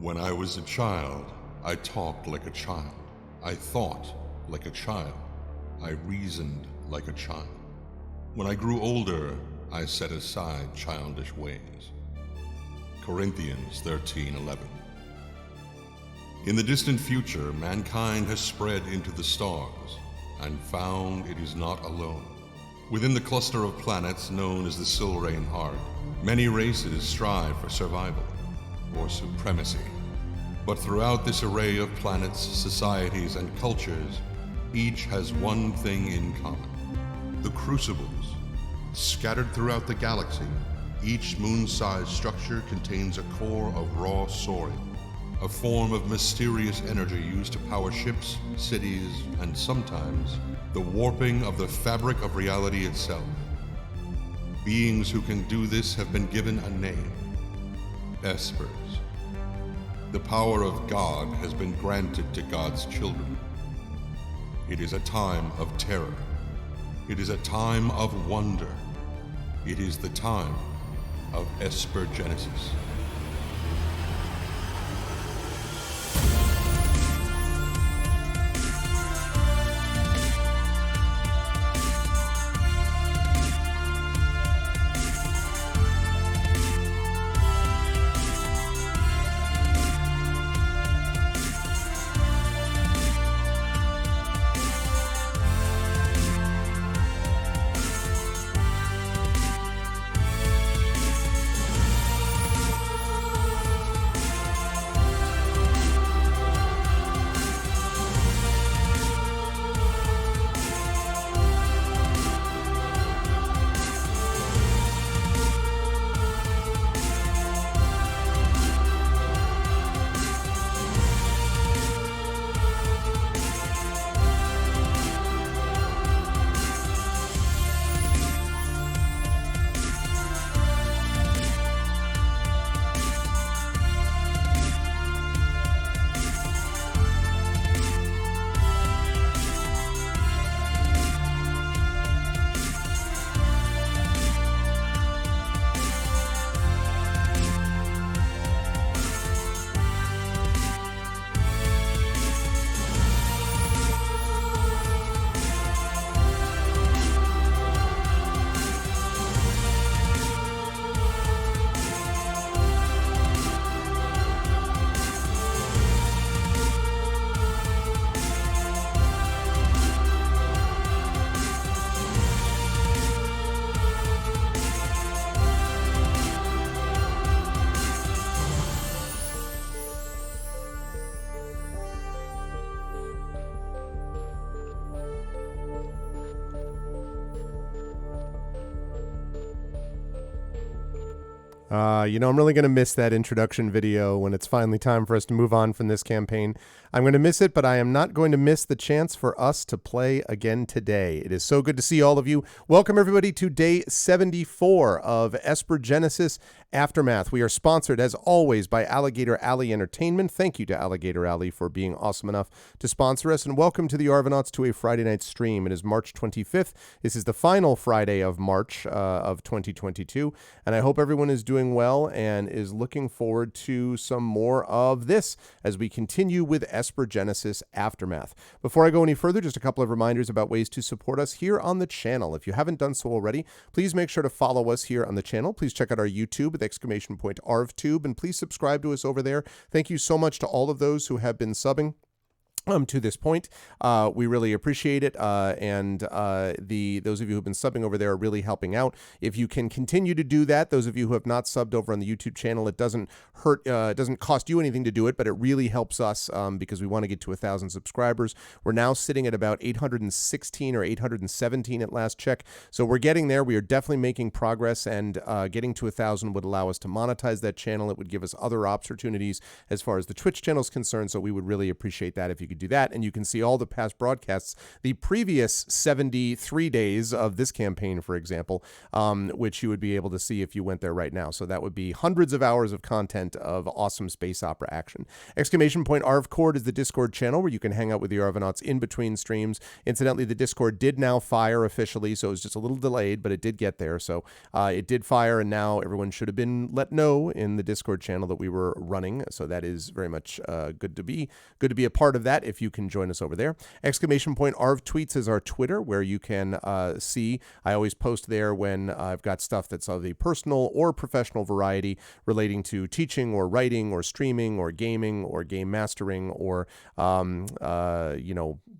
When I was a child, I talked like a child. I thought like a child. I reasoned like a child. When I grew older, I set aside childish ways. Corinthians 13:11. In the distant future, mankind has spread into the stars and found it is not alone. Within the cluster of planets known as the Silurian Heart, many races strive for survival or supremacy. But throughout this array of planets, societies, and cultures, each has one thing in common: the crucibles. Scattered throughout the galaxy, each moon-sized structure contains a core of raw sorin, a form of mysterious energy used to power ships, cities, and sometimes the warping of the fabric of reality itself. Beings who can do this have been given a name: Espers. The power of God has been granted to God's children. It is a time of terror. It is a time of wonder. It is the time of Esper Genesis. I'm really going to miss that introduction video when it's finally time for us to move on from this campaign. I'm going to miss it, but I am not going to miss the chance for us to play again today. It is so good to see all of you. Welcome, everybody, to day 74 of Esper Genesis Aftermath. We are sponsored, as always, by Alligator Alley Entertainment. Thank you to Alligator Alley for being awesome enough to sponsor us, and welcome to the Arvanauts to a Friday night stream. It is March 25th. This is the final Friday of March of 2022, and I hope everyone is doing well and is looking forward to some more of this as we continue with Esper Genesis Aftermath. Before I go any further, just a couple of reminders about ways to support us here on the channel. If you haven't done so already, please make sure to follow us here on the channel. Please check out our YouTube with !ArvTube, and please subscribe to us over there. Thank you so much to all of those who have been subbing to this point. We really appreciate it, and those of you who have been subbing over there are really helping out. If you can continue to do that, those of you who have not subbed over on the YouTube channel, it doesn't hurt, it doesn't cost you anything to do it, but it really helps us because we want to get to 1,000 subscribers. We're now sitting at about 816 or 817 at last check, so we're getting there. We are definitely making progress, and getting to 1,000 would allow us to monetize that channel. It would give us other opportunities as far as the Twitch channel is concerned, so we would really appreciate that if you could could do that, and you can see all the past broadcasts, the previous 73 days of this campaign, for example, which you would be able to see if you went there right now. So that would be hundreds of hours of content of awesome space opera action. !ArvCord is the Discord channel where you can hang out with the Arvanauts in between streams. Incidentally, the Discord did now fire officially, so it was just a little delayed, but it did get there. So it did fire, and now everyone should have been let know in the Discord channel that we were running. So that is very much good to be a part of that if you can join us over there. !Arv Tweets is our Twitter, where you can see. I always post there when I've got stuff that's of the personal or professional variety relating to teaching or writing or streaming or gaming or game mastering or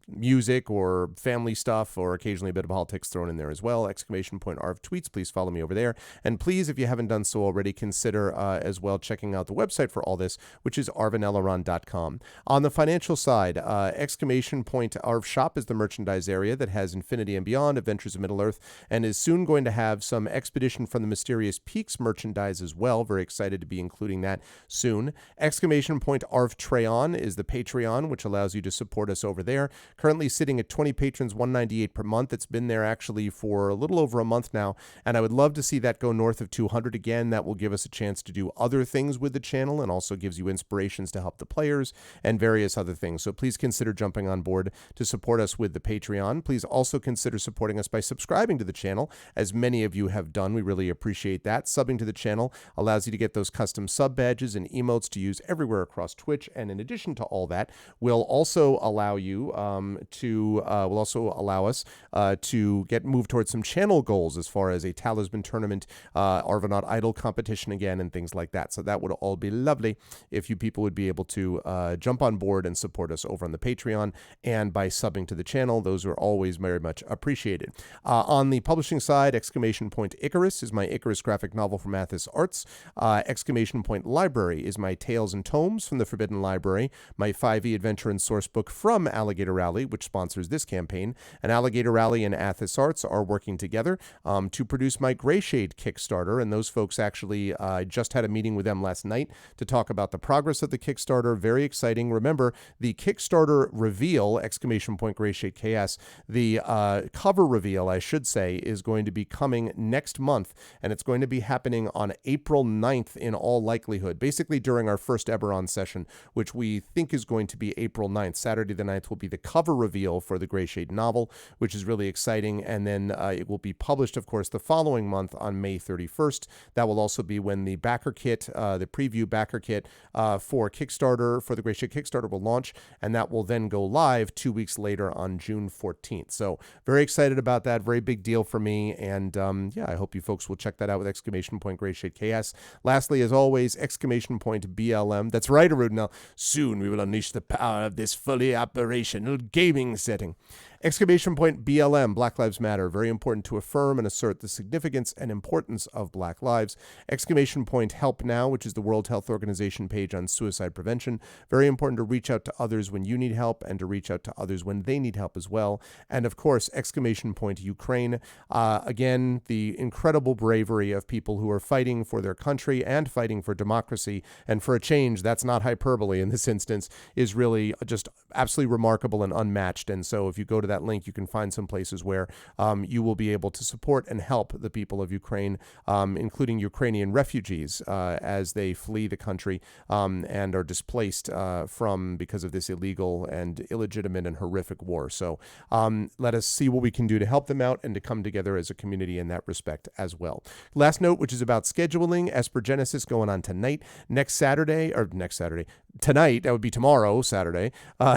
music or family stuff, or occasionally a bit of politics thrown in there as well. !Arv Tweets, please follow me over there. And please, if you haven't done so already, consider as well checking out the website for all this, which is arvanelleron.com. On the financial side, !Arv Shop is the merchandise area that has Infinity and Beyond, Adventures of Middle-earth, and is soon going to have some Expedition from the Mysterious Peaks merchandise as well. Very excited to be including that soon. !Arv Treon is the Patreon, which allows you to support us over there. Currently sitting at 20 patrons, $198 per month. It's been there actually for a little over a month now, and I would love to see that go north of 200 again. That will give us a chance to do other things with the channel and also gives you inspirations to help the players and various other things. So please consider jumping on board to support us with the Patreon. Please also consider supporting us by subscribing to the channel, as many of you have done. We really appreciate that. Subbing to the channel allows you to get those custom sub badges and emotes to use everywhere across Twitch, and in addition to all that, will also allow you to get moved towards some channel goals as far as a Talisman tournament, Arvanaut Idol competition again, and things like that. So that would all be lovely if you people would be able to jump on board and support us over on the Patreon and by subbing to the channel. Those are always very much appreciated. On the publishing side, Icarus is my Icarus graphic novel from Athos Arts. Library is my Tales and Tomes from the Forbidden Library, my 5e adventure and source book from Alligator Rally, which sponsors this campaign. And Alligator Rally and Athos Arts are working together to produce my Greyshade Kickstarter, and those folks actually just had a meeting with them last night to talk about the progress of the Kickstarter. Very exciting. Remember, the Kickstarter reveal, Greyshade KS, the cover reveal, I should say, is going to be coming next month, and it's going to be happening on April 9th in all likelihood, basically during our first Eberron session, which we think is going to be April 9th. Saturday the 9th will be the cover reveal for the Greyshade novel, which is really exciting, and then it will be published, of course, the following month on May 31st. That will also be when the backer kit, the preview backer kit for Kickstarter, for the Greyshade Kickstarter will launch, and that will then go live 2 weeks later on June 14th. So very excited about that. Very big deal for me, and I hope you folks will check that out with Greyshade KS. Lastly, as always, BLM. That's right, Arudnell. Soon we will unleash the power of this fully operational gaming setting. BLM, Black Lives Matter, very important to affirm and assert the significance and importance of Black lives. Help Now, which is the World Health Organization page on suicide prevention. Very important to reach out to others when you need help and to reach out to others when they need help as well. And of course, Ukraine. Again, the incredible bravery of people who are fighting for their country and fighting for democracy and for a change, that's not hyperbole in this instance, is really just absolutely remarkable and unmatched. And so if you go to that link, you can find some places where you will be able to support and help the people of Ukraine, including Ukrainian refugees as they flee the country and are displaced because of this illegal and illegitimate and horrific war. So let us see what we can do to help them out and to come together as a community in that respect as well. Last note, which is about scheduling, Esper Genesis going on tonight. Tonight, that would be tomorrow, Saturday.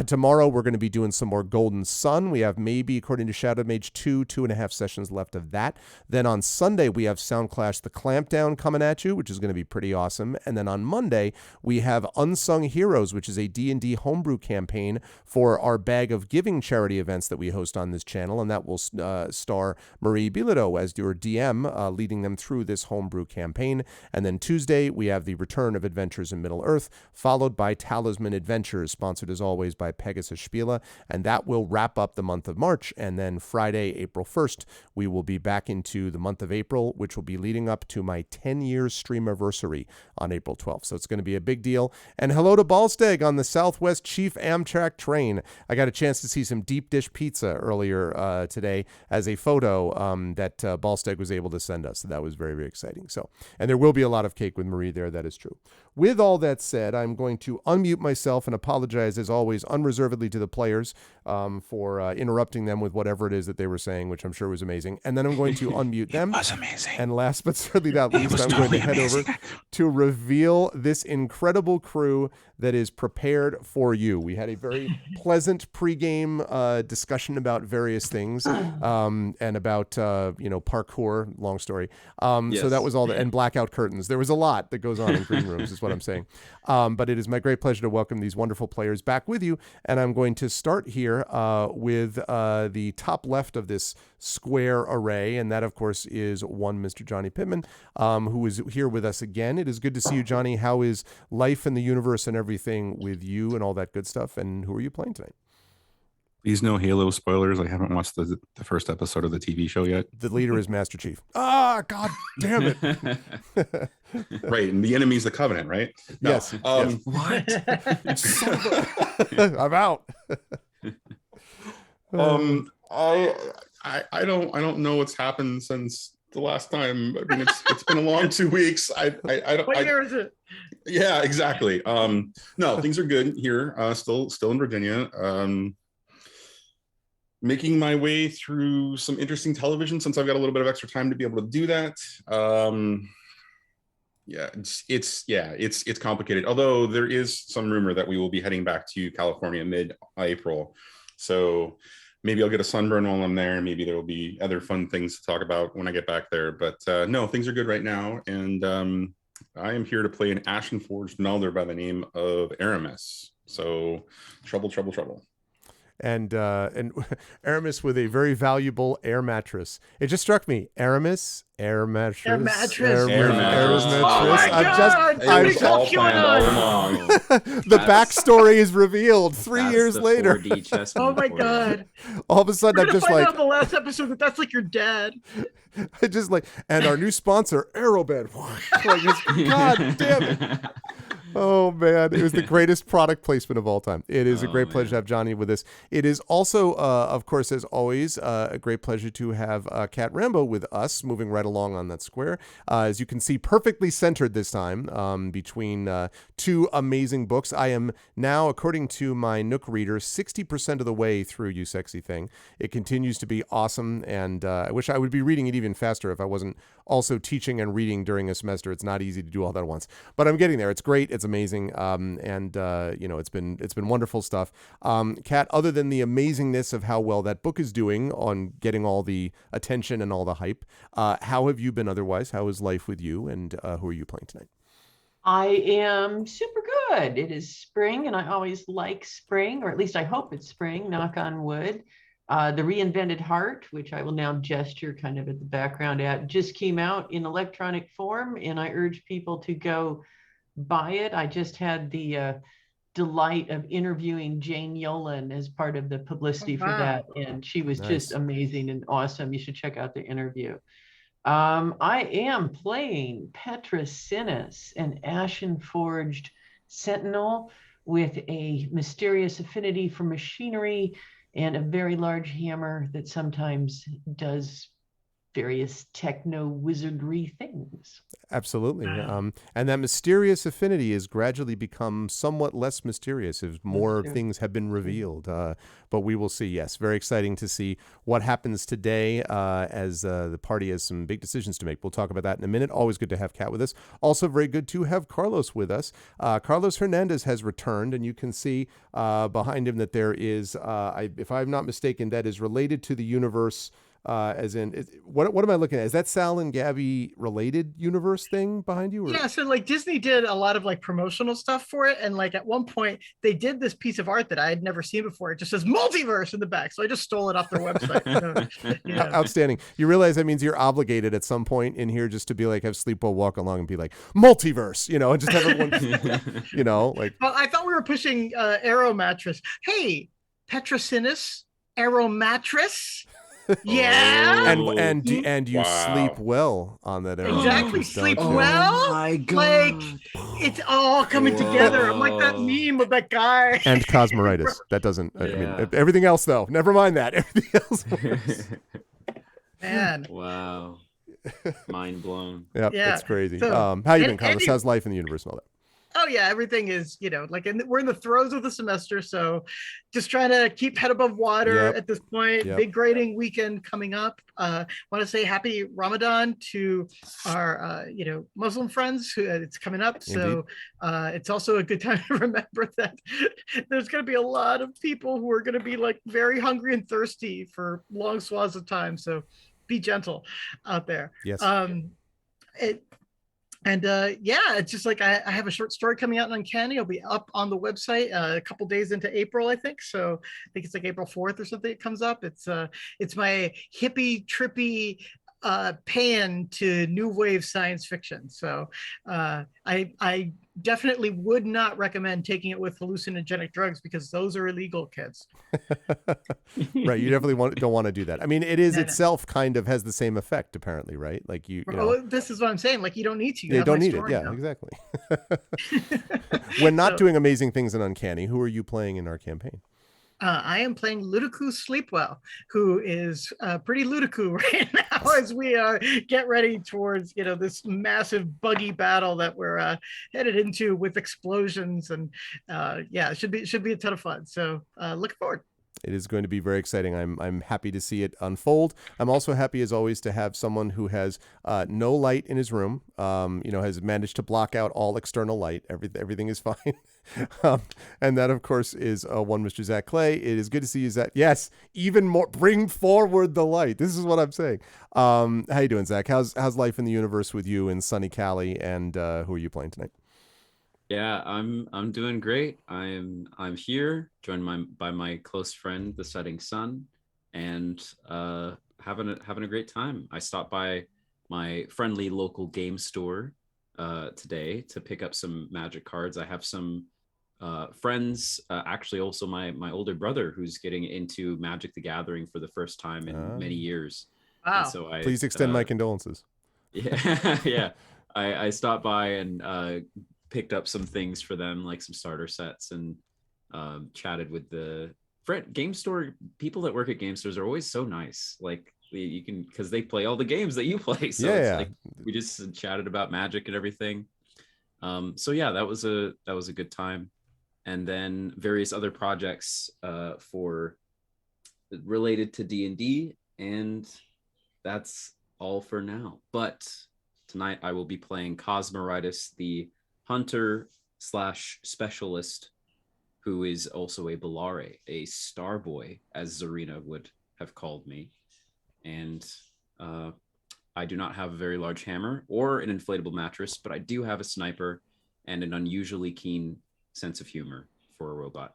Tomorrow, we're going to be doing some more Golden Sun. We have maybe, according to Shadow Mage, 2.5 sessions left of that. Then on Sunday, we have Soundclash The Clampdown coming at you, which is going to be pretty awesome. And then on Monday, we have Unsung Heroes, which is a D&D homebrew campaign for our Bag of Giving charity events that we host on this channel, and that will star Marie Bilodeau as your DM, leading them through this homebrew campaign. And then Tuesday, we have the return of Adventures in Middle-earth, followed by Talisman Adventures, sponsored as always by Pegasus Spiele, and that will wrap up the month of March. And then Friday, April 1st, we will be back into the month of April, which will be leading up to my 10-year streamiversary on April 12th. So it's going to be a big deal. And hello to Ballsteg on the Southwest Chief Amtrak train. I got a chance to see some deep dish pizza earlier today as a photo that Ballsteg was able to send us. So that was very, very exciting. So, and there will be a lot of cake with Marie there. That is true. With all that said, I'm going to unmute myself and apologize, as always, unreservedly to the players for interrupting them with whatever it is that they were saying, which I'm sure was amazing. And then I'm going to unmute them. It was amazing. And last but certainly not least, I'm going to head over to reveal this incredible crew that is prepared for you. We had a very pleasant pregame discussion about various things and about, parkour, long story. Yes. So that was all, and blackout curtains. There was a lot that goes on in green rooms is what I'm saying. But it is my great pleasure to welcome these wonderful players back with you. And I'm going to start here with the top left of this square array. And that, of course, is one Mr. Johnny Pittman, who is here with us again. It is good to see you, Johnny. How is life in the universe and everything with you and all that good stuff? And who are you playing tonight? Please no Halo spoilers. I haven't watched the first episode of the TV show yet. The leader is Master Chief. Ah, God damn it. Right. And the enemy's the Covenant, right? No. Yes. Yes. What? I'm out. I don't know what's happened since the last time. I mean, it's been a long 2 weeks. I don't. What year is it? Yeah, exactly. No, things are good here. Still in Virginia. Making my way through some interesting television since I've got a little bit of extra time to be able to do that. It's complicated. Although there is some rumor that we will be heading back to California mid-April. So maybe I'll get a sunburn while I'm there. Maybe there will be other fun things to talk about when I get back there. But no, things are good right now. And I am here to play an Ashen Forged Melder by the name of Aramis. So trouble. And Aramis with a very valuable air mattress. It just struck me. Aramis, air mattress. Air mattress. Air mattress. Oh my God! It was all planned all along. The backstory is revealed 3 years later. Oh my God! All of a sudden, I'm just find like, out the last episode that's like your dad. I just like, and our new sponsor, Aerobed. Like, God damn it. Oh, man. It was the greatest product placement of all time. It is a great pleasure to have Johnny with us. It is also, of course, as always, a great pleasure to have Kat Rambo with us, moving right along on that square. As you can see, perfectly centered this time between two amazing books. I am now, according to my Nook reader, 60% of the way through You Sexy Thing. It continues to be awesome, and I wish I would be reading it even faster if I wasn't also teaching and reading during a semester. It's not easy to do all that at once, but I'm getting there. It's great. It's amazing. It's been wonderful stuff. Kat, other than the amazingness of how well that book is doing on getting all the attention and all the hype, how have you been otherwise? How is life with you, and who are you playing tonight? I am super good. It is spring, and I always like spring, or at least I hope it's spring, knock on wood. The Reinvented Heart, which I will now gesture kind of at the background at, just came out in electronic form, and I urge people to go buy it. I just had the delight of interviewing Jane Yolen as part of the publicity for that, and she was just amazing and awesome. You should check out the interview. I am playing Petra Sinis, an Ashen Forged Sentinel with a mysterious affinity for machinery and a very large hammer that sometimes does various techno wizardry things. Absolutely. And that mysterious affinity has gradually become somewhat less mysterious as more things have been revealed. But we will see. Yes, very exciting to see what happens today as the party has some big decisions to make. We'll talk about that in a minute. Always good to have Kat with us. Also very good to have Carlos with us. Carlos Hernandez has returned, and you can see behind him that there is, if I'm not mistaken, that is related to the universe. As in, what am I looking at? Is that Sal and Gabby related universe thing behind you? Or? Yeah, so like Disney did a lot of like promotional stuff for it, and like at one point they did this piece of art that I had never seen before. It just says multiverse in the back, so I just stole it off their website. Yeah. Outstanding. You realize that means you're obligated at some point in here just to be like, have Sleepo walk along and be like multiverse, and just have everyone, like. Well, I thought we were pushing Arrow mattress. Hey, Petra Sinis Aero mattress. Yeah. Oh. And you Wow. sleep well on that Aero Exactly. mattress, don't Sleep you? well. Oh my God. Like it's all coming together. I'm like that Whoa. meme of that guy. And cosmeritis. That doesn't. I mean, Yeah. everything else though. Never mind that. Everything else works. Man. Wow. Mind blown. Yep, Yeah. that's crazy. So, How you been, and Carlos? you- How's life in the universe and all that? Oh yeah, everything is, like we're in the throes of the semester, so just trying to keep head above water Yep. at this point. Yep. Big grading weekend coming up. Want to say happy Ramadan to our Muslim friends who it's coming up. So it's also a good time to remember that there's going to be a lot of people who are going to be like very hungry and thirsty for long swaths of time. So be gentle out there. Yes. It's just like I have a short story coming out on Uncanny. It'll be up on the website a couple days into April, I think. So I think it's like April 4th or something. It comes up. It's my hippie trippy pan to new wave science fiction. So I definitely would not recommend taking it with hallucinogenic drugs because those are illegal, kids. Right, you definitely don't want to do that. I mean, it is No. itself kind of has the same effect, apparently, right? Like you know, Oh, this is what I'm saying. Like you don't need to. you don't need it. Yeah, exactly. When not doing amazing things in Uncanny, who are you playing in our campaign? I am playing Ludiku Sleepwell, who is pretty Ludiku right now as we get ready towards this massive buggy battle that we're headed into with explosions and it should be a ton of fun. So looking forward. It is going to be very exciting. I'm happy to see it unfold. I'm also happy, as always, to have someone who has no light in his room. Has managed to block out all external light. Everything is fine. And that, of course, is one Mr. Zach Clay. It is good to see you, Zach. Yes, even more. Bring forward the light. This is what I'm saying. How you doing, Zach? How's life in the universe with you in sunny Cali? And who are you playing tonight? Yeah, I'm doing great. I'm here, joined by my close friend, the Setting Sun, and having a great time. I stopped by my friendly local game store today to pick up some Magic cards. I have some friends, actually also my older brother, who's getting into Magic the Gathering for the first time in many years. Wow! And so Please extend my condolences. Yeah, yeah. I stopped by and picked up some things for them, like some starter sets, and chatted with the game store people that work at game stores are always so nice. Like you can, because they play all the games that you play. So it's like we just chatted about Magic and everything. So yeah, that was a good time. And then various other projects for related to D&D, and that's all for now. But tonight I will be playing Cosmeritis, the hunter / specialist, who is also a Bellare, a star boy, as Zarina would have called me. And I do not have a very large hammer or an inflatable mattress, but I do have a sniper and an unusually keen sense of humor for a robot.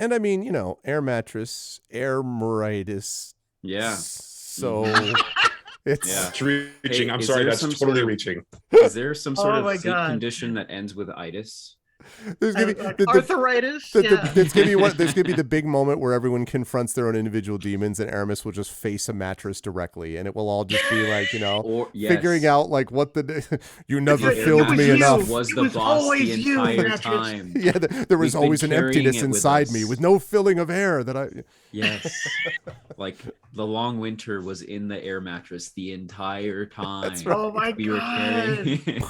And I mean, air mattress, air meritis. Yeah. So it's reaching. Hey, I'm sorry, that's totally reaching. Is there some sort Oh my of sleep God. condition that ends with itis? There's gonna be arthritis. there's gonna be the big moment where everyone confronts their own individual demons, and Aramis will just face a mattress directly, and it will all just be like, figuring out like what you never filled me enough. Was It the was boss always the you, entire mattress. time? Yeah, there was We've been always an carrying emptiness it with inside us. me with no filling of air that I. Yes, like the long winter was in the air mattress the entire time. That's right. Oh my We were carrying.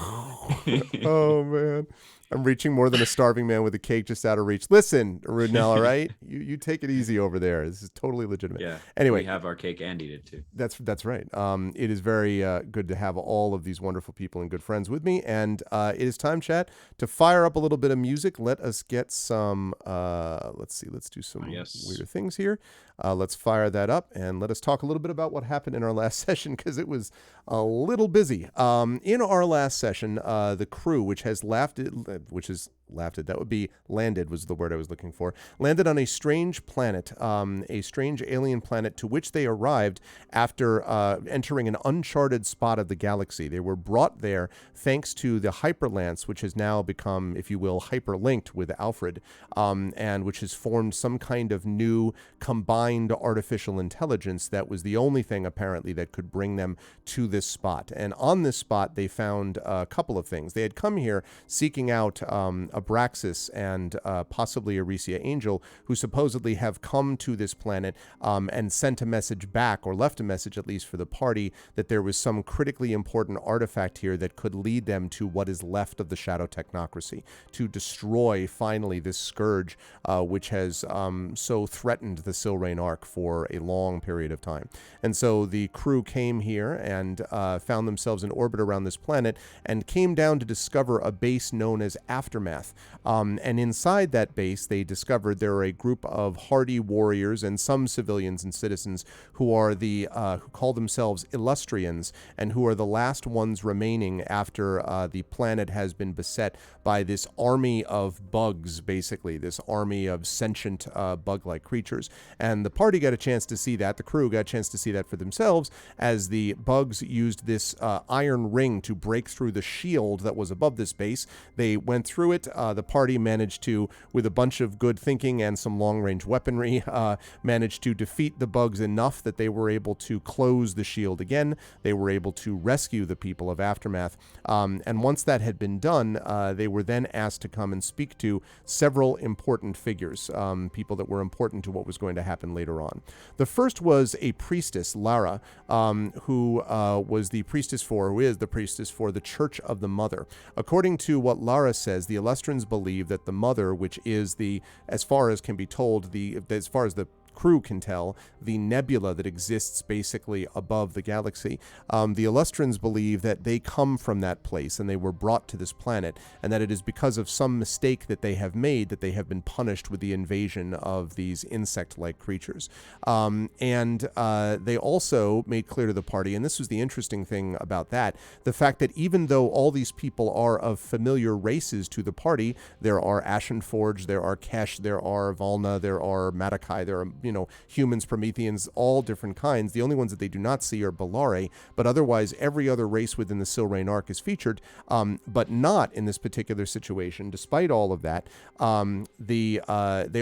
Oh man, I'm reaching more than a starving man with a cake just out of reach. Listen, Rudnell, all right, you take it easy over there. This is totally legitimate. Yeah. Anyway, we have our cake and eat it too. That's right. It is very good to have all of these wonderful people and good friends with me, and it is time, chat, to fire up a little bit of music. Let us get some. Let's do some weird things here. Let's fire that up and let us talk a little bit about what happened in our last session, because it was a little busy. In our last session, the crew, which is That would be landed was the word I was looking for. Landed on a strange planet, a strange alien planet to which they arrived after entering an uncharted spot of the galaxy. They were brought there thanks to the hyperlance, which has now become, if you will, hyperlinked with Alfred, and which has formed some kind of new combined artificial intelligence that was the only thing apparently that could bring them to this spot. And on this spot, they found a couple of things. They had come here seeking out Abraxas and possibly Aricia Angel, who supposedly have come to this planet and sent a message back, or left a message at least for the party, that there was some critically important artifact here that could lead them to what is left of the Shadow Technocracy, to destroy finally this scourge which has so threatened the Silrain Arc for a long period of time. And so the crew came here and found themselves in orbit around this planet and came down to discover a base known as Aftermath. And inside that base, they discovered there are a group of hardy warriors and some civilians and citizens who are who call themselves Illustrians, and who are the last ones remaining after the planet has been beset by this army of bugs, basically, this army of sentient bug-like creatures. And the party got a chance to see that, the crew got a chance to see that for themselves, as the bugs used this iron ring to break through the shield that was above this base. They went through it. The party managed to, with a bunch of good thinking and some long-range weaponry, managed to defeat the bugs enough that they were able to close the shield again. They were able to rescue the people of Aftermath. And once that had been done, they were then asked to come and speak to several important figures, people that were important to what was going to happen later on. The first was a priestess, Lara, who is the priestess for the Church of the Mother. According to what Lara says, the Illustrians believe that the Mother, which is as far as can be told, as far as the crew can tell, the nebula that exists basically above the galaxy. The Illustrians believe that they come from that place and they were brought to this planet, and that it is because of some mistake that they have made that they have been punished with the invasion of these insect-like creatures. And they also made clear to the party, and this was the interesting thing about that, the fact that even though all these people are of familiar races to the party, there are Ashenforge, there are Kesh, there are Valna, there are Matakai, there are humans, Prometheans, all different kinds. The only ones that they do not see are Bellare, but otherwise every other race within the Silrain Arc is featured, but not in this particular situation. Despite all of that, they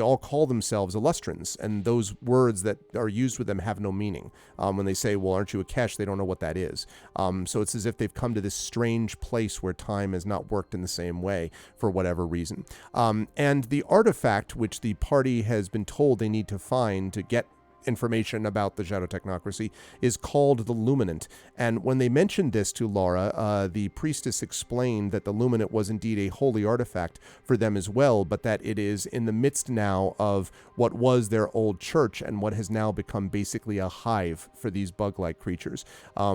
all call themselves Illustrians, and those words that are used with them have no meaning. When they say, well, aren't you a Kesh? They don't know what that is. So it's as if they've come to this strange place where time has not worked in the same way for whatever reason. And the artifact which the party has been told they need to find to get information about the Shadow Technocracy is called the Luminant. And when they mentioned this to Lara, the priestess explained that the Luminant was indeed a holy artifact for them as well, but that it is in the midst now of what was their old church and what has now become basically a hive for these bug-like creatures,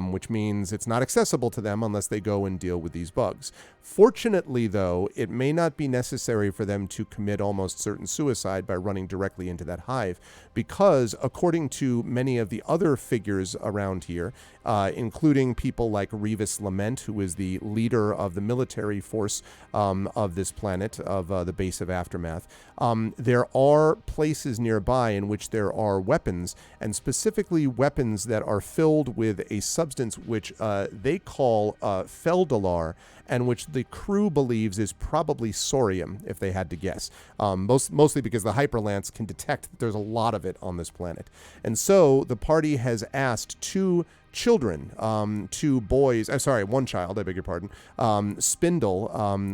which means it's not accessible to them unless they go and deal with these bugs. Fortunately, though, it may not be necessary for them to commit almost certain suicide by running directly into that hive, because according to many of the other figures around here, including people like Revis Lament, who is the leader of the military force of this planet, of the base of Aftermath, there are places nearby in which there are weapons, and specifically weapons that are filled with a substance which they call Feldalar, and which the crew believes is probably Sorium, if they had to guess. Mostly because the Hyperlance can detect that there's a lot of it on this planet. And so the party has asked two children, one child, I beg your pardon, Spindle,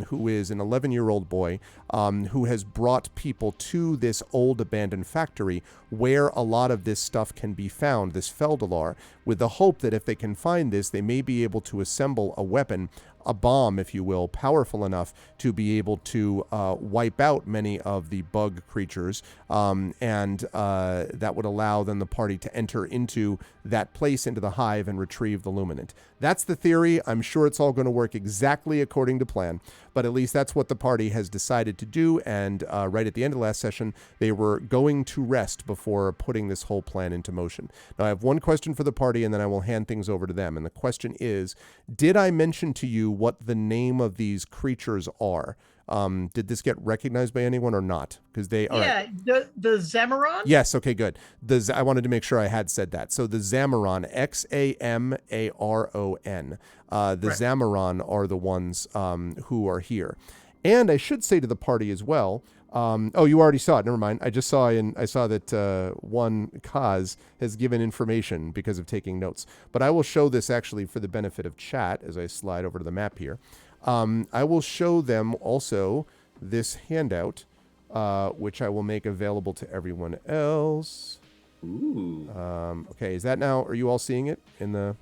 who is an 11-year-old boy, who has brought people to this old abandoned factory where a lot of this stuff can be found, this Feldalar, with the hope that if they can find this, they may be able to assemble a weapon, a bomb, if you will, powerful enough to be able to wipe out many of the bug creatures, and that would allow then the party to enter into that place, into the hive, and retrieve the Luminant. That's the theory. I'm sure it's all going to work exactly according to plan, but at least that's what the party has decided to do, and right at the end of the last session, they were going to rest before putting this whole plan into motion. Now, I have one question for the party, and then I will hand things over to them, and the question is, did I mention to you what the name of these creatures are. Did this get recognized by anyone or not? Because they are. Yeah, the Zamaron. Yes. Okay. Good. I wanted to make sure I had said that. So the Zamaron, Xamaron. The Right. Zamaron are the ones who are here, and I should say to the party as well. Oh, you already saw it. Never mind. I saw that one Kaz has given information because of taking notes. But I will show this actually for the benefit of chat as I slide over to the map here. I will show them also this handout, which I will make available to everyone else. Ooh. Okay, is that now? Are you all seeing it in the?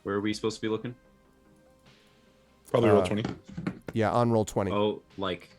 Where are we supposed to be looking? Probably roll 20. Yeah, on roll 20. Oh, like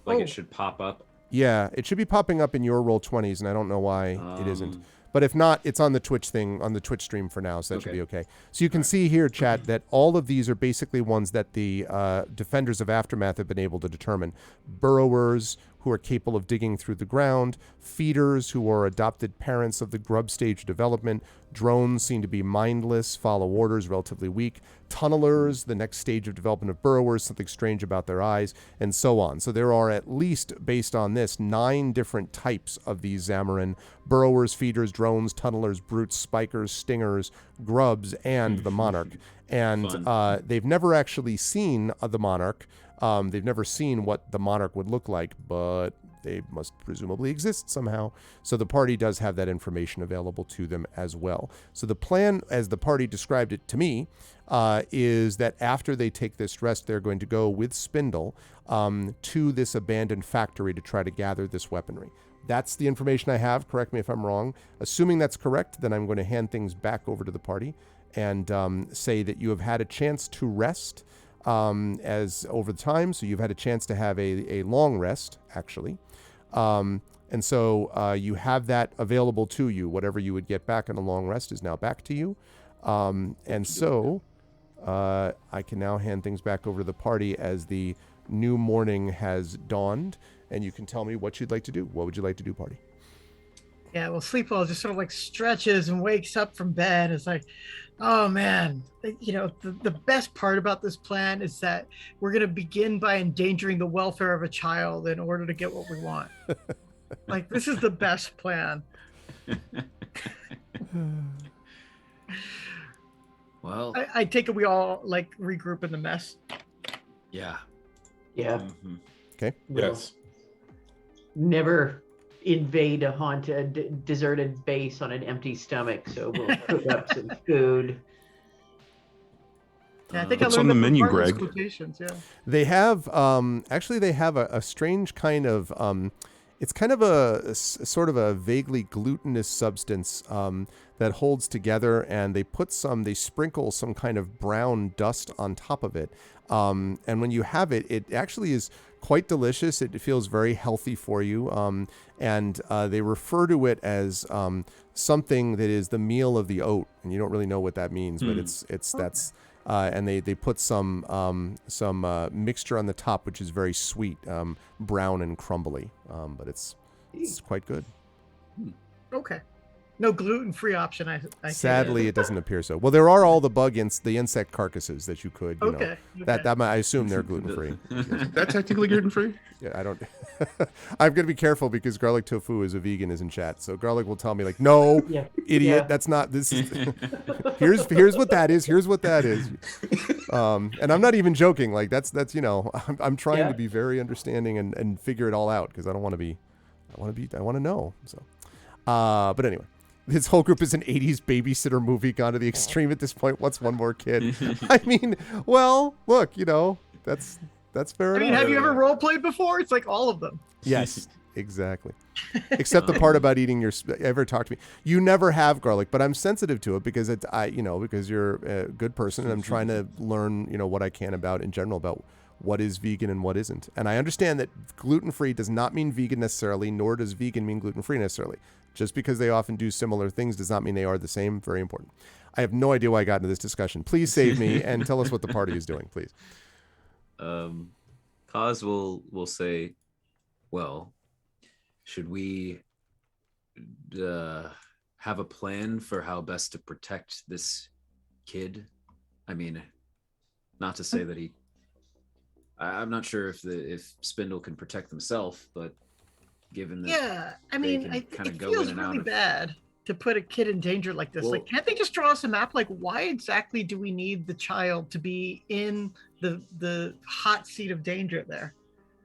Oh. it should pop up. Yeah, it should be popping up in your roll 20s, and I don't know why it isn't. Um, But if not, it's on the Twitch thing, on the Twitch stream for now, so that should Okay. be okay. So you can see here, chat, that all of these are basically ones that the defenders of Aftermath have been able to determine. Burrowers, who are capable of digging through the ground, feeders, who are adopted parents of the grub stage development, drones seem to be mindless, follow orders, relatively weak, tunnelers, the next stage of development of burrowers, something strange about their eyes, and so on. So there are at least, based on this, 9 different types of these Zamarin: burrowers, feeders, drones, tunnelers, brutes, spikers, stingers, grubs, and the monarch. And they've never actually seen the monarch. They've never seen what the monarch would look like, but they must presumably exist somehow. So the party does have that information available to them as well. So the plan, as the party described it to me, is that after they take this rest, they're going to go with Spindle to this abandoned factory to try to gather this weaponry. That's the information I have. Correct me if I'm wrong. Assuming that's correct, then I'm going to hand things back over to the party and say that you have had a chance to rest as over the time. So you've had a chance to have a long rest, actually. And so you have that available to you. Whatever you would get back in a long rest is now back to you. And so I can now hand things back over to the party as the new morning has dawned. And you can tell me what you'd like to do. What would you like to do, party? Yeah, well, Sleepwell just sort of like stretches and wakes up from bed. It's like, oh man, the best part about this plan is that we're going to begin by endangering the welfare of a child in order to get what we want. Like, this is the best plan. Well, I take it we all like regroup in the mess. yeah. Yeah. Mhm. Okay. Yes. Never invade a haunted, deserted base on an empty stomach. So we'll cook up some food. Yeah, I think What's I on learned the that from menu, Bartlett's Greg? quotations. Yeah. They have actually they have a strange kind of it's kind of a sort of a vaguely glutinous substance that holds together, and they sprinkle some kind of brown dust on top of it. And when you have it, it actually is quite delicious. It feels very healthy for you. And they refer to it as something that is the meal of the oat, and you don't really know what that means, but that's. And they put some mixture on the top, which is very sweet, brown and crumbly, but it's quite good. Okay. No gluten-free option. I Sadly, it doesn't appear so. Well, there are all the insect carcasses that you could, you know, Okay. that I assume they're gluten free. That technically gluten free? Yeah, I don't. I'm gonna be careful because garlic tofu is a vegan is in chat, so garlic will tell me like, no, Yeah. idiot, Yeah. that's not. This is here's what that is. Here's what that is. And I'm not even joking. Like that's I'm trying to be very understanding and figure it all out because I want to know. So, but anyway. This whole group is an 80s babysitter movie gone to the extreme at this point. What's one more kid? I mean, well, look, that's fair enough. have you ever role played before? It's like all of them. Yes, exactly. Except the part about eating ever talk to me. You never have garlic, but I'm sensitive to it because because you're a good person and I'm trying to learn, what I can about in general about what is vegan and what isn't. And I understand that gluten-free does not mean vegan necessarily, nor does vegan mean gluten-free necessarily. Just because they often do similar things does not mean they are the same. Very important. I have no idea why I got into this discussion. Please save me and tell us what the party is doing, please. Kaz will say, well, should we have a plan for how best to protect this kid? I mean, Not to say that I'm not sure if Spindle can protect himself, but given that Yeah, I they mean, can kind of it go feels in and out really of. bad to put a kid in danger like this. Well, Like, can't they just draw us a map? Like, why exactly do we need the child to be in the hot seat of danger there?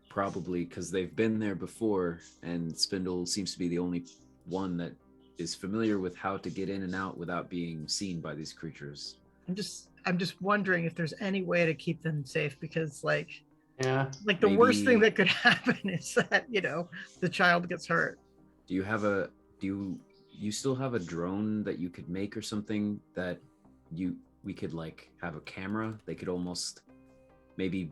probably because they've been there before, and Spindle seems to be the only one that is familiar with how to get in and out without being seen by these creatures. I'm just wondering if there's any way to keep them safe, because Yeah. the worst thing Maybe- that could happen is that, the child gets hurt. Do you still have a drone that you could make or something that we could like have a camera? They could almost maybe,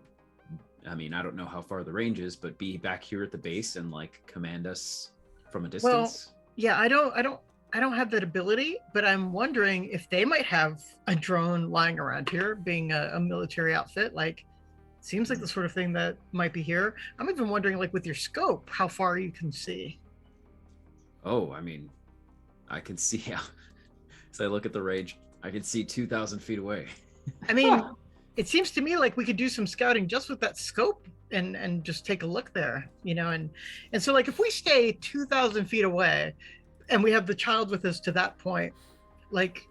I mean, I don't know how far the range is, but be back here at the base and like command us from a distance. Yeah, I don't have that ability, but I'm wondering if they might have a drone lying around here, being a military outfit. Like, seems like the sort of thing that might be here. I'm even wondering, like, with your scope, how far you can see. Oh, I mean, I can see how. As I look at the range, I can see 2,000 feet away. I mean, Huh. it seems to me like we could do some scouting just with that scope and just take a look there, and so, like, if we stay 2,000 feet away and we have the child with us to that point, like,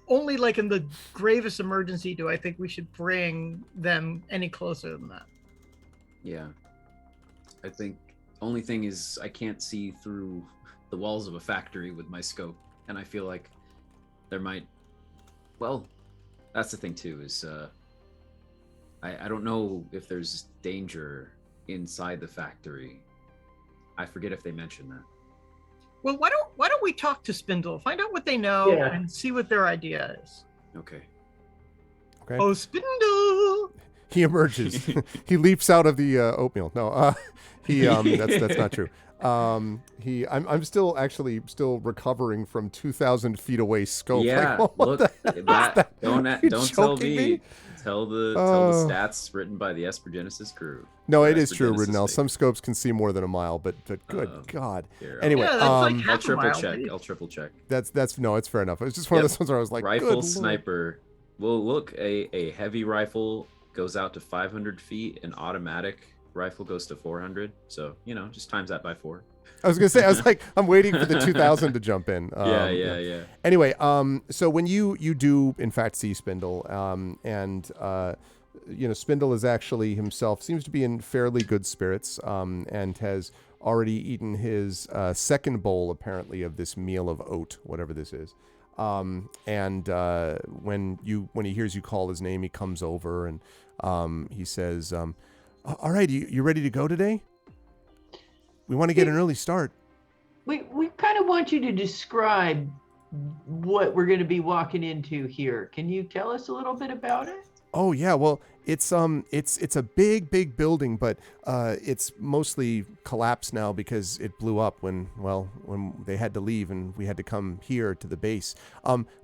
only like in the gravest emergency do I think we should bring them any closer than that. Yeah. I think only thing is I can't see through the walls of a factory with my scope, and I feel like there might, well, that's the thing too, is I don't know if there's danger inside the factory. I forget if they mentioned that. Well, why don't we talk to Spindle, find out what they know, Yeah. and see what their idea is. Okay. Okay. Oh, Spindle! He emerges. He leaps out of the oatmeal. No, that's not true. I'm still recovering from 2,000 feet away scope. Yeah, Like, what look, the hell is that? don't Are you don't tell joking me. me? Tell the Oh. stats written by the Esper Genesis crew. No, Or it is Esper true, Genesis Ridnell. fake. Some scopes can see more than a mile, but good Oh, God. Here, Anyway, Yeah, that's like I'll half a triple mile, check. maybe. I'll triple check. that's no, it's fair enough. It was just one of Yep. those ones where I was like, Rifle good Lord. sniper. Well, look, a heavy rifle goes out to 500 feet. An automatic rifle goes to 400. So just times that by 4. I was gonna say, I was like, I'm waiting for the 2,000 to jump in. Yeah. Anyway, so when you do in fact see Spindle, and Spindle is actually himself seems to be in fairly good spirits, and has already eaten his second bowl apparently of this meal of oat, whatever this is. And when he hears you call his name, he comes over and he says, "All right, you ready to go today? We want to get an early start." We kind of want you to describe what we're going to be walking into here. Can you tell us a little bit about it? Oh yeah, well it's a big building, but it's mostly collapsed now because it blew up when they had to leave and we had to come here to the base.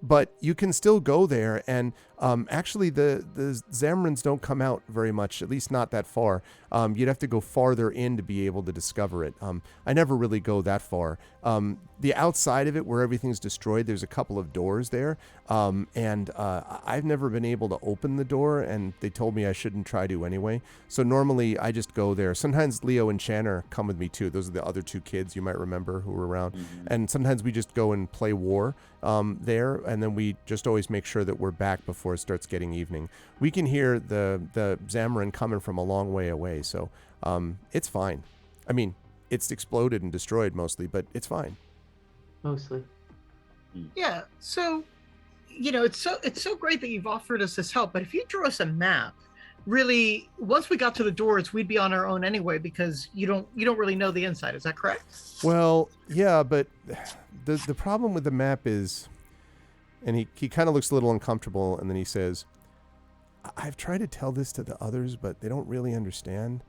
But you can still go there, and actually the Zamrans don't come out very much, at least not that far. You'd have to go farther in to be able to discover it. I never really go that far. The outside of it, where everything's destroyed, there's a couple of doors there, and I've never been able to open the door, and they told me I shouldn't try to anyway. So normally I just go there. Sometimes Leo and Channer come with me too. Those are the other two kids you might remember who were around. Mm-hmm. And sometimes we just go and play war there, and then we just always make sure that we're back before it starts getting evening. We can hear the Zamran coming from a long way away, so it's fine. I mean, it's exploded and destroyed mostly, but it's fine. Mostly. Yeah, so it's so great that you've offered us this help, but if you drew us a map, really, once we got to the doors, we'd be on our own anyway, because you don't really know the inside. Is that correct? Well, yeah, but the problem with the map is, and he kind of looks a little uncomfortable, and then he says, "I've tried to tell this to the others, but they don't really understand.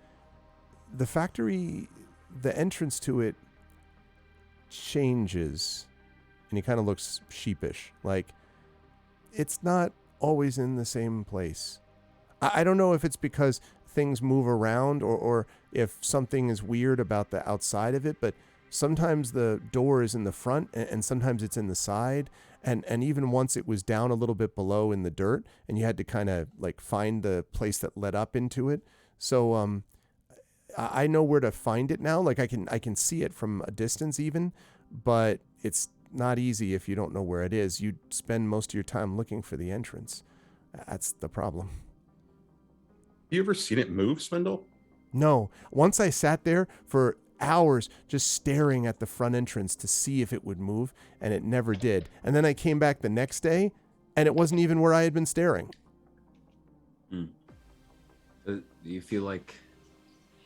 The factory, the entrance to it changes," and he kind of looks sheepish, like it's not always in the same place. I don't know if it's because things move around or if something is weird about the outside of it, but sometimes the door is in the front and sometimes it's in the side. And even once it was down a little bit below in the dirt, and you had to kind of like find the place that led up into it. So I know where to find it now. Like I can see it from a distance even, but it's not easy if you don't know where it is. You spend most of your time looking for the entrance. That's the problem. You ever seen it move, Spindle? No. Once I sat there for hours just staring at the front entrance to see if it would move, and it never did. And then I came back the next day, and it wasn't even where I had been staring. Do you feel like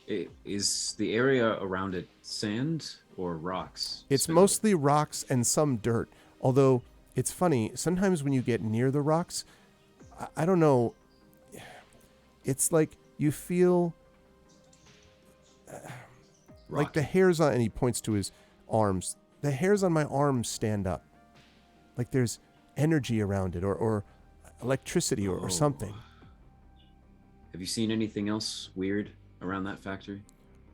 is the area around it sand or rocks? It's Spindle? mostly rocks and some dirt. Although it's funny, sometimes when you get near the rocks, I don't know, it's like you feel like the hairs on, and he points to his arms, the hairs on my arms stand up. Like there's energy around it, or electricity, or something. Have you seen anything else weird around that factory?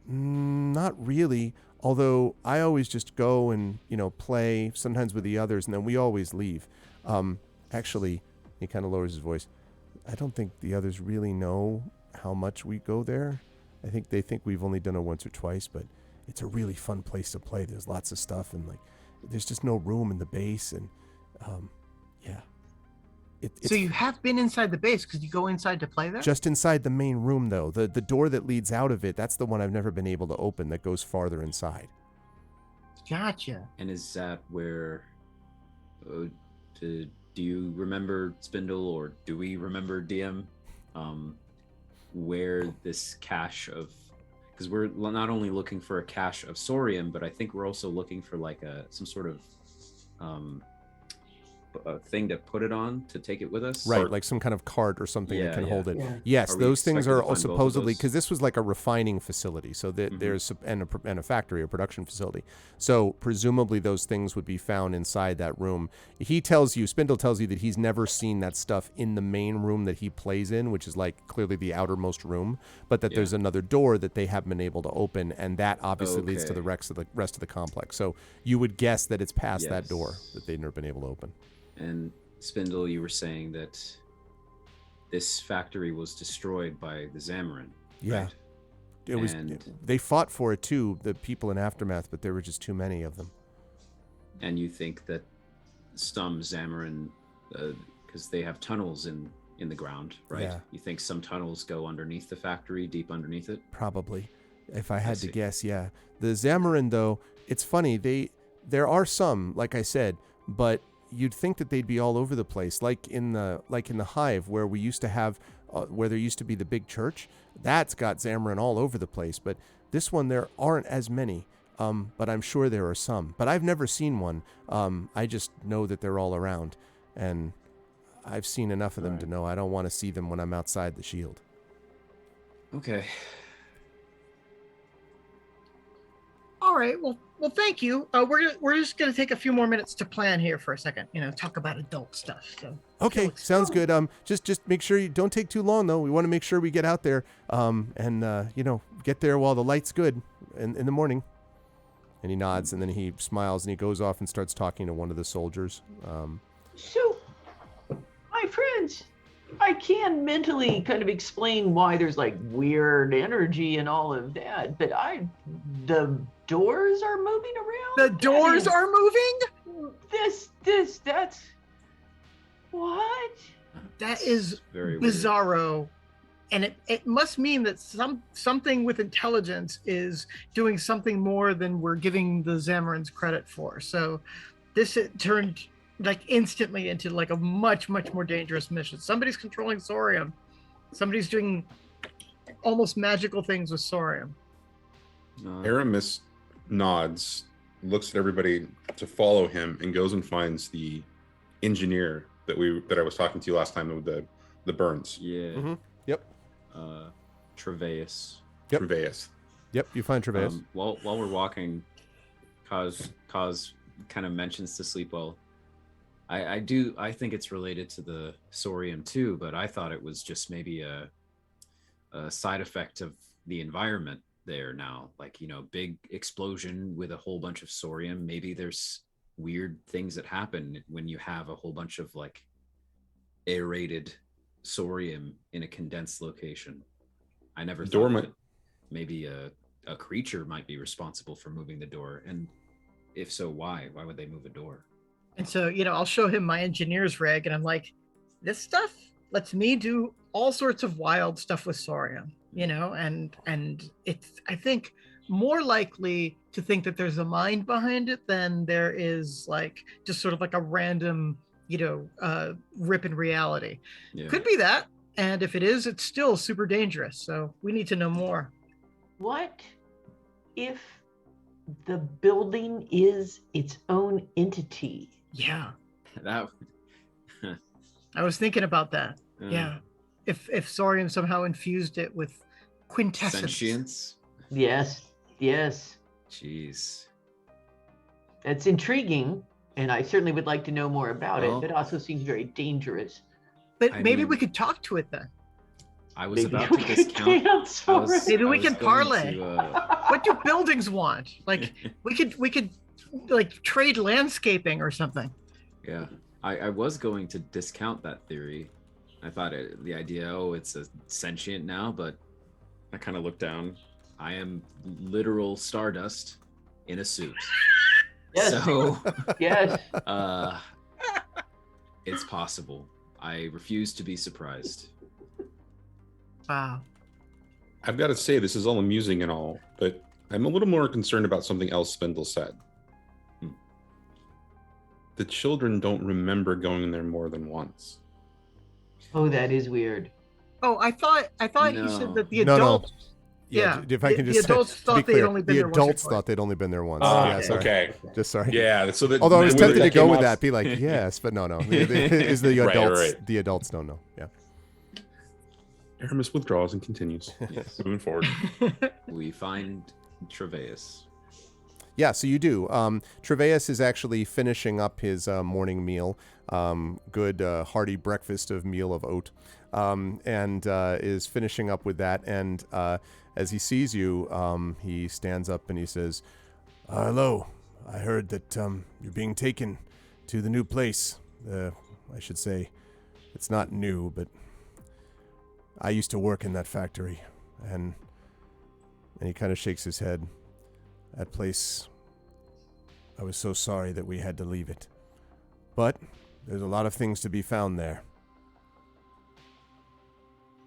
Not really. Although I always just go and, play sometimes with the others, and then we always leave. Actually, he kind of lowers his voice. I don't think the others really know how much we go there. I think they think we've only done it once or twice, but it's a really fun place to play. There's lots of stuff, and there's just no room in the base, and yeah. So you have been inside the base because you go inside to play there? Just inside the main room, though. The door that leads out of it, that's the one I've never been able to open that goes farther inside. Gotcha. And is that where... do you remember, Spindle, or do we remember, DM, where this cache of... Because we're not only looking for a cache of Sorium, but I think we're also looking for some sort of... a thing to put it on to take it with us, right? Like some kind of cart or something that can hold it. Yeah. Yes, those things are all supposedly, those? because this was like a refining facility, so that there's and a factory, a production facility. So presumably those things would be found inside that room. Spindle tells you that he's never seen that stuff in the main room that he plays in, which is like clearly the outermost room, but that there's another door that they haven't been able to open, and that obviously leads to the rest of the complex. So you would guess that it's past that door that they've never been able to open. And Spindle, you were saying that this factory was destroyed by the Zamarin. Yeah. Right? It was. They fought for it too, the people in Aftermath, but there were just too many of them. And you think that some Zamarin, because they have tunnels in the ground, right? Yeah. You think some tunnels go underneath the factory, deep underneath it? Probably, if I had to guess. Yeah. The Zamarin, though, it's funny. There are some, like I said, but you'd think that they'd be all over the place, like in the Hive, where we used to have, where there used to be the big church. That's got Zamarin all over the place. But this one, there aren't as many. But I'm sure there are some. But I've never seen one. I just know that they're all around, and I've seen enough of them to know I don't want to see them when I'm outside the shield. Okay. All right. Well, thank you. We're just gonna take a few more minutes to plan here for a second. Talk about adult stuff. So. Okay, sounds good. Just make sure you don't take too long though. We want to make sure we get out there, and get there while the light's good in the morning. And he nods, and then he smiles, and he goes off and starts talking to one of the soldiers. So, my friends, I can mentally kind of explain why there's like weird energy and all of that, but the doors are moving around. The doors are moving? That's what? That is very bizarro. Weird. And it must mean that something with intelligence is doing something more than we're giving the Zamarins credit for. So this turned like instantly into like a much, much more dangerous mission. Somebody's controlling Sorium. Somebody's doing almost magical things with Sorium. Aramis nods, looks at everybody to follow him, and goes and finds the engineer that I was talking to you last time with the burns. Yeah. Mm-hmm. Yep. Treveus. Yep. Treveus. Yep, you find Treveus. While we're walking, Kaz kind of mentions to Sleepwell. I think it's related to the Sorium too, but I thought it was just maybe a side effect of the environment there now. Like, big explosion with a whole bunch of Sorium. Maybe there's weird things that happen when you have a whole bunch of like aerated sorium in a condensed location. I never thought that maybe a creature might be responsible for moving the door, and if so, why would they move a door? And so, I'll show him my engineer's rig, and I'm like, this stuff lets me do all sorts of wild stuff with Sorium, and it's, I think, more likely to think that there's a mind behind it than there is like just sort of like a random, rip in reality. Yeah. Could be that. And if it is, it's still super dangerous. So we need to know more. What if the building is its own entity? Yeah. That I was thinking about that. Yeah. If Sorium somehow infused it with quintessence. Sentience. Yes. Jeez. That's intriguing, and I certainly would like to know more about it. But it also seems very dangerous. But maybe we could talk to it then. I was about to discount. Maybe we can parlay. What do buildings want? Like we could like trade landscaping or something. Yeah, I was going to discount that theory. I thought the idea, it's a sentient now, but I kind of looked down. I am literal stardust in a suit. Yes. So yes, it's possible. I refuse to be surprised. Wow. I've got to say, this is all amusing and all, but I'm a little more concerned about something else Spindle said. The children don't remember going there more than once. Oh, that is weird. Oh, I thought No. he said that the adults. No. Yeah, if I can just the adults to thought be they'd clear, only been the there once or adults twice. thought they'd only been there once. Ah, Yeah, sorry. okay. Just sorry. Yeah, so that Although I was tempted to go with came that, be like, yes, but no. Is the Right, adults? right. The adults don't know. Yeah. Aramis withdraws and continues. Yes. Moving forward. We find Treveus. Yeah, so you do. Treveus is actually finishing up his morning meal. Good hearty breakfast of meal of oat. And is finishing up with that. And as he sees you, he stands up and he says, hello. I heard that you're being taken to the new place. I should say, it's not new, but I used to work in that factory. And he kind of shakes his head. That place, I was so sorry that we had to leave it. But there's a lot of things to be found there.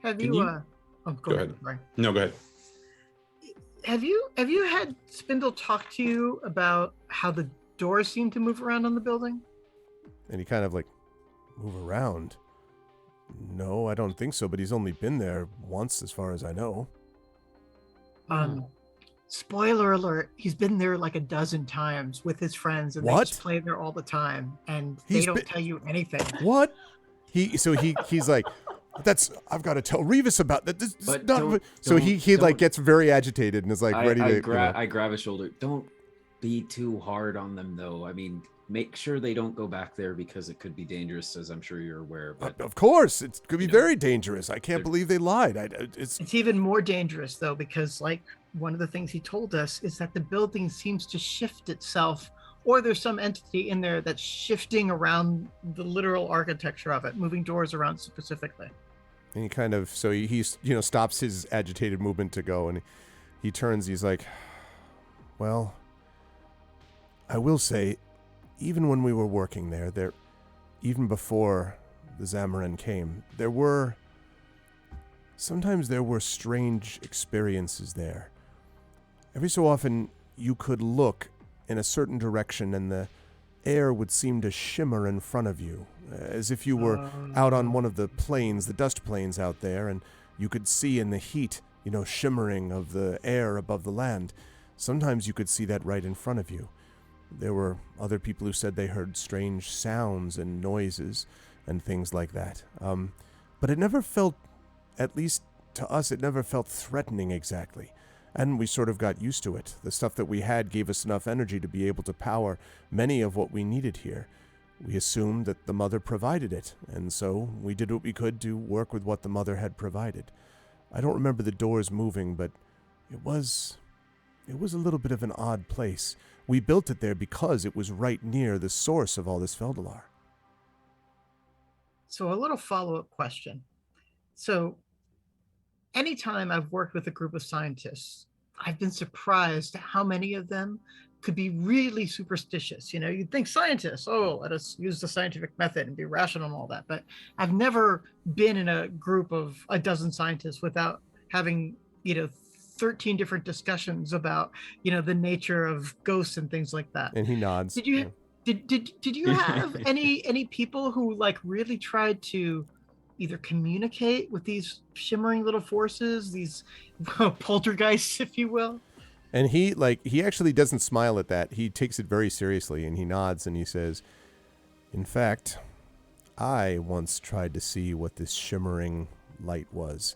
Have Can you? you- Oh, Go ahead. Sorry. No, go ahead. Have you had Spindle talk to you about how the doors seem to move around on the building? And he kind of like, move around? No, I don't think so, but he's only been there once as far as I know. Spoiler alert, he's been there like a dozen times with his friends, and they What? just play there all the time, and He's they don't been- tell you anything. What? He's like, I've got to tell Revis about that. This is But not, don't- so he don't- like gets very agitated and is like ready to. I grab his shoulder. Don't be too hard on them, though. I mean, make sure they don't go back there because it could be dangerous, as I'm sure you're aware. But Of course, it could be you know, very dangerous. I can't believe they lied. It's even more dangerous though, because like one of the things he told us is that the building seems to shift itself, or there's some entity in there that's shifting around the literal architecture of it, moving doors around specifically. And he kind of, so he stops his agitated movement to go, and he turns. He's like, well, I will say, even when we were working there, even before the Zamarin came, sometimes there were strange experiences there. Every so often, you could look in a certain direction and the air would seem to shimmer in front of you, as if you were out on one of the plains, the dust plains out there, and you could see in the heat, shimmering of the air above the land. Sometimes you could see that right in front of you. There were other people who said they heard strange sounds and noises and things like that. But it never felt, at least to us, it never felt threatening exactly. And we sort of got used to it. The stuff that we had gave us enough energy to be able to power many of what we needed here. We assumed that the mother provided it, and so we did what we could to work with what the mother had provided. I don't remember the doors moving, but it was a little bit of an odd place. We built it there because it was right near the source of all this Feldalar. So a little follow-up question. So anytime I've worked with a group of scientists, I've been surprised at how many of them could be really superstitious. You know, you'd think scientists, oh, let us use the scientific method and be rational and all that. But I've never been in a group of a dozen scientists without having, 13 different discussions about, the nature of ghosts and things like that. And he nods. Did you did you have any people who like really tried to either communicate with these shimmering little forces, these poltergeists, if you will? And he actually doesn't smile at that. He takes it very seriously, and he nods and he says, in fact, I once tried to see what this shimmering light was.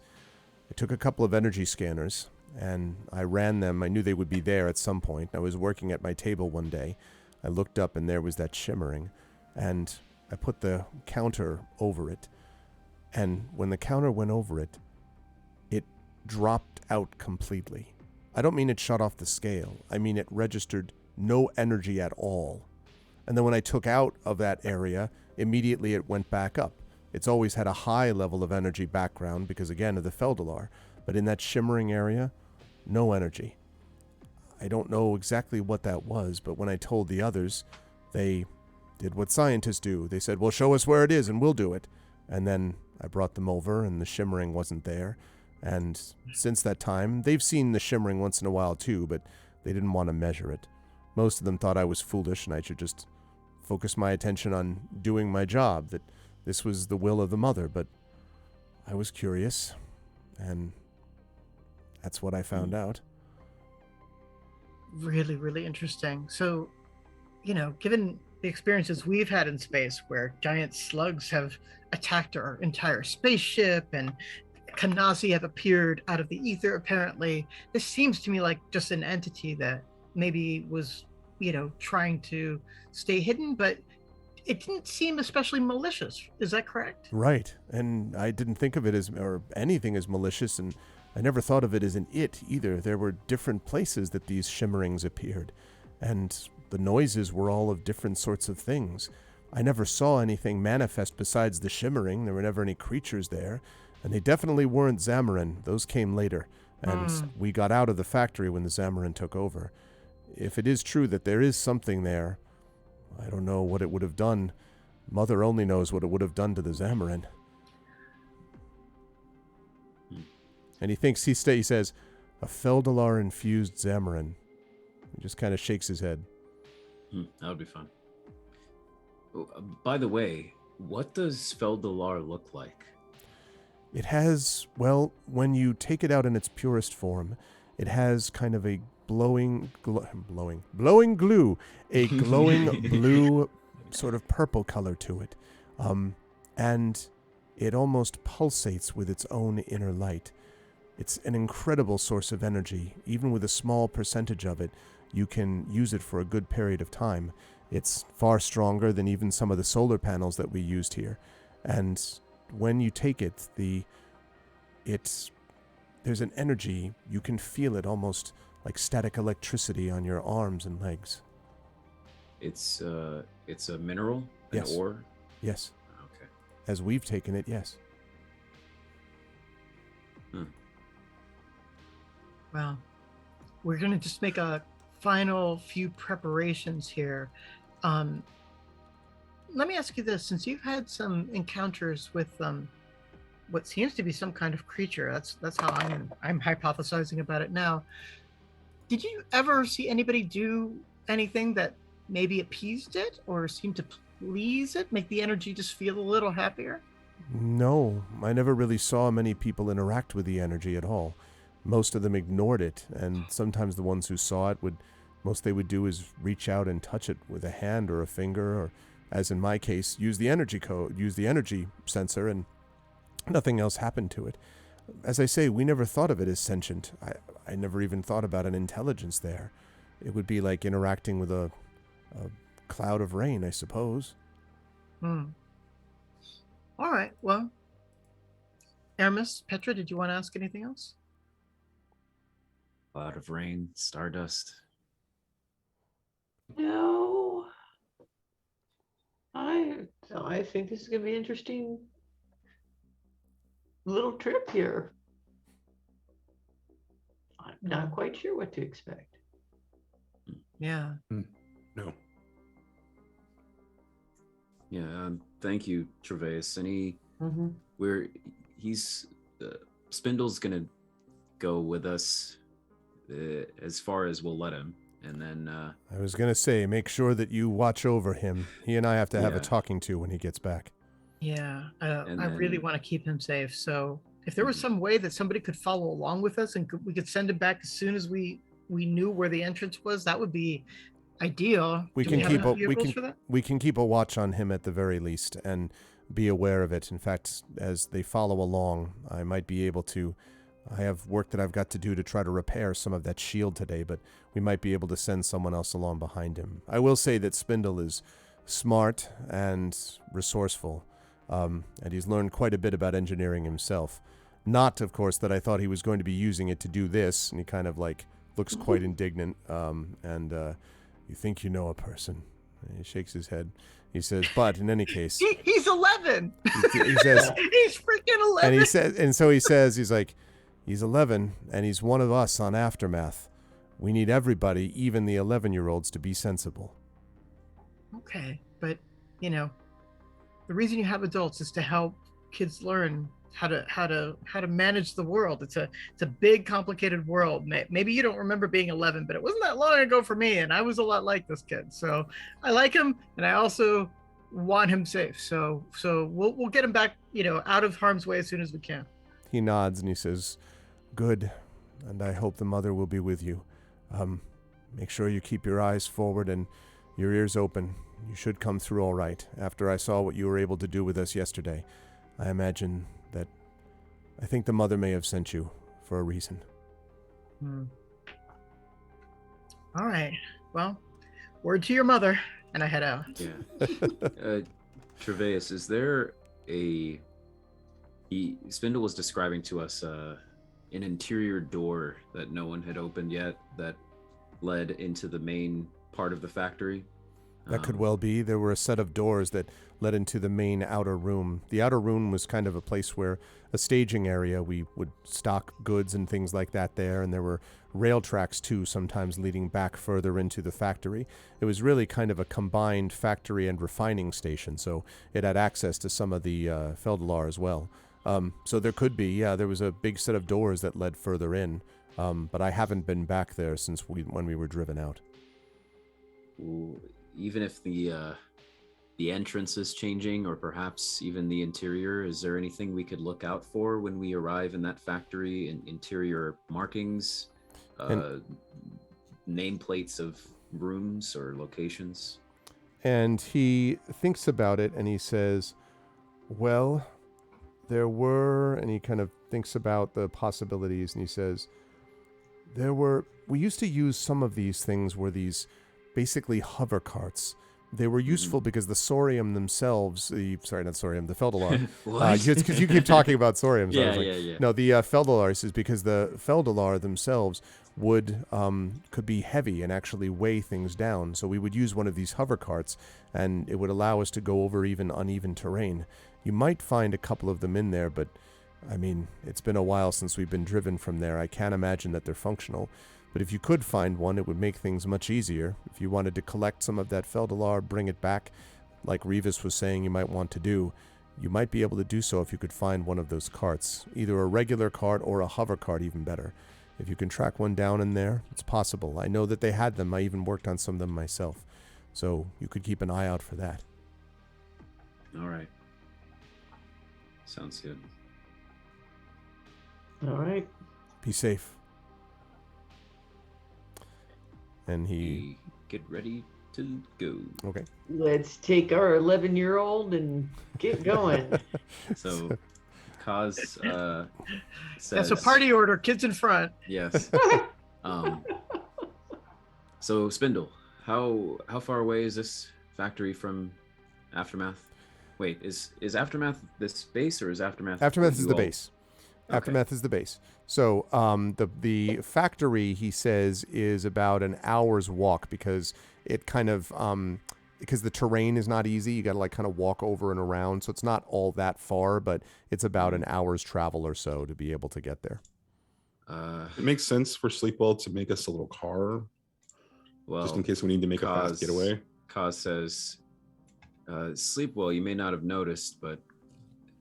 I took a couple of energy scanners and I ran them. I knew they would be there at some point. I was working at my table one day. I looked up and there was that shimmering, and I put the counter over it. And when the counter went over it, it dropped out completely. I don't mean it shut off the scale. I mean it registered no energy at all. And then when I took out of that area, immediately it went back up. It's always had a high level of energy background because, again, of the Feldalar. But in that shimmering area, no energy. I don't know exactly what that was, but when I told the others, they did what scientists do. They said, well, show us where it is and we'll do it. And then I brought them over and the shimmering wasn't there. And since that time, they've seen the shimmering once in a while too, but they didn't want to measure it. Most of them thought I was foolish and I should just focus my attention on doing my job, that this was the will of the mother. But I was curious, and that's what I found out. Really, really interesting. So, given the experiences we've had in space where giant slugs have attacked our entire spaceship and Kanasi have appeared out of the ether, apparently, this seems to me like just an entity that maybe was, trying to stay hidden, but it didn't seem especially malicious. Is that correct? Right. And I didn't think of it as, or anything as malicious, and I never thought of it as an it either. There were different places that these shimmerings appeared, and the noises were all of different sorts of things. I never saw anything manifest besides the shimmering. There were never any creatures there, and they definitely weren't Zamarin. Those came later, and we got out of the factory when the Zamarin took over. If it is true that there is something there, I don't know what it would have done. Mother only knows what it would have done to the Zamarin. And he says, a Feldalar-infused Zamarin. He just kind of shakes his head. That would be fun. By the way, what does Feldalar look like? It has, well, when you take it out in its purest form, it has kind of a glowing glue, a glowing blue sort of purple color to it. And it almost pulsates with its own inner light. It's an incredible source of energy. Even with a small percentage of it, you can use it for a good period of time. It's far stronger than even some of the solar panels that we used here. And when you take it, there's an energy. You can feel it almost like static electricity on your arms and legs. It's a mineral, an ore? Yes. Okay. As we've taken it, yes. Well, we're going to just make a final few preparations here. Let me ask you this. Since you've had some encounters with what seems to be some kind of creature, that's how I'm hypothesizing about it now. Did you ever see anybody do anything that maybe appeased it or seemed to please it, make the energy just feel a little happier? No, I never really saw many people interact with the energy at all. Most of them ignored it, and sometimes the ones who saw it most they would do is reach out and touch it with a hand or a finger, or, as in my case, use the energy sensor, and nothing else happened to it. As I say, we never thought of it as sentient. I never even thought about an intelligence there. It would be like interacting with a cloud of rain, I suppose. All right, well, Aramis, Petra, did you want to ask anything else? Cloud of rain, stardust. No, I think this is going to be an interesting little trip here. I'm not quite sure what to expect. Yeah. No. Yeah, thank you, Travis. And Mhm. he's Spindle's gonna go with us as far as we'll let him, and then I was going to say, make sure that you watch over him. He and I have to have a Yeah. talking to when he gets back. Yeah. And I really then- want to keep him safe. So if there was some way that somebody could follow along with us and we could send him back as soon as we knew where the entrance was, that would be ideal. We Do can have keep enough a we vehicles can for that? we can keep a watch on him at the very least and be aware of it. In fact, as they follow along, I might be able to. I have work that I've got to do to try to repair some of that shield today, but we might be able to send someone else along behind him. I will say that Spindle is smart and resourceful, and he's learned quite a bit about engineering himself. Not, of course, that I thought he was going to be using it to do this, and he kind of like looks quite indignant. You think you know a person? And he shakes his head. He says, "But in any case," He's 11. he says, He's freaking 11. and he says, and so he says, he's like, he's 11, and he's one of us on Aftermath. We need everybody, even the 11-year-olds, to be sensible. Okay, but the reason you have adults is to help kids learn how to manage the world. It's a big, complicated world. Maybe you don't remember being 11, but it wasn't that long ago for me, and I was a lot like this kid. So I like him, and I also want him safe. So we'll get him back, out of harm's way as soon as we can. He nods and he says, "Good, and I hope the mother will be with you. Make sure you keep your eyes forward and your ears open. You should come through all right. After I saw what you were able to do with us yesterday, I imagine that I think the mother may have sent you for a reason." All right. Well, word to your mother, and I head out. Yeah. Travis, is there Spindle was describing to us an interior door that no one had opened yet that led into the main part of the factory? That could well be. There were a set of doors that led into the main outer room. The outer room was kind of a place where a staging area. We would stock goods and things like that there, and there were rail tracks too, sometimes leading back further into the factory. It was really kind of a combined factory and refining station, so it had access to some of the Feldalar as well. So there could be, there was a big set of doors that led further in, but I haven't been back there since when we were driven out. Ooh, even if the entrance is changing, or perhaps even the interior, is there anything we could look out for when we arrive in that factory? In interior markings, nameplates of rooms or locations? And he thinks about it and he says, "Well, there were," and he kind of thinks about the possibilities, and he says, we used to use some of these things were these basically hover carts. They were useful because the Saurium themselves, the Feldalar, because you keep talking about Sauriums. Yeah. No, the Feldalar says because the Feldalar themselves could be heavy and actually weigh things down. So we would use one of these hover carts, and it would allow us to go over even uneven terrain. You might find a couple of them in there, but I mean, it's been a while since we've been driven from there. I can't imagine that they're functional. But if you could find one, it would make things much easier. If you wanted to collect some of that Feldalar, bring it back, like Revis was saying you might want to do, you might be able to do so if you could find one of those carts. Either a regular cart or a hover cart, even better. If you can track one down in there, it's possible. I know that they had them. I even worked on some of them myself. So you could keep an eye out for that. All right. Sounds good. All right. Be safe. And he... Get ready to go. Okay. Let's take our 11-year-old and get going. So, Kaz says... That's a party order. Kids in front. Yes. So, Spindle, how far away is this factory from Aftermath? Wait, is Aftermath this base, or is Aftermath... Aftermath is the base. Okay. Aftermath is the base. So the factory, he says, is about an hour's walk because it kind of because the terrain is not easy. You got to like kind of walk over and around, so it's not all that far, but it's about an hour's travel or so to be able to get there. It makes sense for Sleepwell to make us a little car, Well, just in case we need to make a fast getaway. Kaz says, Sleepwell, you may not have noticed, but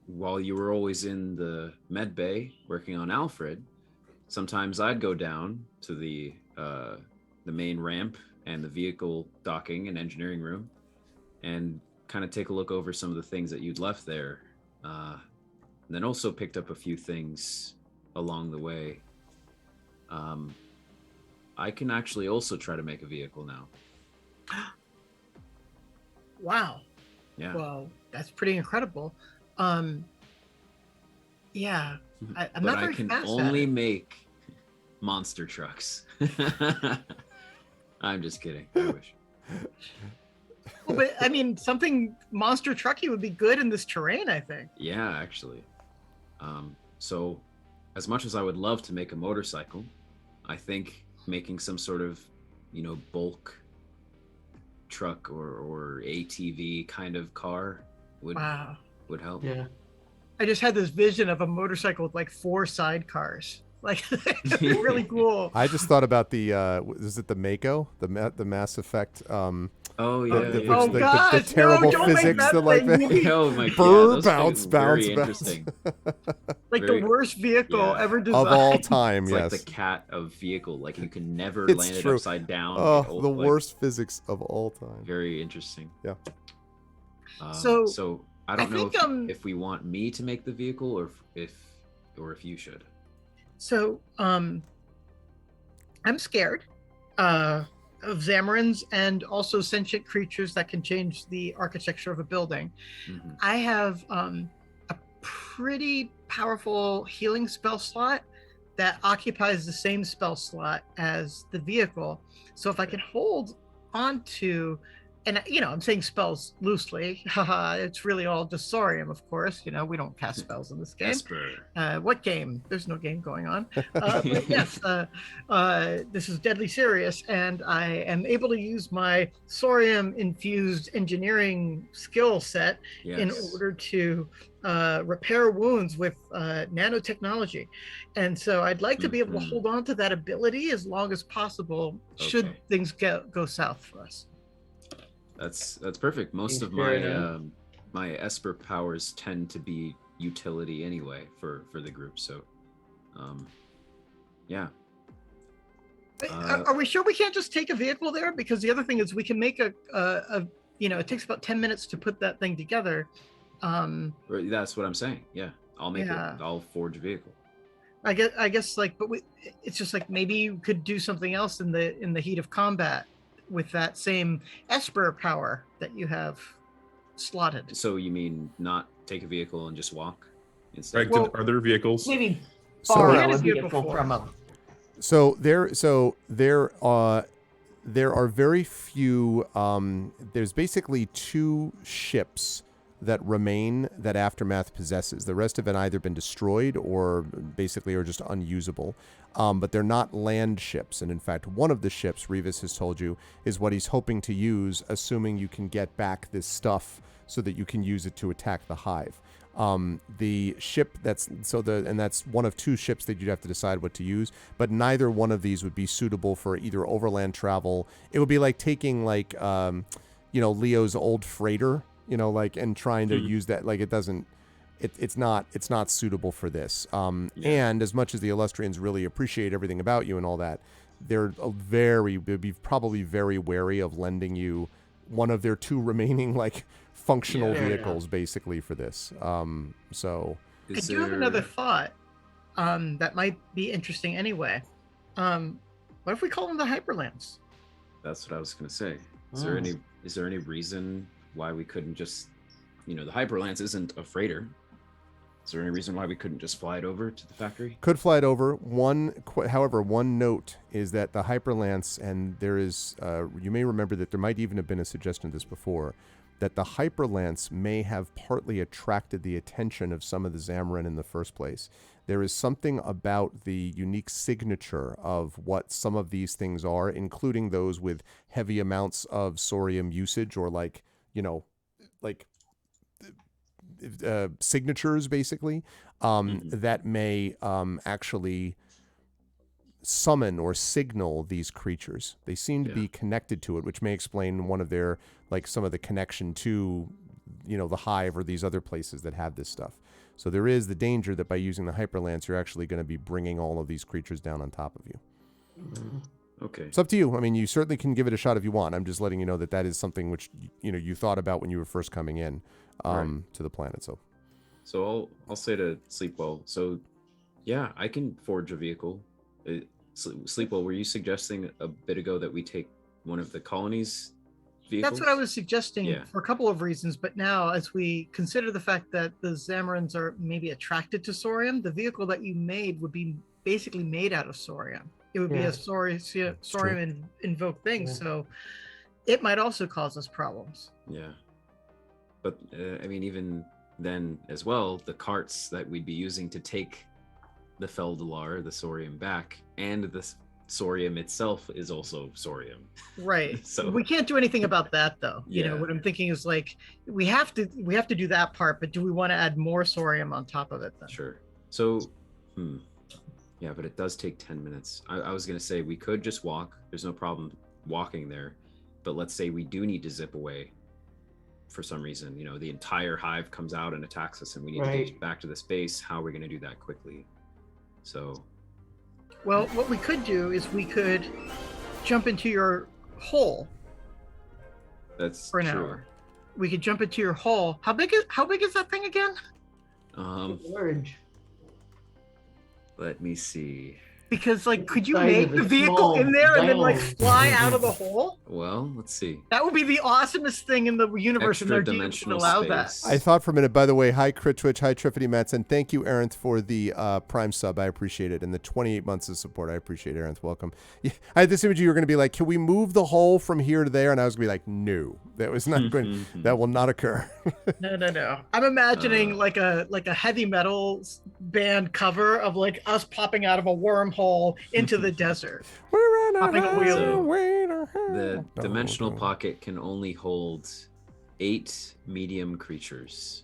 while you were always in the med bay working on Alfred, sometimes I'd go down to the main ramp and the vehicle docking and engineering room and kind of take a look over some of the things that you'd left there. And then also picked up a few things along the way. I can actually also try to make a vehicle now. Wow. Yeah. Well, that's pretty incredible. Yeah, I'm but not I very can fast only at it. make monster trucks. I'm just kidding. I wish. Well, but I mean, something monster trucky would be good in this terrain, I think. Yeah, actually. So as much as I would love to make a motorcycle, I think making some sort of, bulk truck or ATV kind of car would help. Yeah. I just had this vision of a motorcycle with like 4 sidecars. Like, that'd be really cool. I just thought about the is it the Mako, the Mass Effect Oh yeah, the terrible don't make physics that that like thing. that. Oh my Brr, god, bounce, very bounce. interesting. Like Very- the worst vehicle yeah. ever designed. Of all time, It's yes. like the cat of vehicle. Like you can never It's land true. it upside down. Oh, Like, the like, worst physics of all time. Very interesting. Yeah. So, I don't know think, if we want me to make the vehicle or if you should. So, I'm scared of Zamarins and also sentient creatures that can change the architecture of a building. Mhm. I have a pretty powerful healing spell slot that occupies the same spell slot as the vehicle. So if I can hold on to, and I'm saying spells loosely, haha, it's really all just Sorium, of course. We don't cast spells in this game. Esper. What game? There's no game going on. But yes, this is deadly serious, and I am able to use my Sorium-infused engineering skill set in Yes. order to repair wounds with nanotechnology. And so I'd like to be able to Mhm. hold on to that ability as long as possible should Okay. things go south for us. That's perfect. Most of Fair enough. my Esper powers tend to be utility anyway for the group. So, yeah. Are we sure we can't just take a vehicle there? Because the other thing is we can make a it takes about 10 minutes to put that thing together. That's what I'm saying. Yeah, I'll make Yeah. it. I'll forge a vehicle. I guess it's just like maybe you could do something else in the heat of combat with that same Esper power that you have slotted. So you mean not take a vehicle and just walk instead? Right, Well, to other vehicles. Maybe So- borrow Had a it here vehicle before. from them. So there are very few. There's basically 2 ships that remain that Aftermath possesses. The rest have either been destroyed or basically are just unusable. But they're not land ships. And in fact, one of the ships, Revis has told you, is what he's hoping to use, assuming you can get back this stuff so that you can use it to attack the Hive. The ship that's one of 2 ships that you'd have to decide what to use, but neither one of these would be suitable for either overland travel. It would be like taking Leo's old freighter, and trying to use that. Like it's not suitable for this. And as much as the Illustrians really appreciate everything about you and all that, they'd be probably very wary of lending you one of their 2 remaining functional Yeah. vehicles basically for this. So I do have another thought that might be interesting anyway. What if we call them the Hyperlands? That's what I was gonna say. Is Oh. there any reason why we couldn't just, the Hyperlance isn't a freighter. Is there any reason why we couldn't just fly it over to the factory? could fly it over. However, one note is that the Hyperlance, and there is, you may remember that there might even have been a suggestion of this before, that the Hyperlance may have partly attracted the attention of some of the Zamarin in the first place. there is something about the unique signature of what some of these things are, including those with heavy amounts of sorium usage, or like, you know, like signatures, basically, that may actually summon or signal these creatures. They seem to be connected to it, which may explain one of their, like, some of the connection to, you know, the hive or these other places that have this stuff. So there is the danger that by using the hyperlance, you're actually going to be bringing all of these creatures down on top of you. Okay. It's up to you. I mean, you certainly can give it a shot if you want. I'm just letting you know that that is something which, you know, you thought about when you were first coming in to the planet. So I'll say to Sleepwell. So yeah, I can forge a vehicle. Sleepwell, were you suggesting a bit ago that we take one of the colony's vehicles? That's what I was suggesting for a couple of reasons. But now, as we consider the fact that the Zamarans are maybe attracted to Sorium, the vehicle that you made would be basically made out of Sorium. It would be a Sorium invoked thing. So it might also cause us problems. Yeah. But I mean, even then as well, the carts that we'd be using to take the Feldalar, the Sorium, back, and the Sorium itself is also Sorium. Right. So we can't do anything about that, though. You know, what I'm thinking is, like, we have to do that part, but do we want to add more Sorium on top of it then? Sure. So, yeah, but it does take 10 minutes. I was going to say we could just walk. There's no problem walking there. But let's say we do need to zip away for some reason. You know, the entire hive comes out and attacks us and we need to get back to the space. How are we going to do that quickly? So, well, what we could do is we could jump into your hole. That's for an hour. We could jump into your hole. How big is that thing again? Large. Let me see. Because, like, could you make the vehicle in there and then, like, fly out of the hole? Well, let's see. That would be the awesomest thing in the universe, and their DMs would allow that. I thought for a minute, by the way, hi Crit Twitch, hi Triffity Mats, and thank you, Arenth, for the Prime sub. I appreciate it. And the 28 months of support. I appreciate it, Arenth. Welcome. Yeah, I had this image you were going to be like, can we move the hole from here to there? And I was going to be like, no, that was not going. That will not occur. No. I'm imagining like a heavy metal band cover of, like, us popping out of a wormhole into the desert. The dimensional pocket can only hold 8 medium creatures.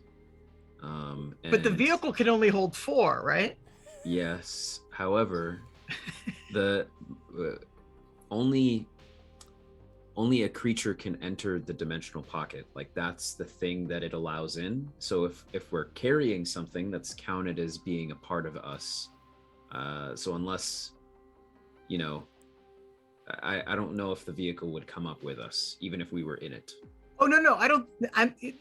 But the vehicle can only hold 4, right? Yes. However, the only a creature can enter the dimensional pocket. Like, that's the thing that it allows in. So if we're carrying something, that's counted as being a part of us. So unless, you know, I don't know if the vehicle would come up with us, even if we were in it. Oh, no,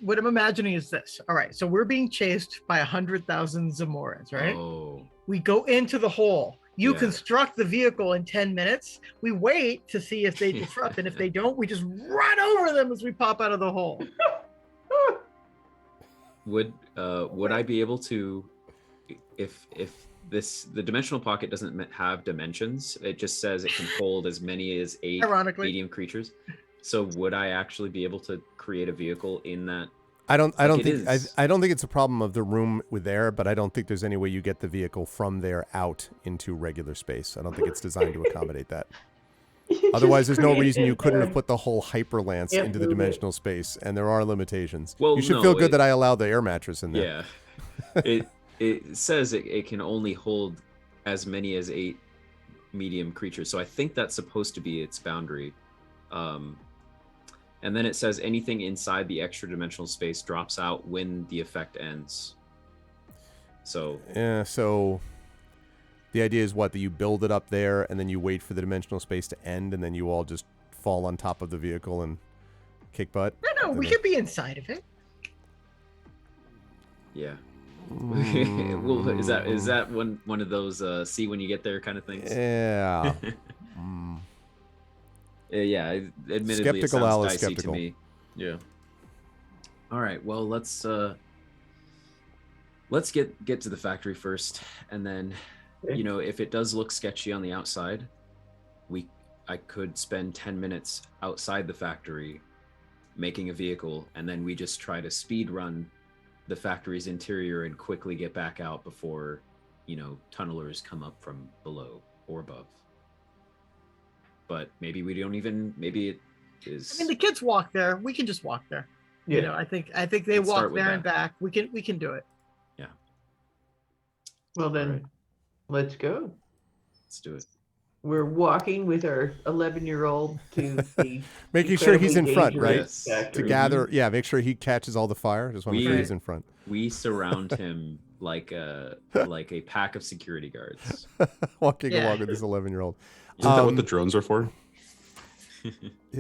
what I'm imagining is this. All right, so we're being chased by 100,000 Zamorans, right? Oh. We go into the hole. You construct the vehicle in 10 minutes. We wait to see if they disrupt, and if they don't, we just run over them as we pop out of the hole. Would I be able to, if the dimensional pocket doesn't have dimensions, it just says it can hold as many as 8 medium creatures. So would I actually be able to create a vehicle in that? I don't think it's a problem of the room with there, but I don't think there's any way you get the vehicle from there out into regular space. I don't think it's designed to accommodate that. Otherwise, there's no reason you couldn't have put the whole hyperlance into the dimensional space, and there are limitations. Well, you should feel good that I allowed the air mattress in there. Yeah. It says it can only hold as many as 8 medium creatures. So I think that's supposed to be its boundary. And then it says anything inside the extra dimensional space drops out when the effect ends. So yeah, so the idea is what, that you build it up there and then you wait for the dimensional space to end and then you all just fall on top of the vehicle and kick butt? No, we could be inside of it. Yeah. Well, is that one of those see when you get there kind of things? Yeah. Yeah, admittedly, skeptical it Al sounds is dicey skeptical. to me. Yeah. All right. Well, let's get to the factory first, and then, you know, if it does look sketchy on the outside, I could spend 10 minutes outside the factory making a vehicle, and then we just try to speed run the factory's interior and quickly get back out before tunnelers come up from below or above. But maybe we don't even. Maybe it is. I mean, the kids walk there. We can just walk there. Yeah. I think they Let's start walk with there and that. back. We can do it. Yeah. Well, then Alright. let's go. Let's do it. We're walking with our 11-year-old to the Making sure he's in incredibly front, right? dangerous Yes. To factory. gather, yeah, make sure he catches all the fire. Just want to make sure We- he's in front. We surround him like a pack of security guards. Walking Yeah. along with this 11-year-old. Isn't that what the drones are for?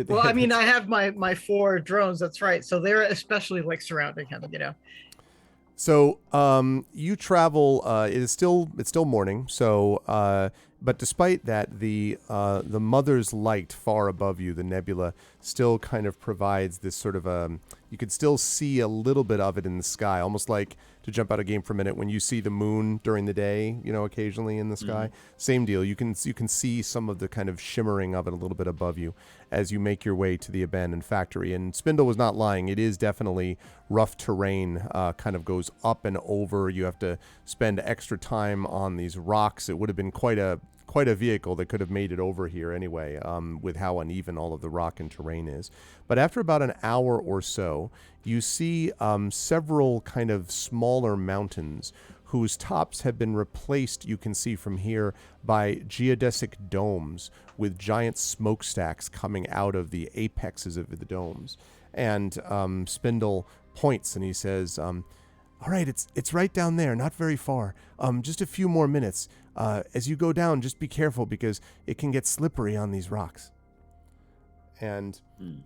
Well, I mean, I have my 4 drones. That's right. So they're especially like surrounding him. So you travel. It's still morning. So, but despite that, the mother's light far above you, the nebula, still kind of provides this sort of you could still see a little bit of it in the sky, almost like, to jump out of game for a minute, when you see the moon during the day, occasionally in the sky. Same deal. You can see some of the kind of shimmering of it a little bit above you as you make your way to the abandoned factory. And Spindle was not lying. It is definitely rough terrain, kind of goes up and over. You have to spend extra time on these rocks. It would have been quite a vehicle that could have made it over here anyway, with how uneven all of the rock and terrain is. But after about an hour or so, you see several kind of smaller mountains whose tops have been replaced, you can see from here, by geodesic domes with giant smokestacks coming out of the apexes of the domes. And Spindle points and he says, all right, it's right down there, not very far. Just a few more minutes. As you go down, just be careful because it can get slippery on these rocks. And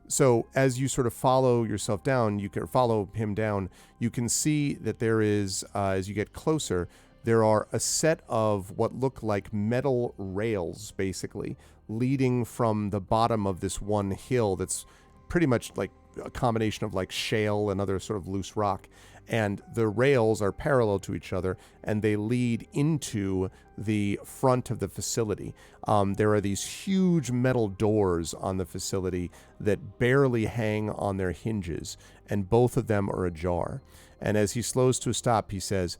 so as you sort of follow yourself down, you can follow him down, you can see that there is, as you get closer, there are a set of what look like metal rails, basically, leading from the bottom of this one hill that's pretty much like a combination of like shale and other sort of loose rock. And the rails are parallel to each other, and they lead into the front of the facility. There are these huge metal doors on the facility that barely hang on their hinges, and both of them are ajar. And as he slows to a stop, he says,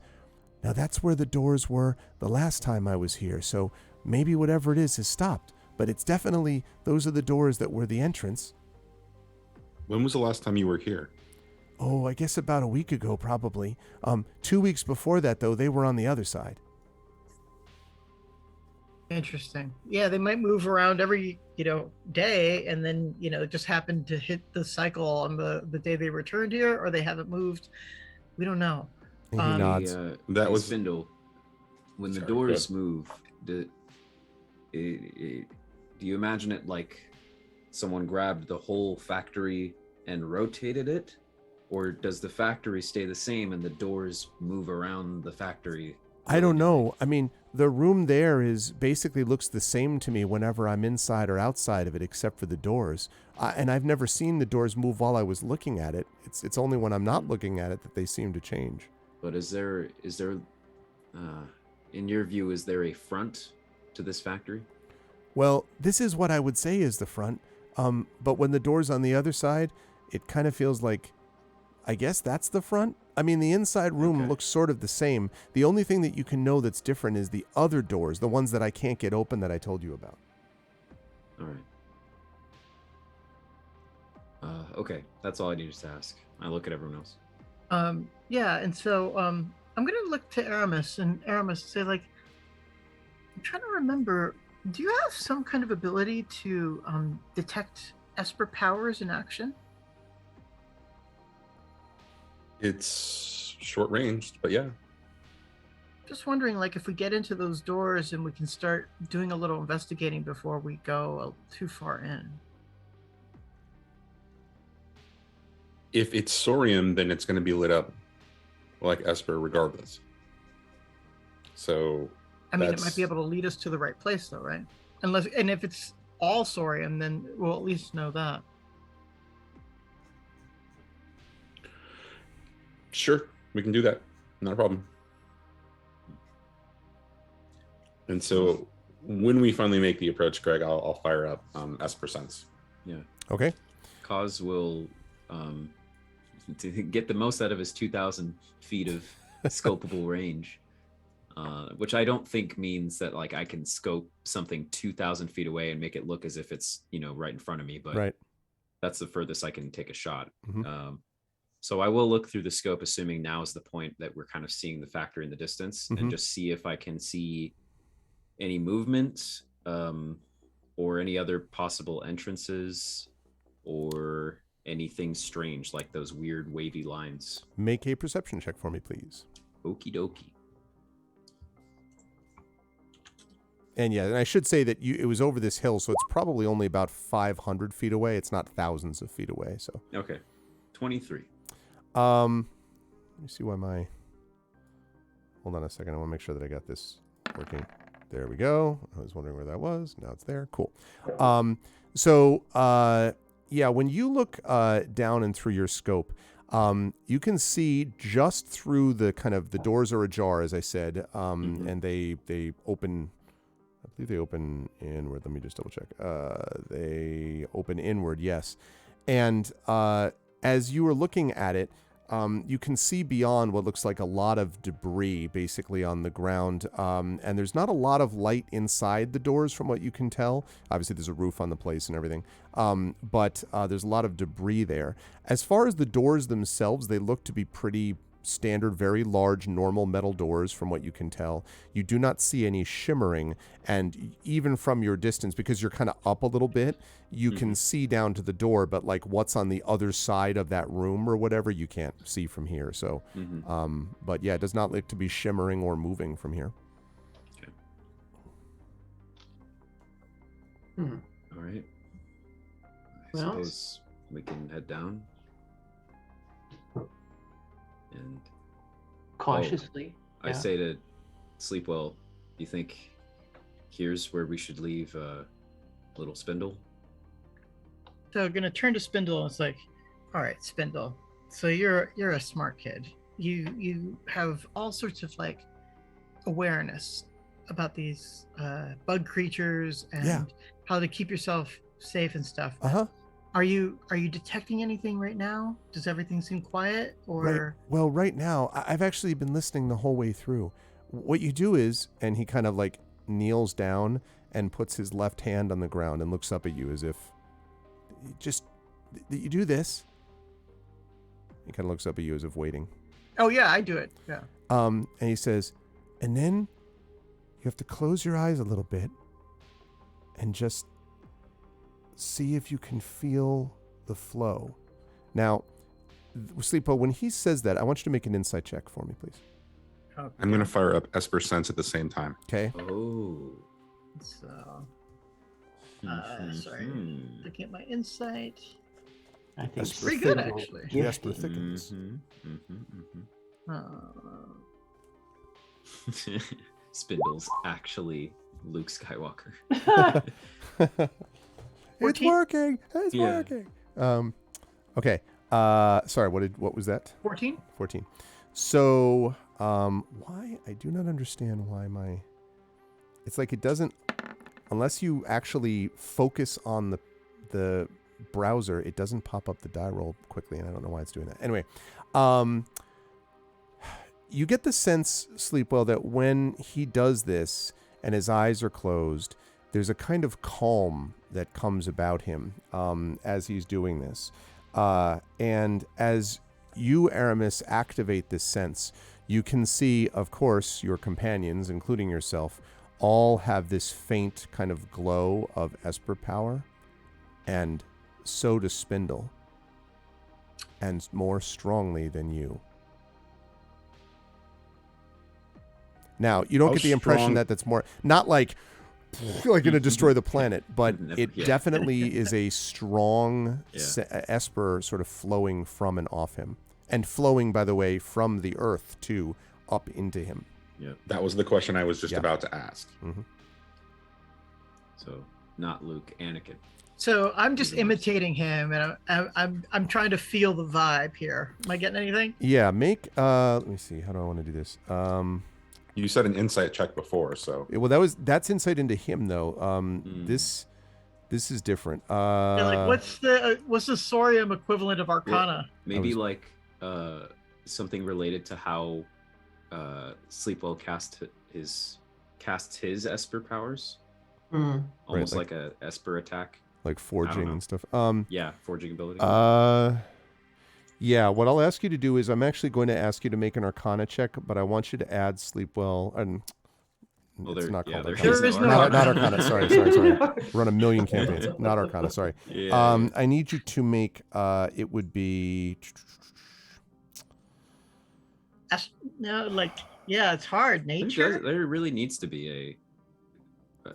now that's where the doors were the last time I was here, so maybe whatever it is has stopped. But it's definitely, those are the doors that were the entrance. When was the last time you were here? Oh, I guess about a week ago, probably. 2 weeks before that, though, they were on the other side. Interesting. Yeah, they might move around every day, and then just happen to hit the cycle on the day they returned here, or they haven't moved. We don't know. And he nods. That was Spindle. When the Sorry, doors go move, do you imagine it like someone grabbed the whole factory and rotated it? Or does the factory stay the same and the doors move around the factory? I don't know. I mean, the room there basically looks the same to me whenever I'm inside or outside of it, except for the doors. And I've never seen the doors move while I was looking at it. It's only when I'm not looking at it that they seem to change. But is there, in your view, is there a front to this factory? Well, this is what I would say is the front. But when the door's on the other side, it kind of feels like, I guess that's the front. I mean, the inside room looks sort of the same. The only thing that you can know that's different is the other doors, the ones that I can't get open that I told you about. All right. Okay, that's all I needed to ask. I look at everyone else. Yeah, and so I'm gonna look to Aramis and say, like, I'm trying to remember, do you have some kind of ability to detect Esper powers in action? It's short ranged, but yeah. Just wondering, like, if we get into those doors and we can start doing a little investigating before we go too far in. If it's Sorium, then it's going to be lit up like Esper regardless. So I mean, it might be able to lead us to the right place, though, right? And if it's all Sorium, then we'll at least know that. Sure, we can do that. Not a problem. And so when we finally make the approach, Greg, I'll fire up Esper Sense. Yeah. Okay. Kaz will, to get the most out of his 2,000 feet of scopable range, which I don't think means that like I can scope something 2,000 feet away and make it look as if it's, you know, right in front of me, but Right. that's the furthest I can take a shot. Mhm. So I will look through the scope, assuming now is the point that we're kind of seeing the factory in the distance, Mhm. and just see if I can see any movement, or any other possible entrances, or anything strange like those weird wavy lines. Make a perception check for me, please. Okie dokie. And yeah, and I should say that it was over this hill, so it's probably only about 500 feet away. It's not thousands of feet away. So Okay, 23. let me see why my. Hold on a second. I want to make sure that I got this working. There we go. I was wondering where that was. Now it's there. Cool. Yeah, when you look down and through your scope, you can see just through the kind of the doors are ajar, as I said, and they open. I believe they open inward. Let me just double check. They open inward, yes. And as you are looking at it, you can see beyond what looks like a lot of debris basically on the ground. And there's not a lot of light inside the doors from what you can tell. Obviously, there's a roof on the place and everything. But there's a lot of debris there. As far as the doors themselves, they look to be pretty standard, very large, normal metal doors from what you can tell. You do not see any shimmering, and even from your distance, because you're kind of up a little bit, you can see down to the door, but like what's on the other side of that room or whatever, you can't see from here. So, but yeah, it does not look to be shimmering or moving from here. Okay. All right. I Well, suppose we can head down. And cautiously. I say to Sleepwell, do you think here's where we should leave little Spindle? So I'm gonna turn to Spindle and it's like, all right, Spindle. So you're a smart kid. You have all sorts of like awareness about these bug creatures and how to keep yourself safe and stuff. Are you detecting anything right now? Does everything seem quiet or? Right. Well, right now, I've actually been listening the whole way through. What you do is, and he kind of like kneels down and puts his left hand on the ground and looks up at you as if, just, you do this. He kind of looks up at you as if waiting. Oh yeah, I do it. Yeah. And he says, and then you have to close your eyes a little bit and just see if you can feel the flow. Now, Sleepo, when he says that, I want you to make an insight check for me, please. Okay. I'm going to fire up Esper Sense at the same time. Okay. Oh. So, sorry, looking at my insight. I think That's pretty good, actually. Esper thickens. Spindle's actually Luke Skywalker. It's working. It's working. Okay. Sorry. What was that? 14. 14. So, why? I do not understand why it's like it doesn't, unless you actually focus on the browser, it doesn't pop up the die roll quickly, and I don't know why it's doing that. Anyway, you get the sense, Sleepwell, that when he does this and his eyes are closed, there's a kind of calm that comes about him as he's doing this. And as you, Aramis, activate this sense, you can see, of course, your companions, including yourself, all have this faint kind of glow of Esper power, and so does Spindle, and more strongly than you. Now, you don't get the impression that that's more, not like going to destroy the planet, but it definitely is a strong Esper sort of flowing from and off him. And flowing, by the way, from the earth, too, up into him. Yeah. That was the question I was just about to ask. Mm-hmm. So, not Luke, Anakin. So I'm just imitating him, and I'm trying to feel the vibe here. Am I getting anything? Yeah, make, let me see, how do I want to do this? You said an insight check before, so. Well, that's insight into him, though. This is different. Yeah, like what's the Sorium equivalent of Arcana? Maybe like something related to how Sleepwell cast casts his Esper powers, Mm. almost like- like a Esper attack. Like forging know. and stuff. Yeah, forging ability. Yeah, what I'll ask you to do is I'm actually going to ask you to make an Arcana check, but I want you to add Sleep Well. And Well, it's there- not yeah, called there Arcana. There is no not Arcana. Arcana. Sorry. Run a million campaigns. Not Arcana. Sorry. Yeah. I need you to make. It would be. No, like, yeah, it's hard. Nature. There really needs to be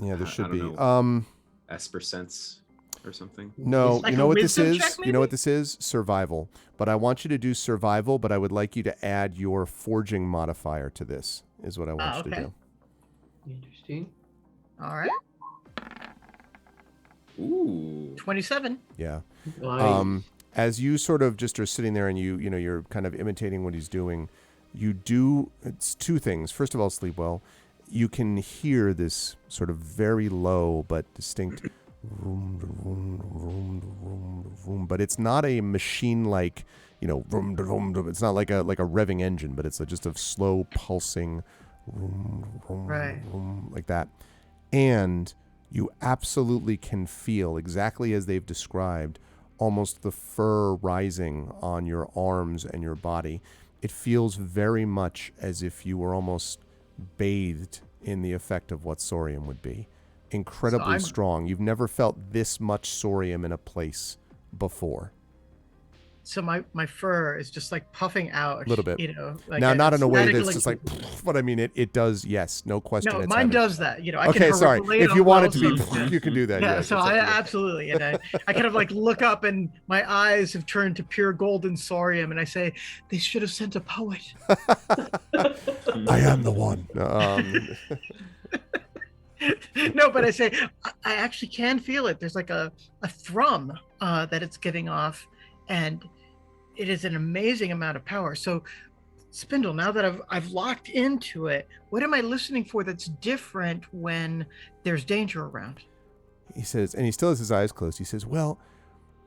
Yeah, there I should don't be. know, Esper sense or something. No, Like you a know what this wisdom is? check, You know what maybe? this is? Survival. But I want you to do survival, but I would like you to add your forging modifier to this, is what I want you to okay. do. Interesting. All right. Ooh. 27. Yeah. Nice. As you sort of just are sitting there and you're kind of imitating what he's doing, it's two things. First of all, sleep well. You can hear this sort of very low but distinct vroom, vroom, vroom, vroom, vroom, but it's not a machine like, vroom, vroom, vroom. It's not like a revving engine, but it's just a slow pulsing vroom, vroom, Right. vroom, like that. And you absolutely can feel, exactly as they've described, almost the fur rising on your arms and your body. It feels very much as if you were almost bathed in the effect of what Sorium would be. Incredibly I'm- strong. You've never felt this much Sorium in a place before. So my fur is just like puffing out. A little bit. Like Now, not in a way static, that's just like, but I mean, it does, yes, no question. No, it's mine heavy. does that. I Okay, can sorry. relate If on you want it to levels be, of- you can do that. Yeah, yes, so it's up I to you. absolutely, and I kind of like look up and my eyes have turned to pure golden Sorium, and I say, they should have sent a poet. I am the one. No, but I say I actually can feel it. There's like a thrum that it's giving off, and it is an amazing amount of power. So, Spindle, now that I've locked into it, what am I listening for that's different when there's danger around? He says, and he still has his eyes closed. He says, well,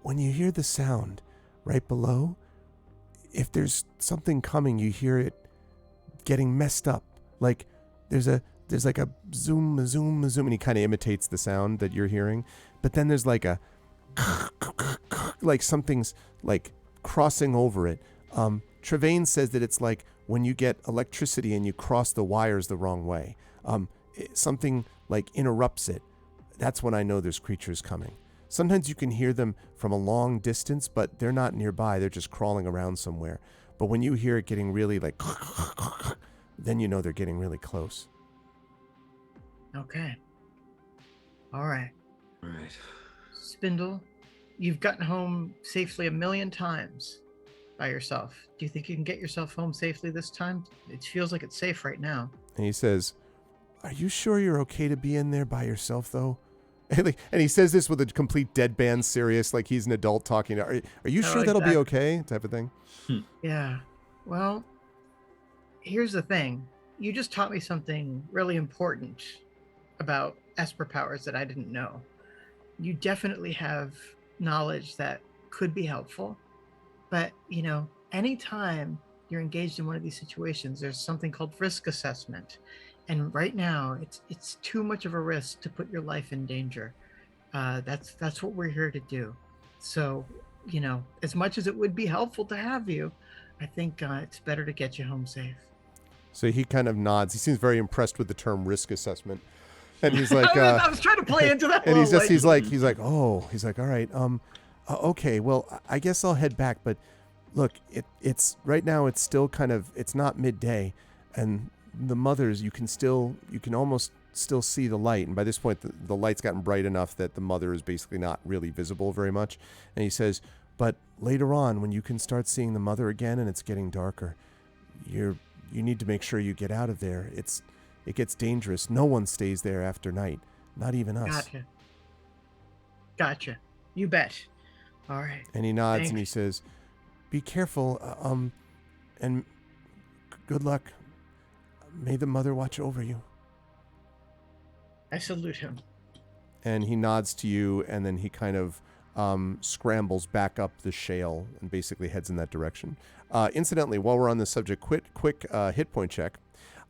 when you hear the sound right below, if there's something coming, you hear it getting messed up. Like there's like a zoom, a zoom, a zoom, and he kind of imitates the sound that you're hearing. But then there's like a like something's like crossing over it. Trevain says that it's like when you get electricity and you cross the wires the wrong way. Something like interrupts it. That's when I know there's creatures coming. Sometimes you can hear them from a long distance, but they're not nearby. They're just crawling around somewhere. But when you hear it getting really like, then you know they're getting really close. Okay. All right. All right. Spindle, you've gotten home safely 1,000,000 times by yourself. Do you think you can get yourself home safely this time? It feels like it's safe right now. And he says, are you sure you're okay to be in there by yourself, though? And he says this with a complete deadpan serious, like he's an adult talking. Are you Oh, sure that'll be exactly. okay? Type of thing. Yeah. Well, here's the thing. You just taught me something really important about Esper powers that I didn't know. You definitely have knowledge that could be helpful. But, anytime you're engaged in one of these situations, there's something called risk assessment. And right now, it's too much of a risk to put your life in danger. That's what we're here to do. So, as much as it would be helpful to have you, I think it's better to get you home safe. So he kind of nods. He seems very impressed with the term risk assessment. And he's like, I was trying to play into that. and he's little, like, all right. Okay, well, I guess I'll head back. But look, it's right now. It's still it's not midday, and the mothers, you can almost still see the light. And by this point, the light's gotten bright enough that the mother is basically not really visible very much. And he says, but later on, when you can start seeing the mother again and it's getting darker, you need to make sure you get out of there. It gets dangerous. No one stays there after night, not even us. Gotcha. You bet. All right. And he nods Thanks. and he says, be careful, and good luck. May the mother watch over you. I salute him. And he nods to you, and then he kind of scrambles back up the shale and basically heads in that direction. Incidentally, while we're on this subject, quick hit point check.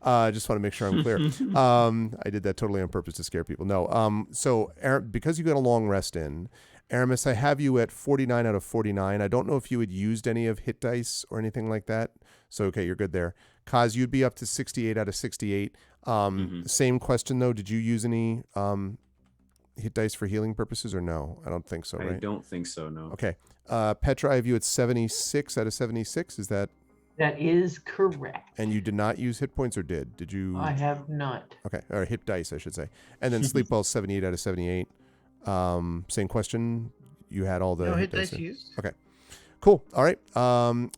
Just want to make sure I'm clear. I did that totally on purpose to scare people. No. So because you got a long rest in, Aramis, I have you at 49 out of 49. I don't know if you had used any of hit dice or anything like that. So, okay, you're good there. Kaz, you'd be up to 68 out of 68. Same question, though. Did you use any hit dice for healing purposes or no? I don't think so, right? I don't think so, no. Okay. Petra, I have you at 76 out of 76. Is that? That is correct. And you did not use hit points or did? Did you? I have not. Okay. Or hit dice, I should say. And then Sleepwell, 78 out of 78. Same question. You had all the No hit dice used. Okay. Cool. All right.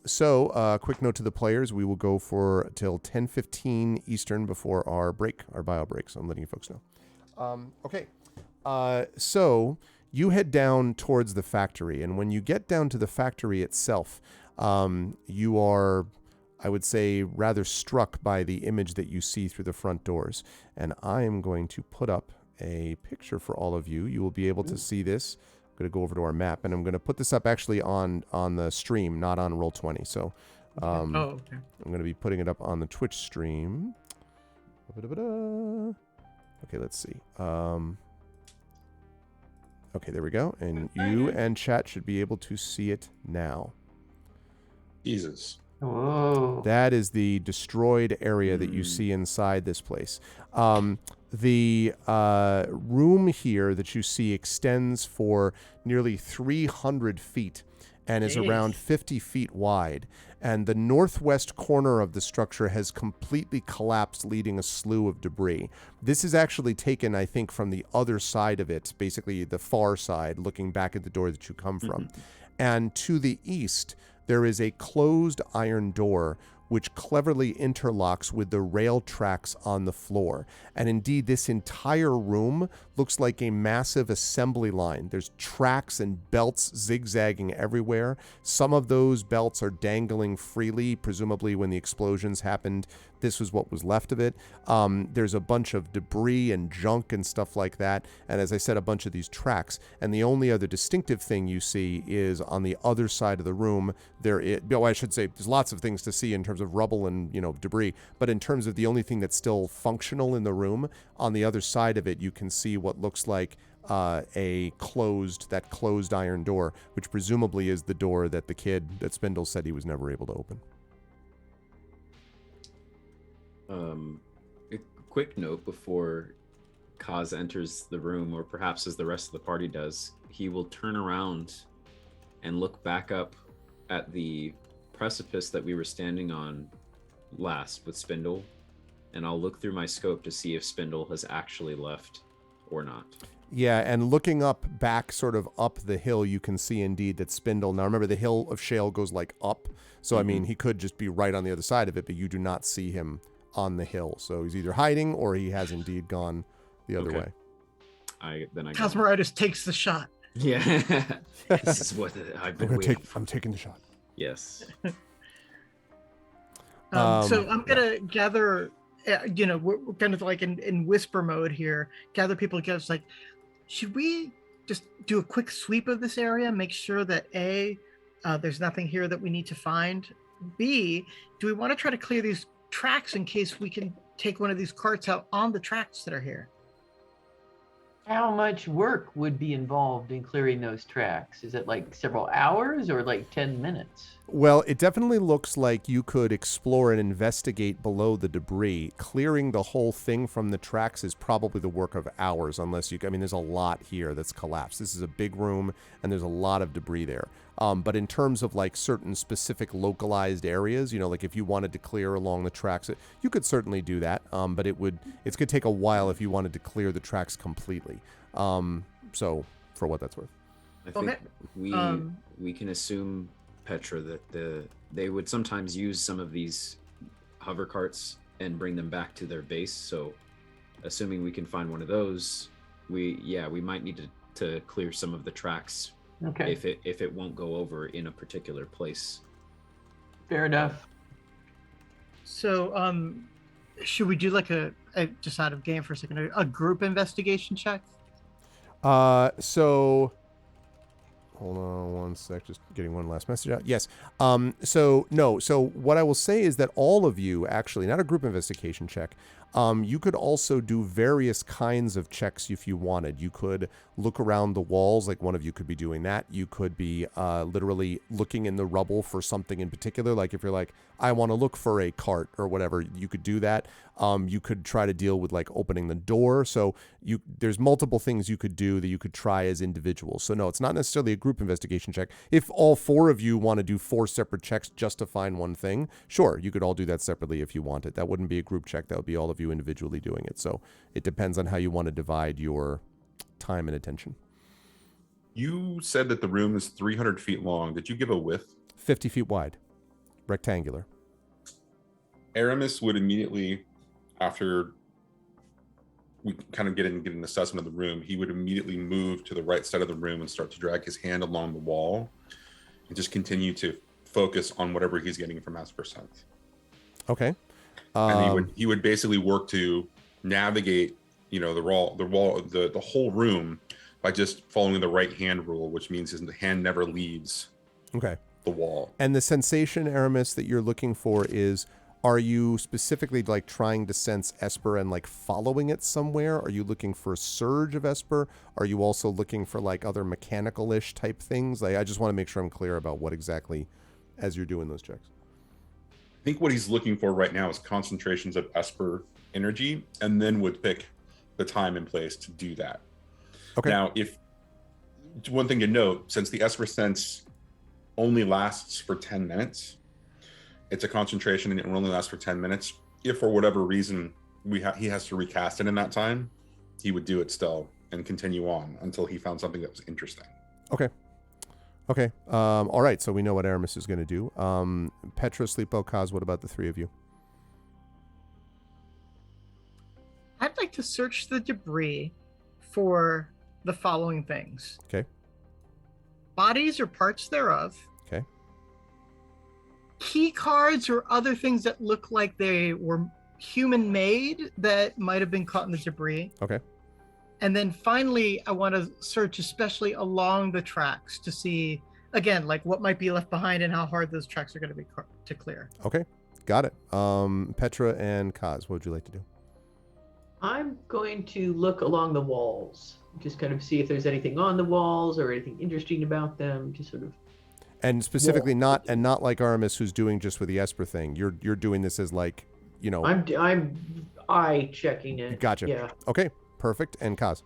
So quick note to the players. We will go for till 10:15 Eastern before our break, our bio break. So I'm letting you folks know. Okay. So you head down towards the factory. And when you get down to the factory itself, you are, I would say, rather struck by the image that you see through the front doors. And I am going to put up a picture for all of you. You will be able to see this. I'm going to go over to our map, and I'm going to put this up actually on the stream, not on Roll20. So Okay. I'm going to be putting it up on the Twitch stream. Okay, let's see. Okay, there we go. And you and chat should be able to see it now. Jesus. Whoa. That is the destroyed area that you see inside this place. The room here that you see extends for nearly 300 feet and is around 50 feet wide. And the northwest corner of the structure has completely collapsed, leaving a slew of debris. This is actually taken, I think, from the other side of it, basically the far side, looking back at the door that you come from. And to the east, there is a closed iron door which cleverly interlocks with the rail tracks on the floor. And indeed, this entire room looks like a massive assembly line. There's tracks and belts zigzagging everywhere. Some of those belts are dangling freely, presumably when the explosions happened. This was what was left of it. There's a bunch of debris and junk and stuff like that. And as I said, a bunch of these tracks. And the only other distinctive thing you see is on the other side of the room. I should say there's lots of things to see in terms of rubble and debris. But in terms of the only thing that's still functional in the room, on the other side of it, you can see what looks like that closed iron door, which presumably is the door that that Spindle said he was never able to open. A quick note before Kaz enters the room, or perhaps as the rest of the party does, he will turn around and look back up at the precipice that we were standing on last with Spindle, and I'll look through my scope to see if Spindle has actually left or not. Yeah, and looking back sort of up the hill, you can see indeed that Spindle, now remember the hill of shale goes like up, so I mean he could just be right on the other side of it, but you do not see him on the hill. So he's either hiding or he has indeed gone the other way. Cosmoritis takes the shot. Yeah. This is what I've been waiting for. I'm taking the shot. Yes. So I'm gonna gather, we're kind of like in whisper mode here. Gather people together. It's like, should we just do a quick sweep of this area, make sure that there's nothing here that we need to find. B, do we want to try to clear these tracks in case we can take one of these carts out on the tracks that are here? How much work would be involved in clearing those tracks? Is it like several hours or like 10 minutes? Well, it definitely looks like you could explore and investigate below the debris. Clearing the whole thing from the tracks is probably the work of hours, unless there's a lot here that's collapsed. This is a big room, and there's a lot of debris there. But in terms of like certain specific localized areas, like if you wanted to clear along the tracks, you could certainly do that. But it's going to take a while if you wanted to clear the tracks completely. So for what that's worth. I think we can assume, Petra, that they would sometimes use some of these hover carts and bring them back to their base. So assuming we can find one of those, we might need to clear some of the tracks. Okay. If it won't go over in a particular place. Fair enough. So should we do like a just out of game for a second, a group investigation check? So Hold on one sec. Just getting one last message out. Yes. So what I will say is that all of you, actually, not a group investigation check, you could also do various kinds of checks if you wanted. You could look around the walls, like one of you could be doing that. You could be literally looking in the rubble for something in particular. Like if you're like, I want to look for a cart or whatever, you could do that. You could try to deal with like opening the door. So there's multiple things you could do that you could try as individuals. So no, it's not necessarily a group investigation check. If all 4 of you want to do 4 separate checks just to find one thing, sure, you could all do that separately if you wanted. That wouldn't be a group check. That would be all of you individually doing it. So it depends on how you want to divide your time and attention. You said that the room is 300 feet long. Did you give a width? 50 feet wide, rectangular. Aramis would immediately, after we kind of get an assessment of the room, he would immediately move to the right side of the room and start to drag his hand along the wall and just continue to focus on whatever he's getting from Esper sense. Okay. And he would basically work to navigate, the whole room by just following the right hand rule, which means his hand never leaves the wall. And the sensation, Aramis, that you're looking for is, are you specifically like trying to sense Esper and like following it somewhere? Are you looking for a surge of Esper? Are you also looking for like other mechanical-ish type things? Like, I just want to make sure I'm clear about what exactly as you're doing those checks. I think what he's looking for right now is concentrations of Esper energy, and then would pick the time and place to do that. Okay. Now, one thing to note, since the Esper sense only lasts for 10 minutes, it's a concentration and it will only last for 10 minutes. If for whatever reason he has to recast it in that time, he would do it still and continue on until he found something that was interesting. Okay. All right. So we know what Aramis is going to do. Petra, Sleepo, Kaz, what about the 3 of you? I'd like to search the debris for the following things. Okay. Bodies or parts thereof. Okay. Key cards or other things that look like they were human made that might have been caught in the debris. Okay. And then finally, I want to search especially along the tracks to see, again, like what might be left behind and how hard those tracks are going to be to clear. Okay. Got it. Petra and Kaz, what would you like to do? I'm going to look along the walls, just kind of see if there's anything on the walls or anything interesting about them, just sort of. And specifically not like Aramis, who's doing just with the Esper thing. You're doing this as like, I'm eye checking it. Gotcha. Yeah. Okay. Perfect. And Kaz?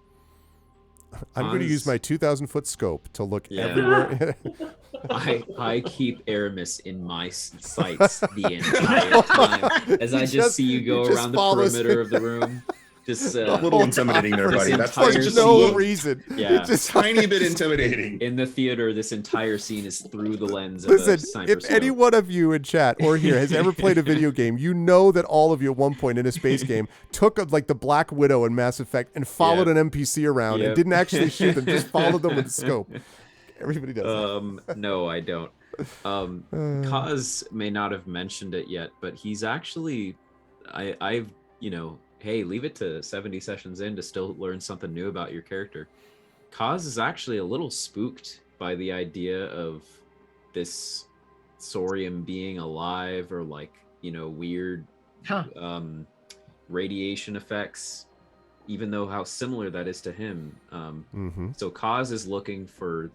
I'm going to use my 2,000-foot scope to look everywhere. I keep Aramis in my sights the entire time as I just see you go around the perimeter of the room. Just a little intimidating there, buddy. That's for no reason. Yeah, it's just tiny bit intimidating. In the theater, this entire scene is through the lens of a sniper if any one of you in chat or here has ever played a video game, you know that all of you at one point in a space game took like the Black Widow in Mass Effect and followed an NPC around and didn't actually shoot them, just followed them with the scope. Everybody does. No, I don't. Kaz may not have mentioned it yet, but he's actually, I've hey, leave it to 70 sessions in to still learn something new about your character. Kaz is actually a little spooked by the idea of this Saurian being alive or like, weird radiation effects, even though how similar that is to him. So Kaz is looking for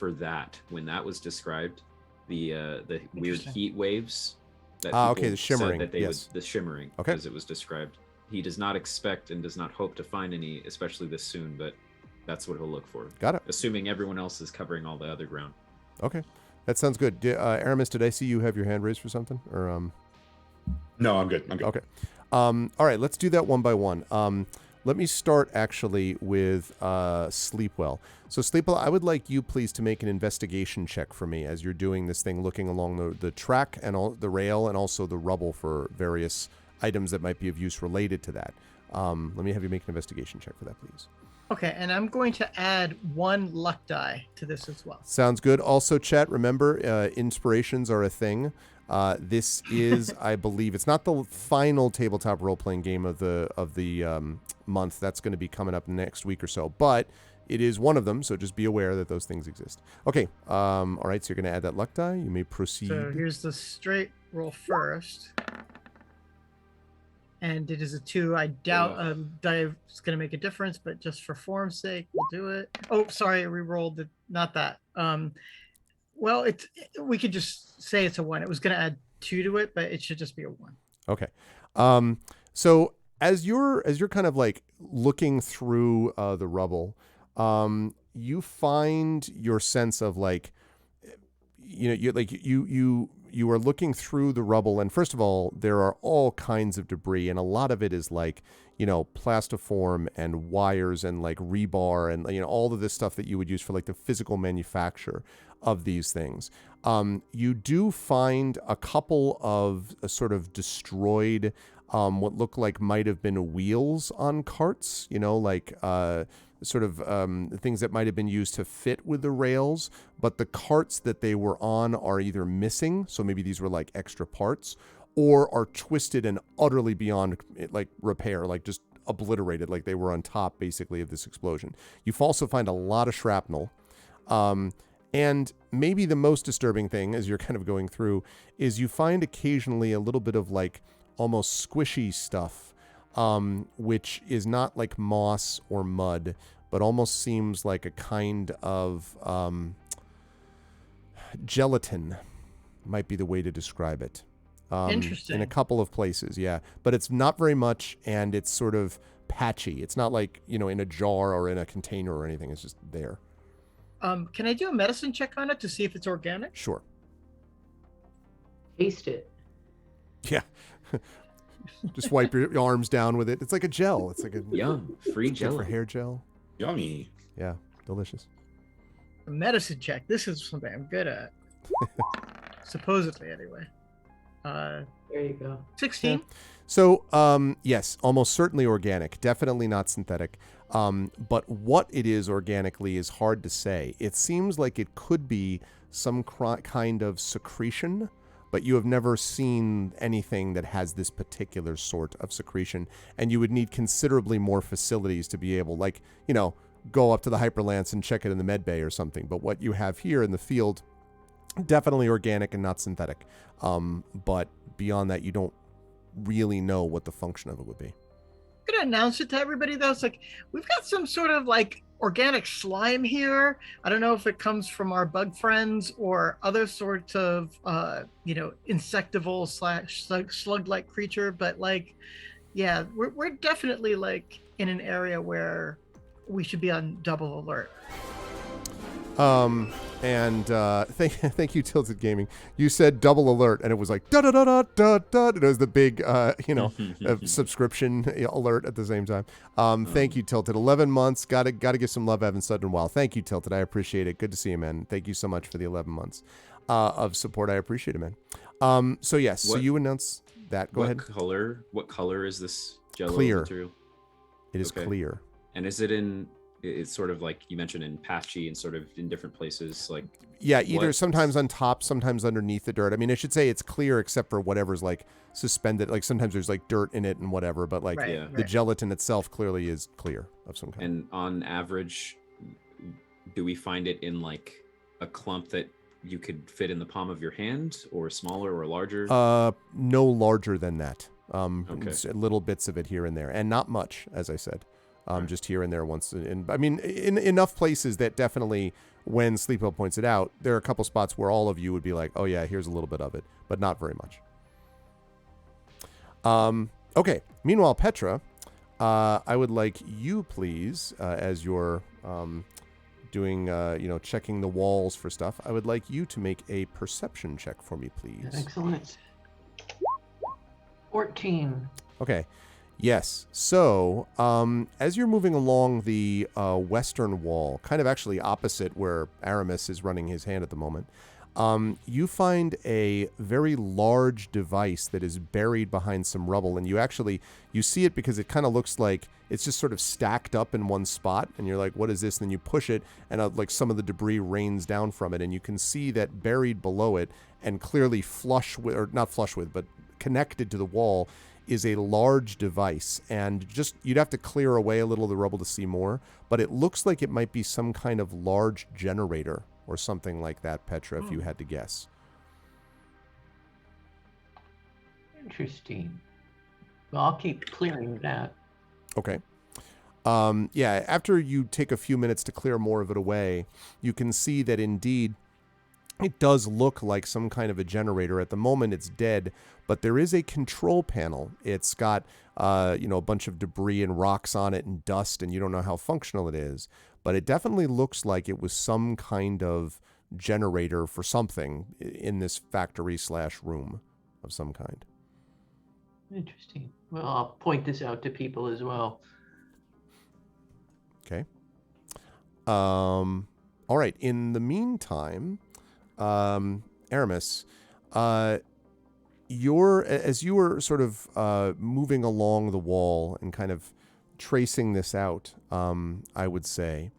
that when that was described, the weird heat waves that the shimmering said that they would, the shimmering as it was described. He does not expect and does not hope to find any, especially this soon, but that's what he'll look for. Got it. Assuming everyone else is covering all the other ground. Okay. That sounds good. Aramis, did I see you have your hand raised for something? Or No, I'm good. Okay. All right, let's do that one by one. Let me start actually with Sleepwell. So Sleepwell, I would like you please to make an investigation check for me as you're doing this thing, looking along the track and all the rail and also the rubble for various items that might be of use related to that. Let me have you make an investigation check for that, please. Okay, and I'm going to add 1 luck die to this as well. Sounds good. Also, chat, remember, inspirations are a thing. This is, I believe, it's not the final tabletop role-playing game of the month. That's going to be coming up next week or so. But it is one of them, so just be aware that those things exist. Okay, all right, so you're going to add that luck die. You may proceed. So here's the straight roll first. And it is a 2. I doubt dive is going to make a difference, but just for form's sake, we'll do it. Oh, sorry, I re-rolled it. Not that. Well, we could just say it's a 1. It was going to add 2 to it, but it should just be a 1. Okay. So as you're kind of like looking through the rubble, you find your sense of like, you are looking through the rubble, and first of all, there are all kinds of debris, and a lot of it is like, plastiform and wires and like rebar and, all of this stuff that you would use for like the physical manufacture of these things. You do find a couple of sort of destroyed, what look like might have been wheels on carts, like things that might have been used to fit with the rails, but the carts that they were on are either missing, so maybe these were like extra parts, or are twisted and utterly beyond like repair, like just obliterated, like they were on top basically of this explosion. You also find a lot of shrapnel. And maybe the most disturbing thing as you're kind of going through is you find occasionally a little bit of like almost squishy stuff, which is not like moss or mud, but almost seems like a kind of gelatin might be the way to describe it. Interesting. In a couple of places, yeah. But it's not very much, and it's sort of patchy. It's not like, in a jar or in a container or anything. It's just there. Can I do a medicine check on it to see if it's organic? Sure. Taste it. Yeah. Just wipe your arms down with it. It's like a gel. It's like a Yum. Free gel for hair gel. Yummy. Yeah, delicious. A medicine check. This is something I'm good at. Supposedly, anyway. There you go. 16. Yeah. So, yes, almost certainly organic. Definitely not synthetic. But what it is organically is hard to say. It seems like it could be some kind of secretion, but you have never seen anything that has this particular sort of secretion, and you would need considerably more facilities to be able, like, go up to the Hyperlance and check it in the med bay or something. But what you have here in the field, definitely organic and not synthetic. But beyond that, you don't really know what the function of it would be. I'm gonna announce it to everybody though. It's like we've got some sort of like organic slime here. I don't know if it comes from our bug friends or other sorts of insectival / slug-like creature, but like, yeah, we're definitely like in an area where we should be on double alert. Thank you, Tilted Gaming. You said double alert, and it was like da da da da da da. It was the big, subscription alert at the same time. Thank you, Tilted. 11 months. Got to give some love, Evan Sudden. Well, thank you, Tilted. I appreciate it. Good to see you, man. Thank you so much for the 11 months of support. I appreciate it, man. So yes, so you announce that. Go ahead. What color is this Jell-O Clear. material? It is clear. And is it in? It's sort of like you mentioned in patchy and sort of in different places, like either sometimes on top, sometimes underneath the dirt. I mean, I should say it's clear except for whatever's like suspended. Like sometimes there's like dirt in it and whatever, but like the gelatin itself clearly is clear of some kind. And on average, do we find it in like a clump that you could fit in the palm of your hand, or smaller or larger? No larger than that. Okay. Little bits of it here and there, and not much, as I said. Just here and there once. And I mean, in enough places that definitely, when Sleepwell points it out, there are a couple spots where all of you would be like, oh yeah, here's a little bit of it, but not very much. Okay. Meanwhile, Petra, I would like you, please, as you're doing, checking the walls for stuff, I would like you to make a perception check for me, please. Excellent. 14. Okay. Yes. So, as you're moving along the western wall, kind of actually opposite where Aramis is running his hand at the moment, you find a very large device that is buried behind some rubble. And you see it because it kind of looks like it's just sort of stacked up in one spot. And you're like, what is this? And then you push it and like some of the debris rains down from it. And you can see that buried below it and clearly not flush with, but connected to the wall, is a large device, and just you'd have to clear away a little of the rubble to see more, but it looks like it might be some kind of large generator or something like that, Petra, if you had to guess. Interesting. Well, I'll keep clearing that. Okay. Yeah, after you take a few minutes to clear more of it away, you can see that indeed it does look like some kind of a generator. At the moment, it's dead, but there is a control panel. It's got, a bunch of debris and rocks on it and dust, and you don't know how functional it is. But it definitely looks like it was some kind of generator for something in this factory/room of some kind. Interesting. Well, I'll point this out to people as well. Okay. All right. In the meantime, Aramis, as you were sort of moving along the wall and kind of tracing this out, I would say,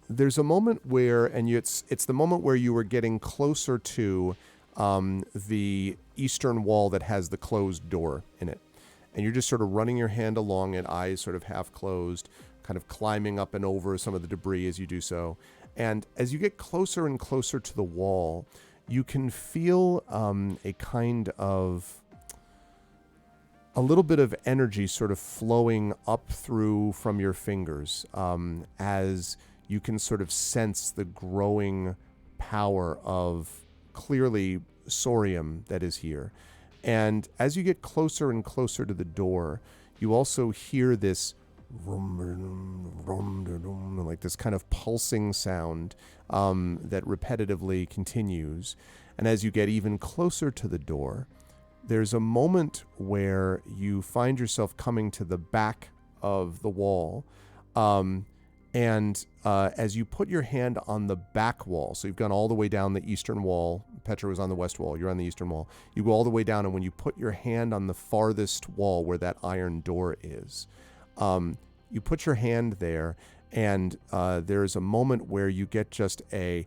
there's a moment where, and it's the moment where you were getting closer to the eastern wall that has the closed door in it. And you're just sort of running your hand along it, eyes sort of half closed, kind of climbing up and over some of the debris as you do so. And as you get closer and closer to the wall, you can feel a kind of, a little bit of energy sort of flowing up through from your fingers as you can sort of sense the growing power of clearly Sorium that is here. And as you get closer and closer to the door, you also hear this like this kind of pulsing sound that repetitively continues. And as you get even closer to the door, there's a moment where you find yourself coming to the back of the wall. And as you put your hand on the back wall, so you've gone all the way down the eastern wall, Petra was on the west wall, you're on the eastern wall, you go all the way down, and when you put your hand on the farthest wall where that iron door is, you put your hand there, and there's a moment where you get just a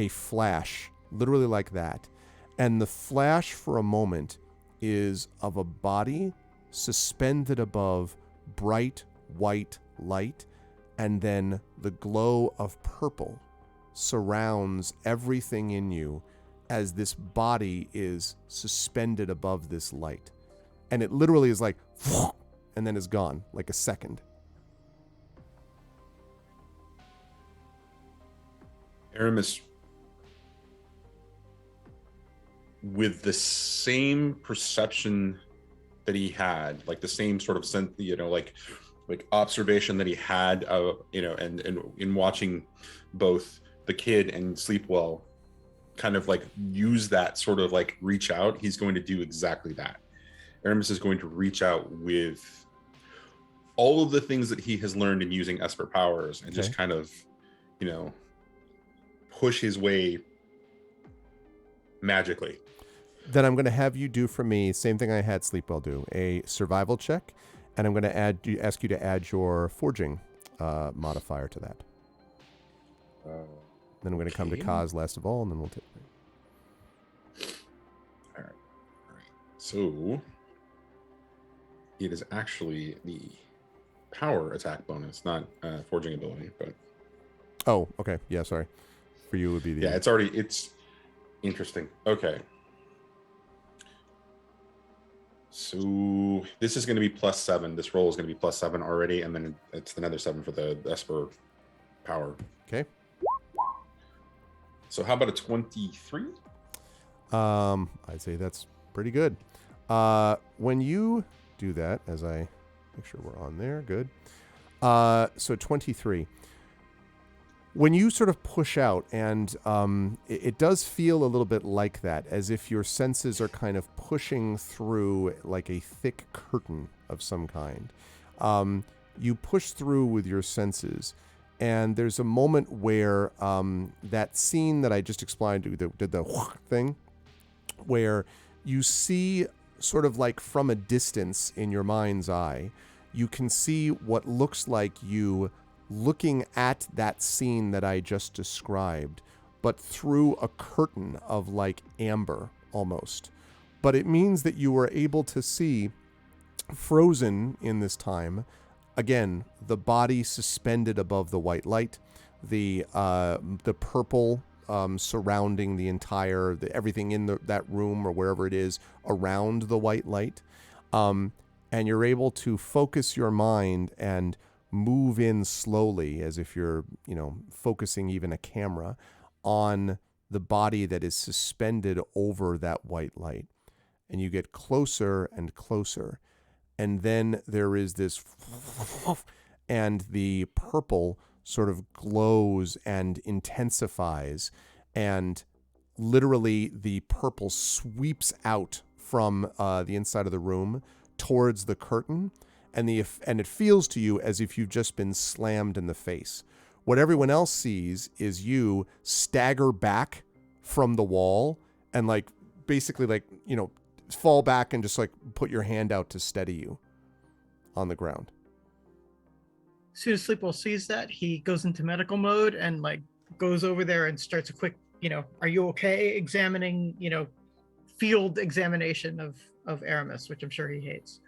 flash, literally like that. And the flash for a moment is of a body suspended above bright white light, and then the glow of purple surrounds everything in you as this body is suspended above this light. And it literally is like, and then is gone, like a second. Aramis, with the same perception that he had, like the same sort of sense, like observation that he had, and in watching both the kid and Sleepwell kind of like use that sort of like reach out, he's going to do exactly that. Aramis is going to reach out with all of the things that he has learned in using Esper powers and just kind of, push his way magically. Then I'm going to have you do for me, same thing I had Sleepwell do, a survival check, and I'm going to ask you to add your forging modifier to that. Then I'm going to come to Kaz last of all, and then we'll take it. All right. So it is actually the power attack bonus, not forging ability, but. Oh, okay. Yeah, sorry. For you, it would be the. Yeah, it's interesting. Okay. So this is going to be +7. This roll is going to be +7 already, and then it's another 7 for the Esper power. Okay. So how about a 23? I'd say that's pretty good. When you do that, as I make sure we're on there, good. So 23. When you sort of push out, and it does feel a little bit like that, as if your senses are kind of pushing through like a thick curtain of some kind. You push through with your senses, and there's a moment where that scene that I just explained did the thing, where you see sort of like from a distance in your mind's eye, you can see what looks like you looking at that scene that I just described, but through a curtain of like amber almost, but it means that you were able to see, frozen in this time, again, the body suspended above the white light, the purple surrounding the entire, everything in that room or wherever it is around the white light. And you're able to focus your mind and move in slowly, as if you're, focusing even a camera on the body that is suspended over that white light. And you get closer and closer. And then there is this, and the purple sort of glows and intensifies, and literally the purple sweeps out from the inside of the room towards the curtain, and it feels to you as if you've just been slammed in the face. What everyone else sees is you stagger back from the wall and basically fall back and just put your hand out to steady you on the ground. As soon as Sleepwell sees that, he goes into medical mode and goes over there and starts a quick, are you okay? Examining, field examination of Aramis, which I'm sure he hates.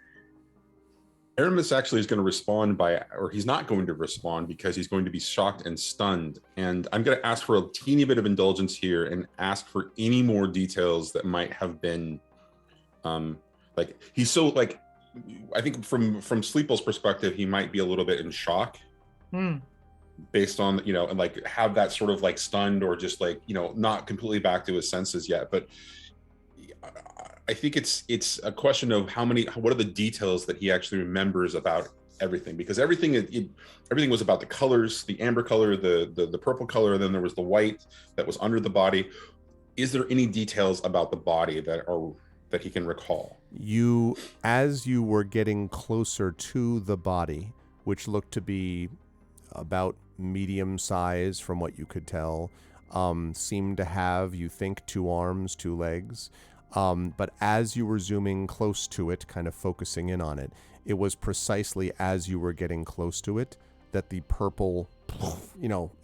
Aramis actually is going to respond or he's not going to respond because he's going to be shocked and stunned. And I'm going to ask for a teeny bit of indulgence here and ask for any more details that might have been, he's so I think from Sleepwell's perspective, he might be a little bit in shock based on, and have that sort of stunned or just not completely back to his senses yet. But I think it's a question of what are the details that he actually remembers about everything, because everything was about the colors, the amber color, the purple color, and then there was the white that was under the body. Is there any details about the body that he can recall? As you were getting closer to the body, which looked to be about medium size from what you could tell, seemed to have, you think, 2 arms, 2 legs. But as you were zooming close to it, kind of focusing in on it, it was precisely as you were getting close to it that the purple,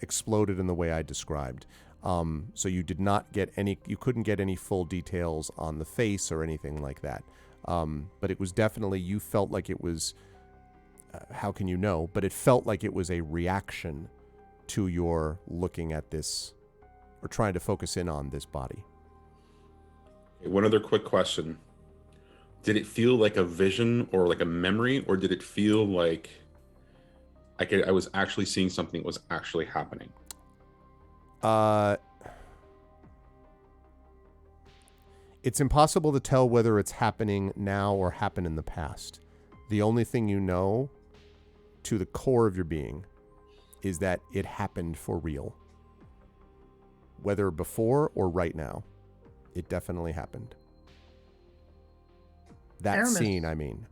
exploded in the way I described. So you couldn't get any full details on the face or anything like that. But it was definitely, you felt like it was, how can you know? But it felt like it was a reaction to your looking at this, or trying to focus in on this body. One other quick question. Did it feel like a vision or like a memory, or did it feel like I was actually seeing something that was actually happening? It's impossible to tell whether it's happening now or happened in the past. The only thing you know to the core of your being is that it happened for real. Whether before or right now, it definitely happened. That Aramis, scene, I mean.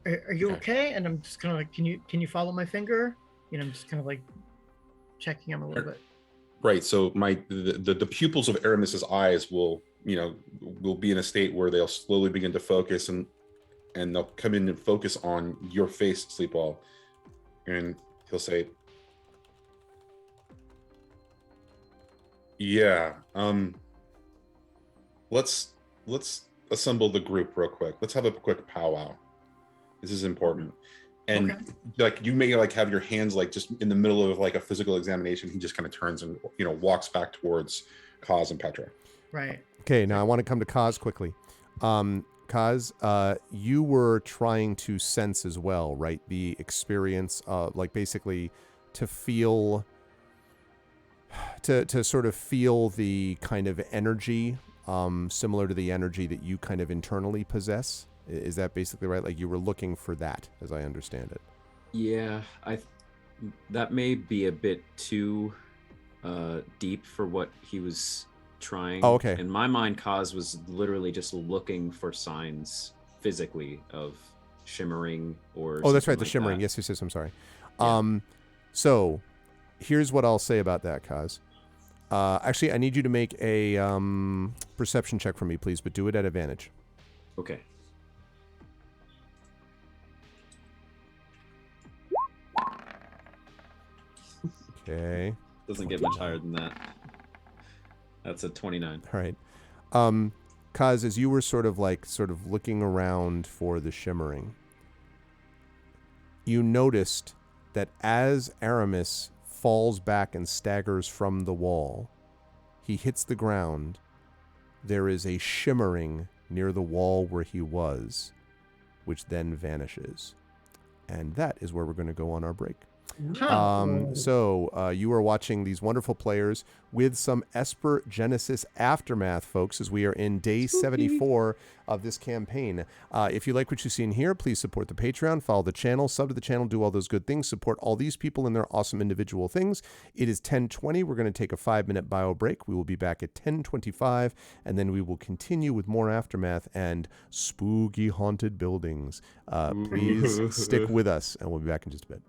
Are you okay? And I'm just kind of can you follow my finger? I'm just kind of checking him a little bit. Right. So the pupils of Aramis's eyes will be in a state where they'll slowly begin to focus, and they'll come in and focus on your face, Sleepwell, and he'll say, "Yeah, let's assemble the group real quick. Let's have a quick powwow. This is important." And you may have your hands just in the middle of a physical examination. He just kind of turns and walks back towards Kaz and Petra. Right. Okay, now I want to come to Kaz quickly. Kaz, you were trying to sense as well, right? The experience of basically to feel, to sort of feel the kind of energy similar to the energy that you kind of internally possess. Is that basically right? You were looking for that, as I understand it. Yeah, that may be a bit too deep for what he was trying. Oh, okay. In my mind, Kaz was literally just looking for signs physically of shimmering or. Oh, that's right, the like shimmering. that. Yes, I'm sorry. Yeah. So here's what I'll say about that, Kaz. Actually, I need you to make a perception check for me, please, but do it at advantage. Okay. Okay. Doesn't get much higher than that. That's a 29. All right. Kaz, as you were sort of looking around for the shimmering, you noticed that as Aramis falls back and staggers from the wall, he hits the ground. There is a shimmering near the wall where he was, which then vanishes. And that is where we're going to go on our break. So you are watching these wonderful players with some Esper Genesis aftermath, folks, as we are in day 74 of this campaign. If you like what you've seen here, please support the Patreon, follow the channel, sub to the channel, do all those good things, support all these people in their awesome individual things. It is 10:20. We're going to take a 5-minute bio break. We will be back at 10:25, and then we will continue with more aftermath and spooky haunted buildings. Please stick with us, and we'll be back in just a bit.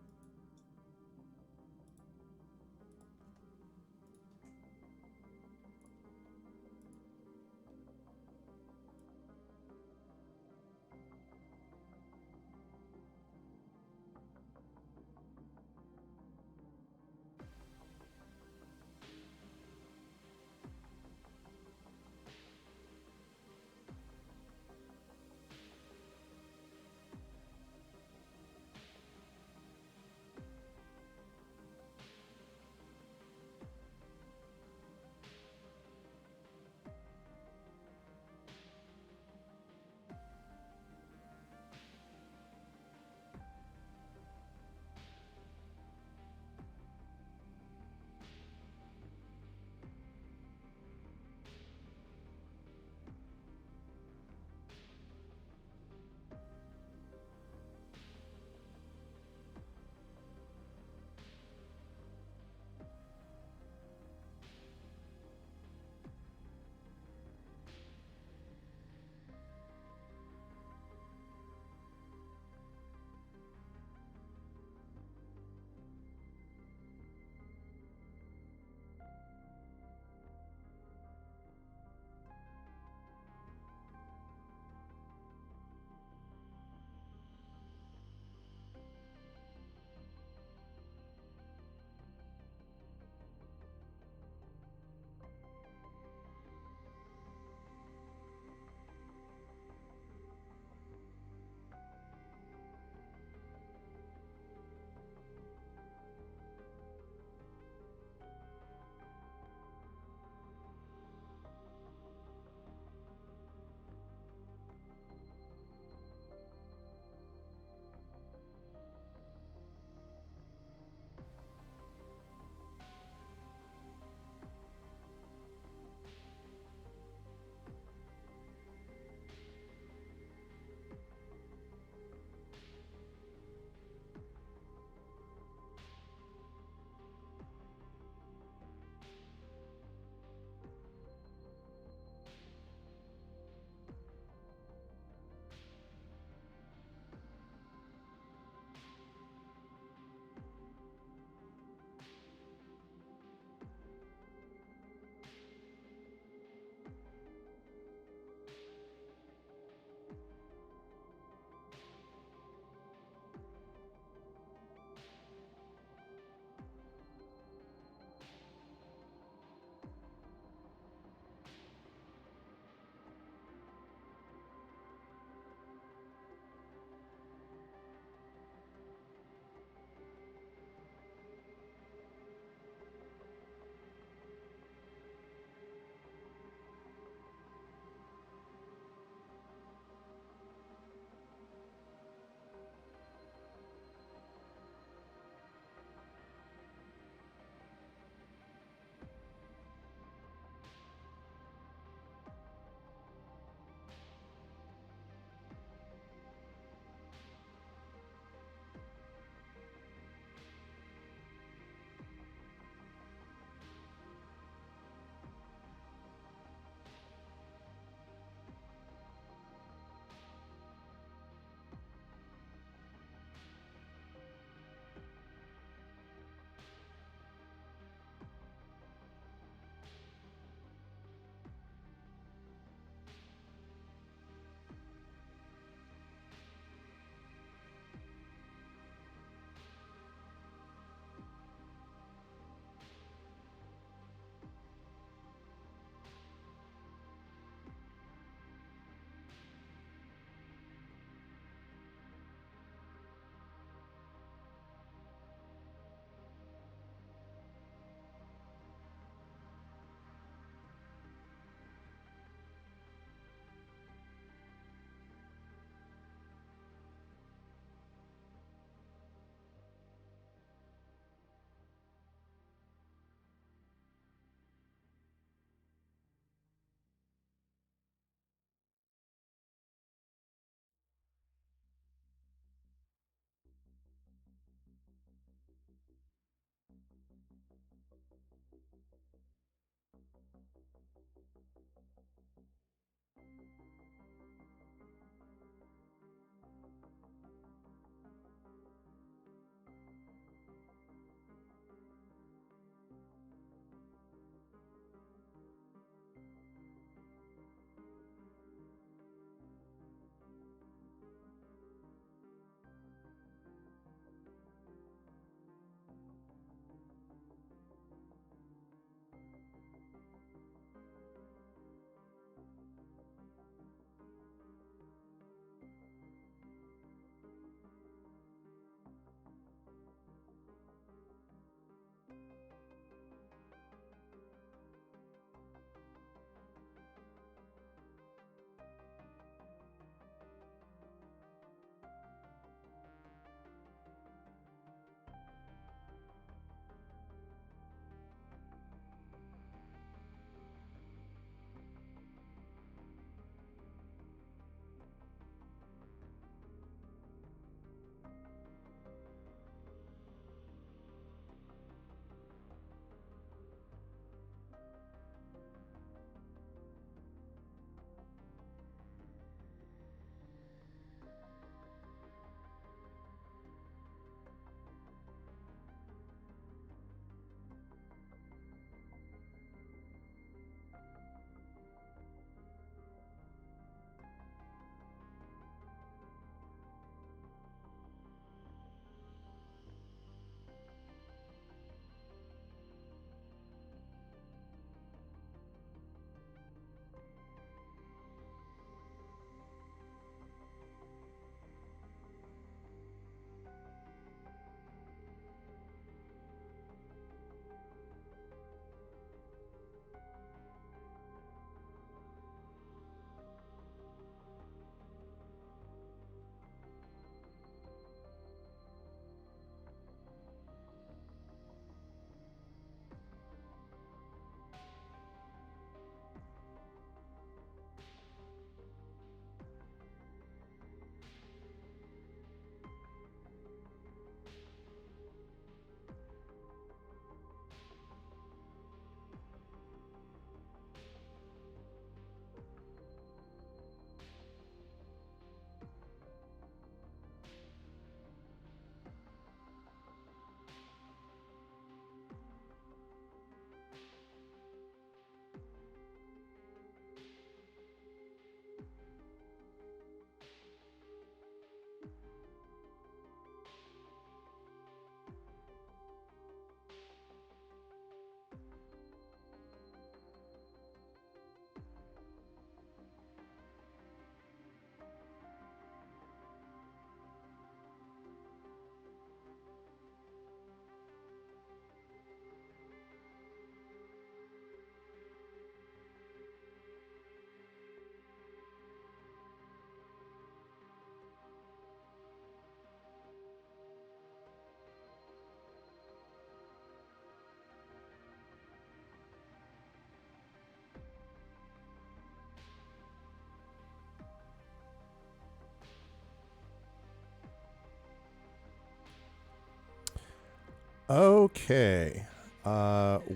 Okay.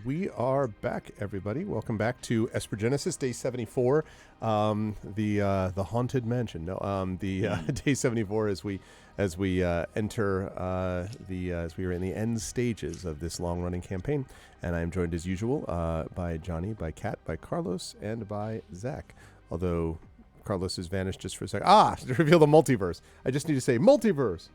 We are back, everybody. Welcome back to Esper Genesis, day 74. The haunted mansion. No, day 74 as we enter as we are in the end stages of this long running campaign. And I am joined as usual by Johnny, by Kat, by Carlos, and by Zach. Although Carlos has vanished just for a second. To reveal the multiverse. I just need to say multiverse.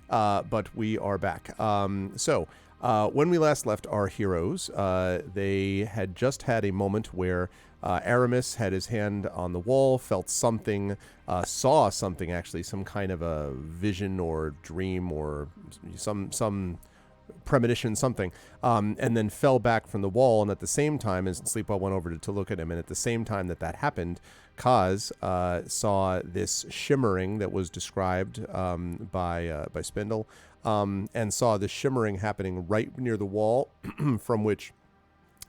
But we are back. When we last left our heroes, they had just had a moment where Aramis had his hand on the wall, felt something, saw something actually, some kind of a vision or dream or some premonition, something, and then fell back from the wall. And at the same time, as Sleepwell went over to look at him, and at the same time that happened, Kaz saw this shimmering that was described by Spindle, and saw the shimmering happening right near the wall from which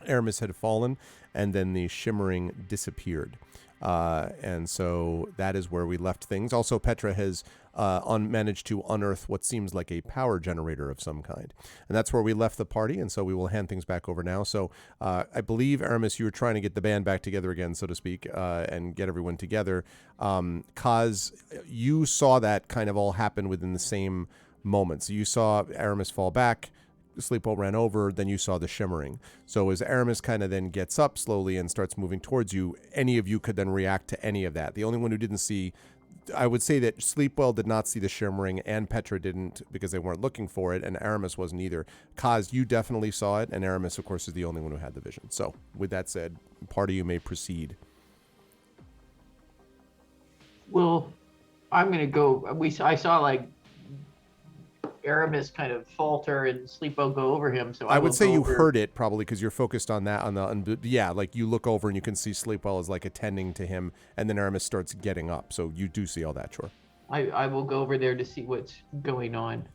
Aramis had fallen, and then the shimmering disappeared. And so that is where we left things. Also, Petra has managed to unearth what seems like a power generator of some kind. And that's where we left the party, and so we will hand things back over now. So I believe, Aramis, you were trying to get the band back together again, so to speak, and get everyone together. Kaz, you saw that kind of all happen within the same moment. So you saw Aramis fall back, Sleepo ran over, then you saw the shimmering. So as Aramis kind of then gets up slowly and starts moving towards you, any of you could then react to any of that. The only one who didn't see, I would say that Sleepwell did not see the shimmering, and Petra didn't because they weren't looking for it, and Aramis wasn't either. Kaz, you definitely saw it, and Aramis, of course, is the only one who had the vision. So with that said, party, you may proceed. Well, I'm going to go. I saw like Aramis kind of falter and Sleepo go over him. So I would say you heard it probably because you're focused on that. Yeah, like you look over and you can see Sleepwell is like attending to him, and then Aramis starts getting up. So you do see all that, sure. I will go over there to see what's going on.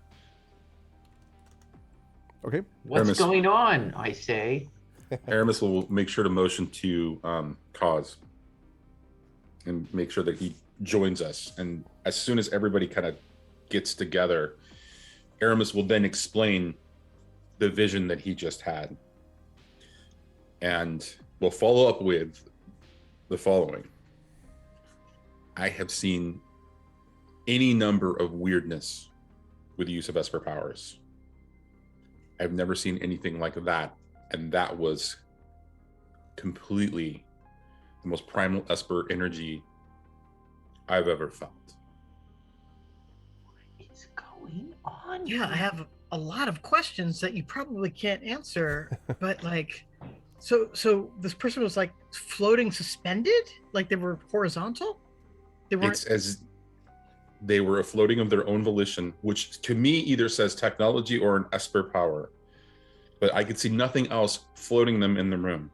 Okay. What's Aramis. going on, I say. Aramis will make sure to motion to Cause and make sure that he joins us. And as soon as everybody kind of gets together, Aramis will then explain the vision that he just had. And we'll follow up with the following. I have seen any number of weirdness with the use of Esper powers. I've never seen anything like that. And that was completely the most primal Esper energy I've ever felt. What is going on? Yeah, I have a lot of questions that you probably can't answer, but like, so this person was like floating suspended, like they were horizontal. They weren't. It's as they were floating of their own volition, which to me either says technology or an Esper power. But I could see nothing else floating them in the room,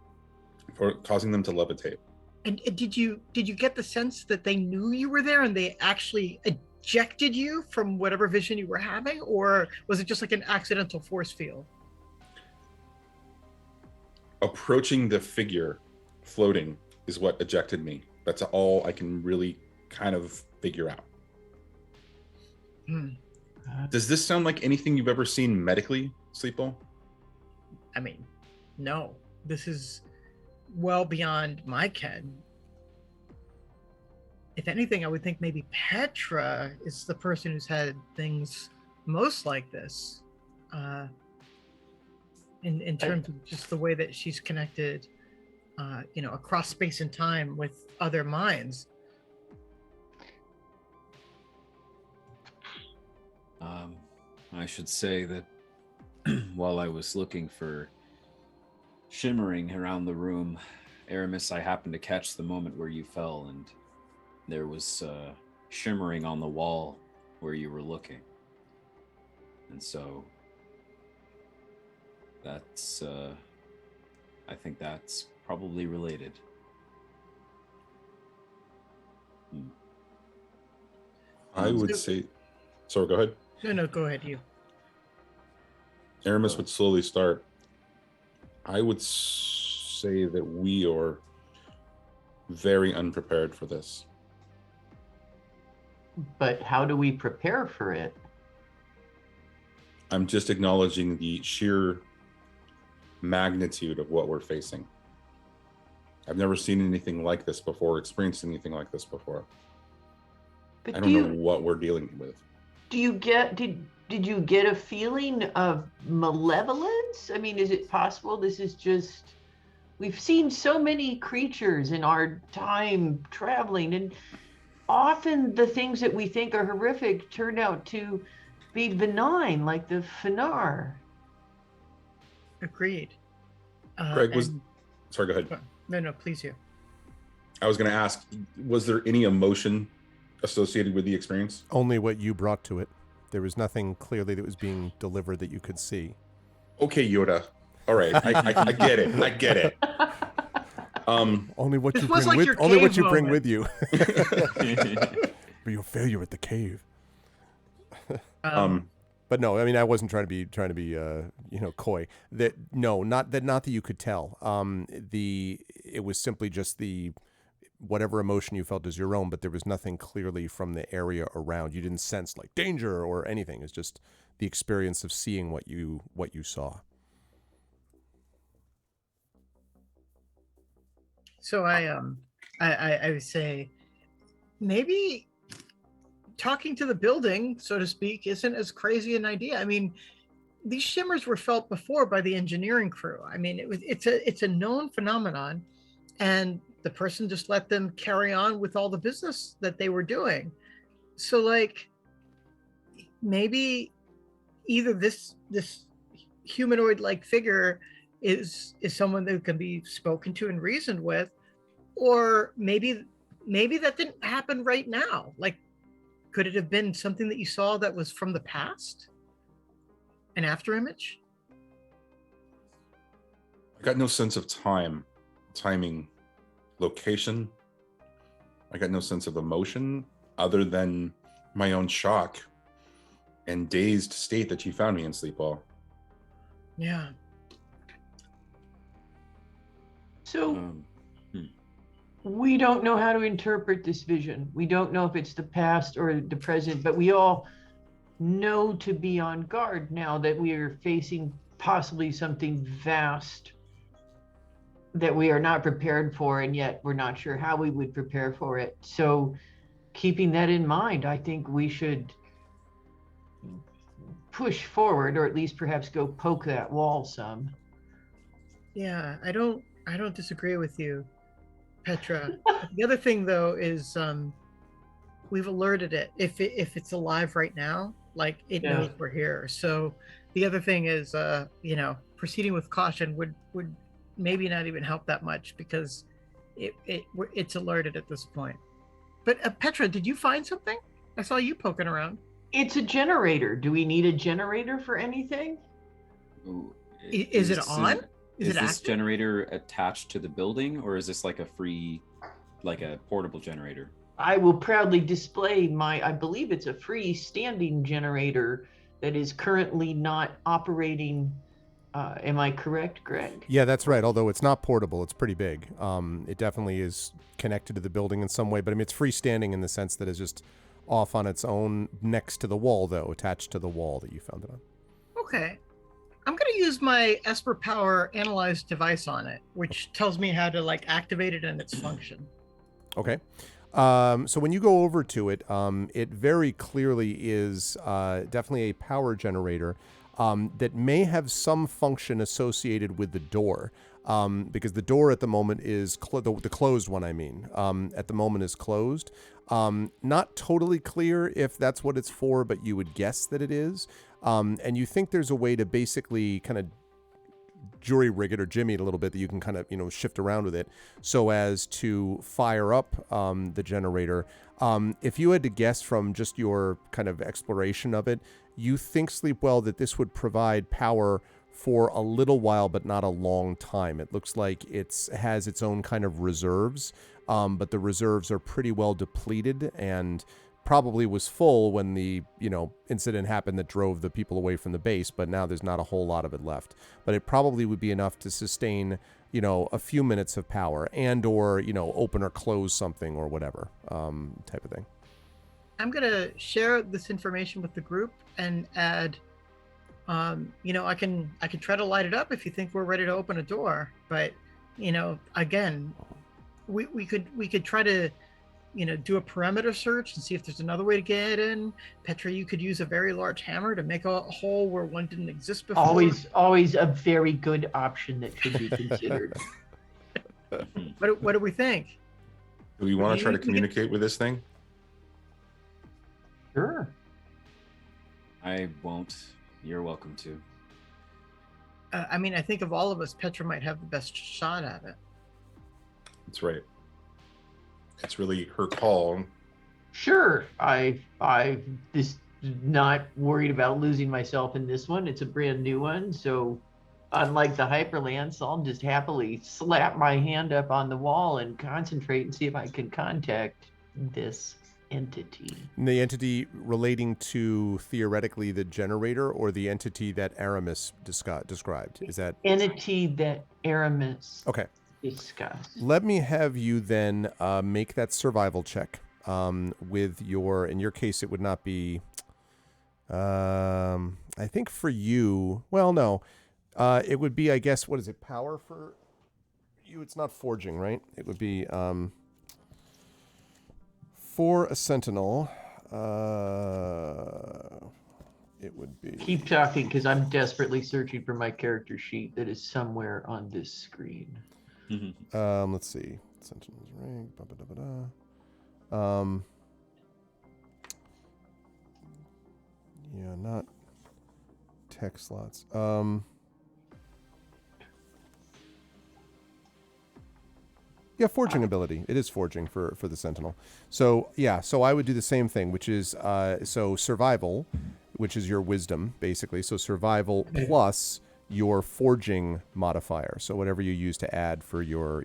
for causing them to levitate. And did you get the sense that they knew you were there and they actually ejected you from whatever vision you were having, or was it just like an accidental force field? Approaching the figure floating is what ejected me. That's all I can really kind of figure out. Does this sound like anything you've ever seen medically, Sleepo? I mean, no, this is well beyond my ken. If anything, I would think maybe Petra is the person who's had things most like this, in terms of just the way that she's connected, across space and time with other minds. I should say that while I was looking for shimmering around the room, Aramis, I happened to catch the moment where you fell, and there was shimmering on the wall where you were looking. And so that's, I think that's probably related. I would say, sorry, go ahead. No, go ahead, you. Aramis would slowly start. I would say that we are very unprepared for this. But how do we prepare for it? I'm just acknowledging the sheer magnitude of what we're facing. I've never seen anything like this before, experienced anything like this before. But I don't know what we're dealing with. Did you get a feeling of malevolence? I mean, is it possible this is just, we've seen so many creatures in our time traveling, and often the things that we think are horrific turn out to be benign, like the Finar. Agreed. Greg, sorry, go ahead. No, please, you. I was going to ask, was there any emotion associated with the experience? Only what you brought to it. There was nothing clearly that was being delivered that you could see. Okay, Yoda. All right, I get it. I get it. Only what This you was bring like with. your Only what cave you bring moment. with you. Or your failure at the cave. But no, I mean, I wasn't trying to be coy. Not that you could tell. It was simply just whatever emotion you felt as your own, but there was nothing clearly from the area around. You didn't sense like danger or anything. It's just the experience of seeing what you saw. So I would say maybe talking to the building, so to speak, isn't as crazy an idea. I mean, these shimmers were felt before by the engineering crew. I mean, it's a known phenomenon, and the person just let them carry on with all the business that they were doing. So like maybe either this humanoid like figure is someone that can be spoken to and reasoned with, or maybe that didn't happen right now. Like, could it have been something that you saw that was from the past? An after image? I got no sense of timing, location. I got no sense of emotion other than my own shock and dazed state that you found me in, Sleepwall. Yeah. So we don't know how to interpret this vision. We don't know if it's the past or the present, but we all know to be on guard now that we are facing possibly something vast that we are not prepared for, and yet we're not sure how we would prepare for it. So keeping that in mind, I think we should push forward, or at least perhaps go poke that wall some. Yeah, I don't disagree with you, Petra. The other thing though is we've alerted it. If it's alive right now, like it knows we're here. So the other thing is proceeding with caution would maybe not even help that much, because it's alerted at this point. But Petra, did you find something? I saw you poking around. It's a generator. Do we need a generator for anything? Ooh, Is it on? Is this active? generator attached to the building, or is this like a portable generator? I will proudly display I believe it's a freestanding generator that is currently not operating. Am I correct, Greg? Yeah, that's right. Although it's not portable, it's pretty big. It definitely is connected to the building in some way, but I mean, it's freestanding in the sense that it's just off on its own next to the wall, though, attached to the wall that you found it on. Okay. I'm going to use my Esper Power Analyze device on it, which tells me how to like activate it and its function. Okay. So when you go over to it, it very clearly is definitely a power generator that may have some function associated with the door, because the door at the moment is the closed one. I mean, at the moment is closed. Not totally clear if that's what it's for, but you would guess that it is. And you think there's a way to basically kind of jury rig it or jimmy it a little bit, that you can kind of shift around with it so as to fire up the generator. If you had to guess from just your kind of exploration of it, you think, Sleepwell, that this would provide power for a little while but not a long time. It looks like it has its own kind of reserves, but the reserves are pretty well depleted and probably was full when the incident happened that drove the people away from the base, but now there's not a whole lot of it left. But it probably would be enough to sustain a few minutes of power and or open or close something or whatever type of thing. I'm going to share this information with the group and add I can try to light it up if you think we're ready to open a door, but again, we could try to do a perimeter search and see if there's another way to get in. Petra, you could use a very large hammer to make a hole where one didn't exist before. Always a very good option that should be considered. What do we think? Do we want to try to communicate with this thing? Sure. I won't. You're welcome to. I mean, I think of all of us, Petra might have the best shot at it. That's right. It's really her call. Sure. I just not worried about losing myself in this one. It's a brand new one. So unlike the Hyperlance, I'll just happily slap my hand up on the wall and concentrate and see if I can contact this entity. And the entity relating to theoretically the generator, or the entity that Aramis described? Is that entity that Aramis? Okay. Discuss. Let me have you then make that survival check with your, in your case, it would not be, I think for you, well, no, it would be, I guess, what is it, power for you? It's not forging, right? It would be for a sentinel, it would be... Keep talking, because I'm desperately searching for my character sheet that is somewhere on this screen. Let's see. Sentinel's rank. Yeah, not tech slots. Yeah, forging ability. It is forging for the Sentinel. So yeah, so I would do the same thing, which is so survival, which is your wisdom, basically. So survival plus your forging modifier. So whatever you use to add for your,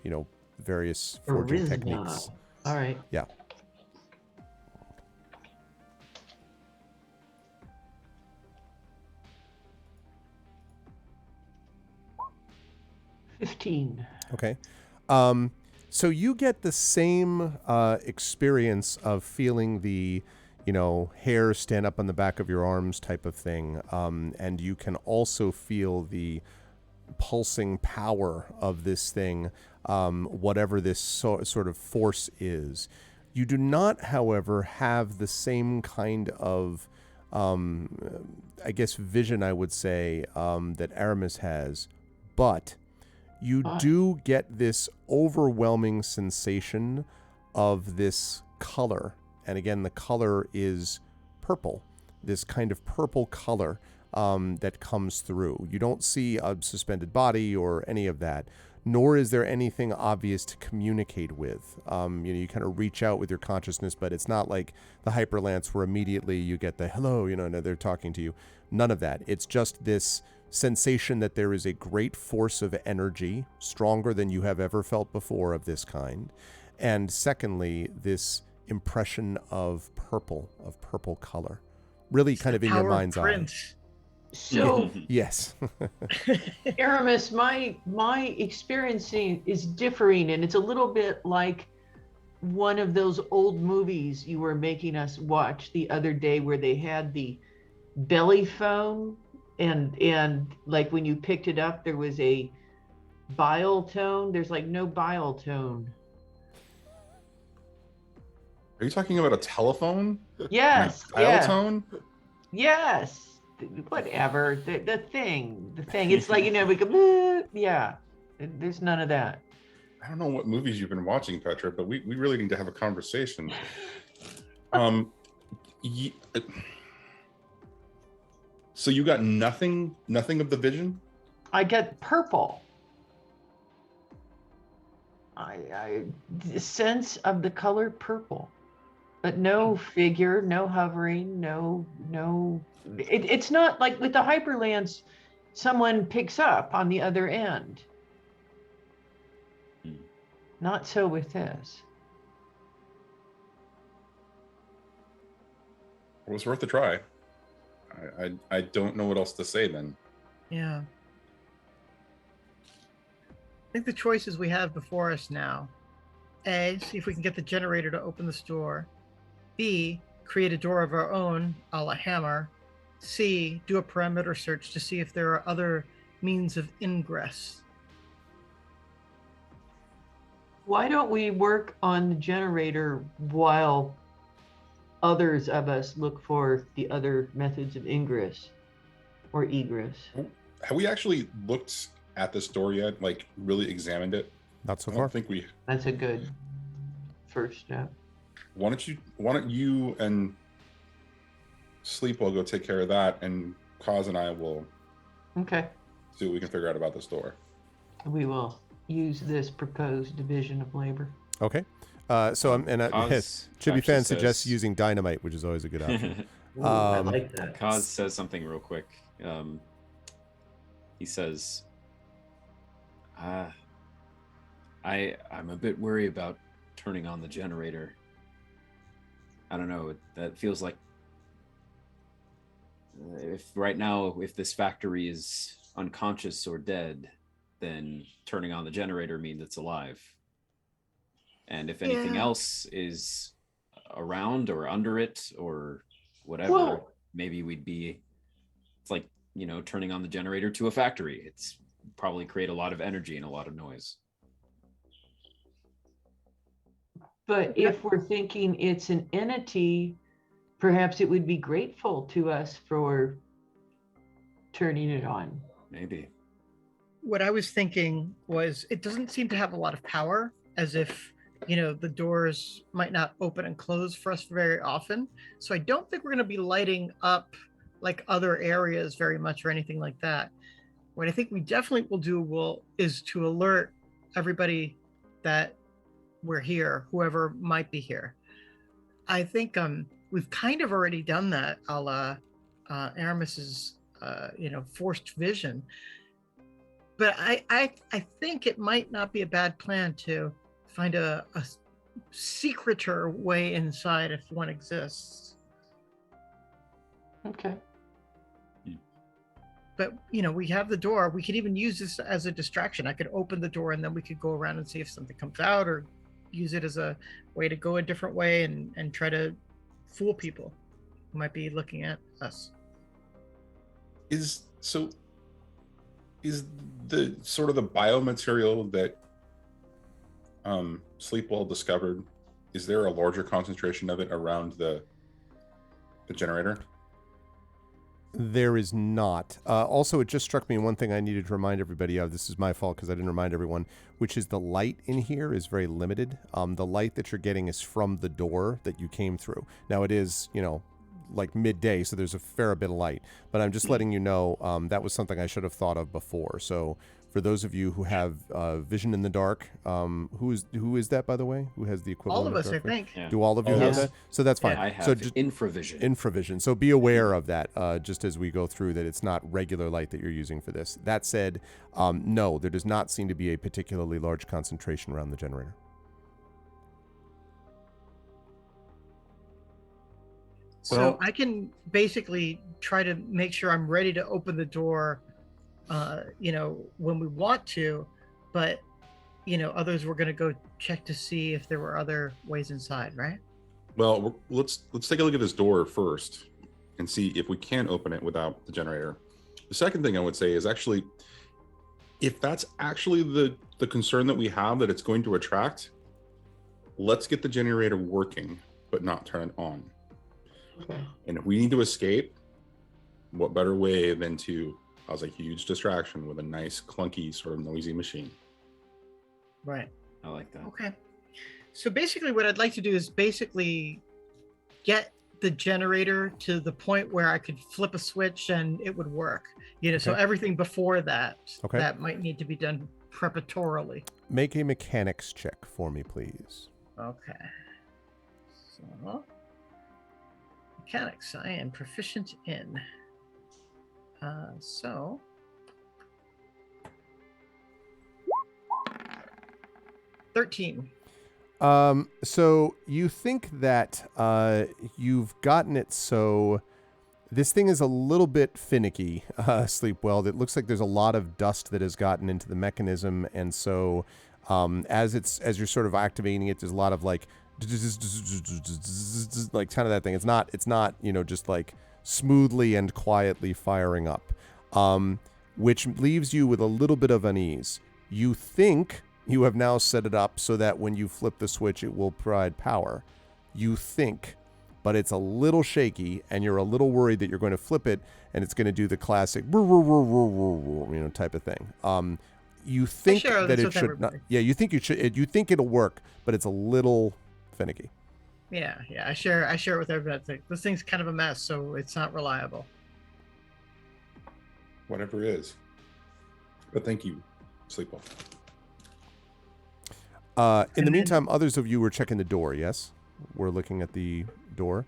various forging Charisma. techniques. All right. Yeah. $15. Okay. So you get the same experience of feeling the, hair stand up on the back of your arms type of thing. And you can also feel the pulsing power of this thing, whatever this sort of force is. You do not, however, have the same kind of, I guess, vision, I would say, that Aramis has. But you do get this overwhelming sensation of this color. And again, the color is purple, this kind of purple color that comes through. You don't see a suspended body or any of that, nor is there anything obvious to communicate with. You kind of reach out with your consciousness, but it's not like the Hyperlance where immediately you get the hello, no, they're talking to you. None of that. It's just this sensation that there is a great force of energy, stronger than you have ever felt before of this kind. And secondly, this impression of purple color. Really kind of in your mind's eye. So yes. Aramis, my experiencing is differing, and it's a little bit like one of those old movies you were making us watch the other day where they had the belly phone and like when you picked it up there was a bile tone. There's like no bile tone. Are you talking about a telephone? Yes. Dial tone? Yes. Whatever. The thing. It's like, we go, yeah. There's none of that. I don't know what movies you've been watching, Petra, but we really need to have a conversation. So you got nothing of the vision? I get purple. I sense of the color purple, but no figure, no hovering, no. It's not like with the Hyperlance, someone picks up on the other end. Not so with this. It was worth a try. I don't know what else to say then. Yeah. I think the choices we have before us now: A, see if we can get the generator to open this door. B, create a door of our own, a la Hammer. C, do a perimeter search to see if there are other means of ingress. Why don't we work on the generator while others of us look for the other methods of ingress or egress? Have we actually looked at this door yet? Like really examined it? Not so I far. don't think we. That's a good first step. Why don't you and Sleep will go take care of that, and Cause and I will Okay. see what we can figure out about this door. We will use this proposed division of labor. Okay. So Chibi Fan suggests using dynamite, which is always a good option. Ooh, I like that. Kaz says something real quick. He says, I'm a bit worried about turning on the generator. I don't know. That feels like if right now, if this factory is unconscious or dead, then turning on the generator means it's alive. And if anything else is around or under it or whatever, maybe it's like, turning on the generator to a factory. It's probably create a lot of energy and a lot of noise. But if we're thinking it's an entity, perhaps it would be grateful to us for turning it on. Maybe. What I was thinking was it doesn't seem to have a lot of power, as if, the doors might not open and close for us very often. So I don't think we're going to be lighting up like other areas very much or anything like that. What I think we definitely will do is to alert everybody that we're here, whoever might be here. I think we've kind of already done that, a la Aramis's forced vision. But I think it might not be a bad plan to find a secreter way inside if one exists. Okay. But we have the door. We could even use this as a distraction. I could open the door and then we could go around and see if something comes out, or use it as a way to go a different way and try to fool people who might be looking at us. Is the sort of the biomaterial that Sleepwell discovered, is there a larger concentration of it around the generator? There is not. Also, it just struck me one thing I needed to remind everybody of. This is my fault because I didn't remind everyone, which is the light in here is very limited. The light that you're getting is from the door that you came through. Now, it is, like midday, so there's a fair bit of light. But I'm just letting you know that was something I should have thought of before. So for those of you who have vision in the dark, who is that, by the way? Who has the equivalent? All of us, I dark vision? think. Yeah. Do all of you have that? So that's fine. Yeah, I have so just, infravision. Infravision. So be aware of that just as we go through, that it's not regular light that you're using for this. That said, no, there does not seem to be a particularly large concentration around the generator. So I can basically try to make sure I'm ready to open the door, when we want to, but, others were going to go check to see if there were other ways inside, right? Well, let's take a look at this door first and see if we can open it without the generator. The second thing I would say is actually, if that's actually the concern that we have, that it's going to attract, let's get the generator working, but not turn it on. Okay. And if we need to escape, what better way than to cause a huge distraction with a nice, clunky, sort of noisy machine? Right. I like that. Okay. So basically what I'd like to do is get the generator to the point where I could flip a switch and it would work. So everything before that, that might need to be done preparatorily. Make a mechanics check for me, please. Okay. So mechanics, I am proficient in. So 13. So you think that you've gotten it so this thing is a little bit finicky, Sleepwell. It looks like there's a lot of dust that has gotten into the mechanism, and so as you're sort of activating it, there's a lot of like kind of that thing. It's not just like smoothly and quietly firing up, which leaves you with a little bit of unease. You think you have now set it up so that when you flip the switch, it will provide power. You think, but it's a little shaky, and you're a little worried that you're going to flip it and it's going to do the classic type of thing. You think that it should not. Yeah, you think you think it'll work, but it's a little finicky. Yeah. I share it with everybody. This thing's kind of a mess, so it's not reliable. Whatever it is. But thank you, Sleepwell. In the meantime, others of you were checking the door, yes? We're looking at the door.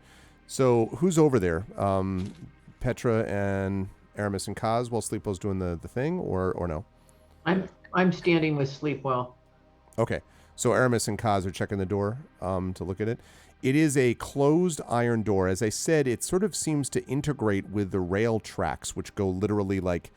So who's over there? Petra and Aramis and Kaz while Sleepwell's doing the thing, or no? I'm standing with Sleepwell. Okay. So Aramis and Kaz are checking the door to look at it. It is a closed iron door. As I said, it sort of seems to integrate with the rail tracks, which go literally like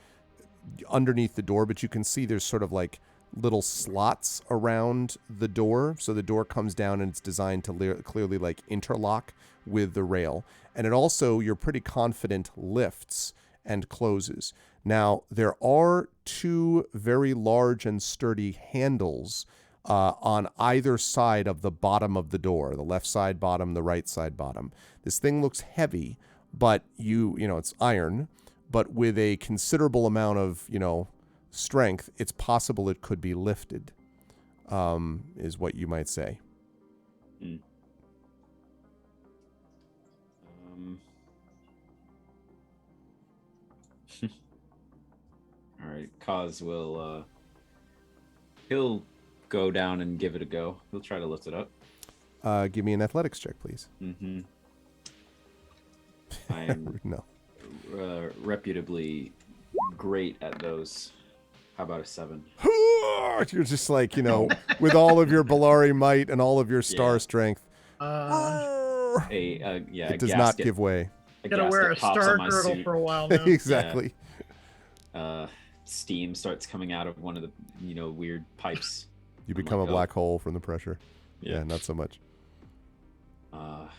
underneath the door, but you can see there's sort of like little slots around the door. So the door comes down and it's designed to clearly like interlock with the rail. And it also, you're pretty confident, lifts and closes. Now, there are two very large and sturdy handles on either side of the bottom of the door, the left side bottom, the right side bottom. This thing looks heavy, but you know, it's iron, but with a considerable amount of, you know, strength, it's possible it could be lifted, is what you might say. Mm. All right, Kaz will he'll go down and give it a go. He'll try to lift it up. Give me an athletics check, please. Mm-hmm. I'm No. Reputably great at those. How about a 7? You're just like, you know, with all of your Bellari might and all of your star Yeah. strength. Yeah, It does not give way. Gotta wear a star girdle for a while now. Exactly. Steam starts coming out of one of the, you know, weird pipes. You become a black hole from the pressure. Yeah. Yeah, not so much. All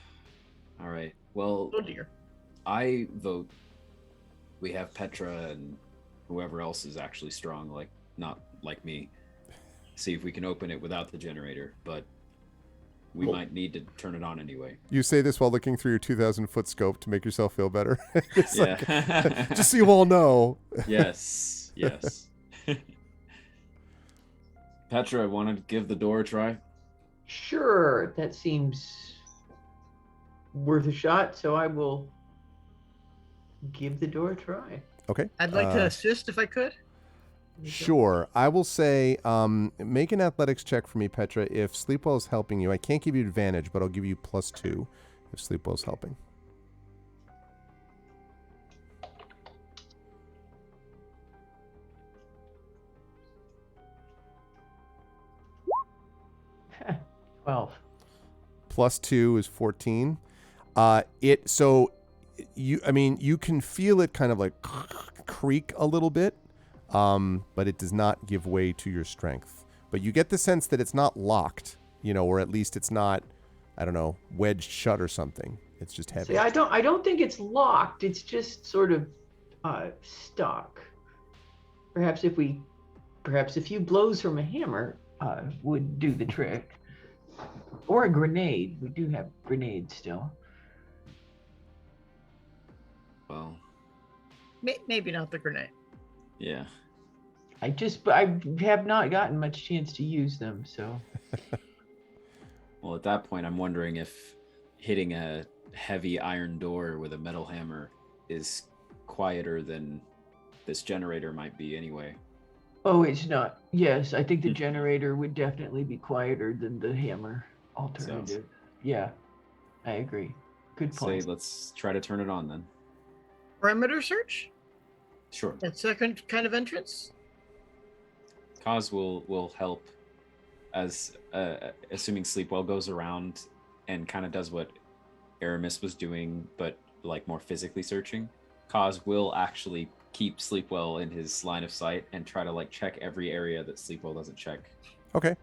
right. Well, Oh dear. I vote we have Petra and whoever else is actually strong, like not like me, see if we can open it without the generator, but we might need to turn it on anyway. You say this while looking through your 2,000-foot scope to make yourself feel better. It's Yeah. like, just so you all know. Yes. Petra, I want to give the door a try. Sure, that seems worth a shot, so I will give the door a try. Okay. I'd like to assist if I could. Sure. I will say, make an athletics check for me, Petra. If Sleepwell is helping you, I can't give you advantage, but I'll give you +2 if Sleepwell is helping. Well, +2 is 14. You can feel it kind of like creak a little bit, but it does not give way to your strength. But you get the sense that it's not locked, you know, or at least it's not, I don't know, wedged shut or something. It's just heavy. see, I don't think it's locked. It's just sort of stuck. Perhaps a few blows from a hammer would do the trick, or a grenade. We do have grenades still. Well, Maybe not the grenade. yeah. I have not gotten much chance to use them, so. Well, at that point, I'm wondering if hitting a heavy iron door with a metal hammer is quieter than this generator might be anyway. Oh, it's not. Yes, I think the generator would definitely be quieter than the hammer alternative. Yeah, I agree. Good point. Let's try to turn it on then. Perimeter search? Sure. That second kind of entrance? Kaz will help as assuming Sleepwell goes around and kind of does what Aramis was doing, but like more physically searching. Kaz will actually keep Sleepwell in his line of sight and try to like check every area that Sleepwell doesn't check. Okay.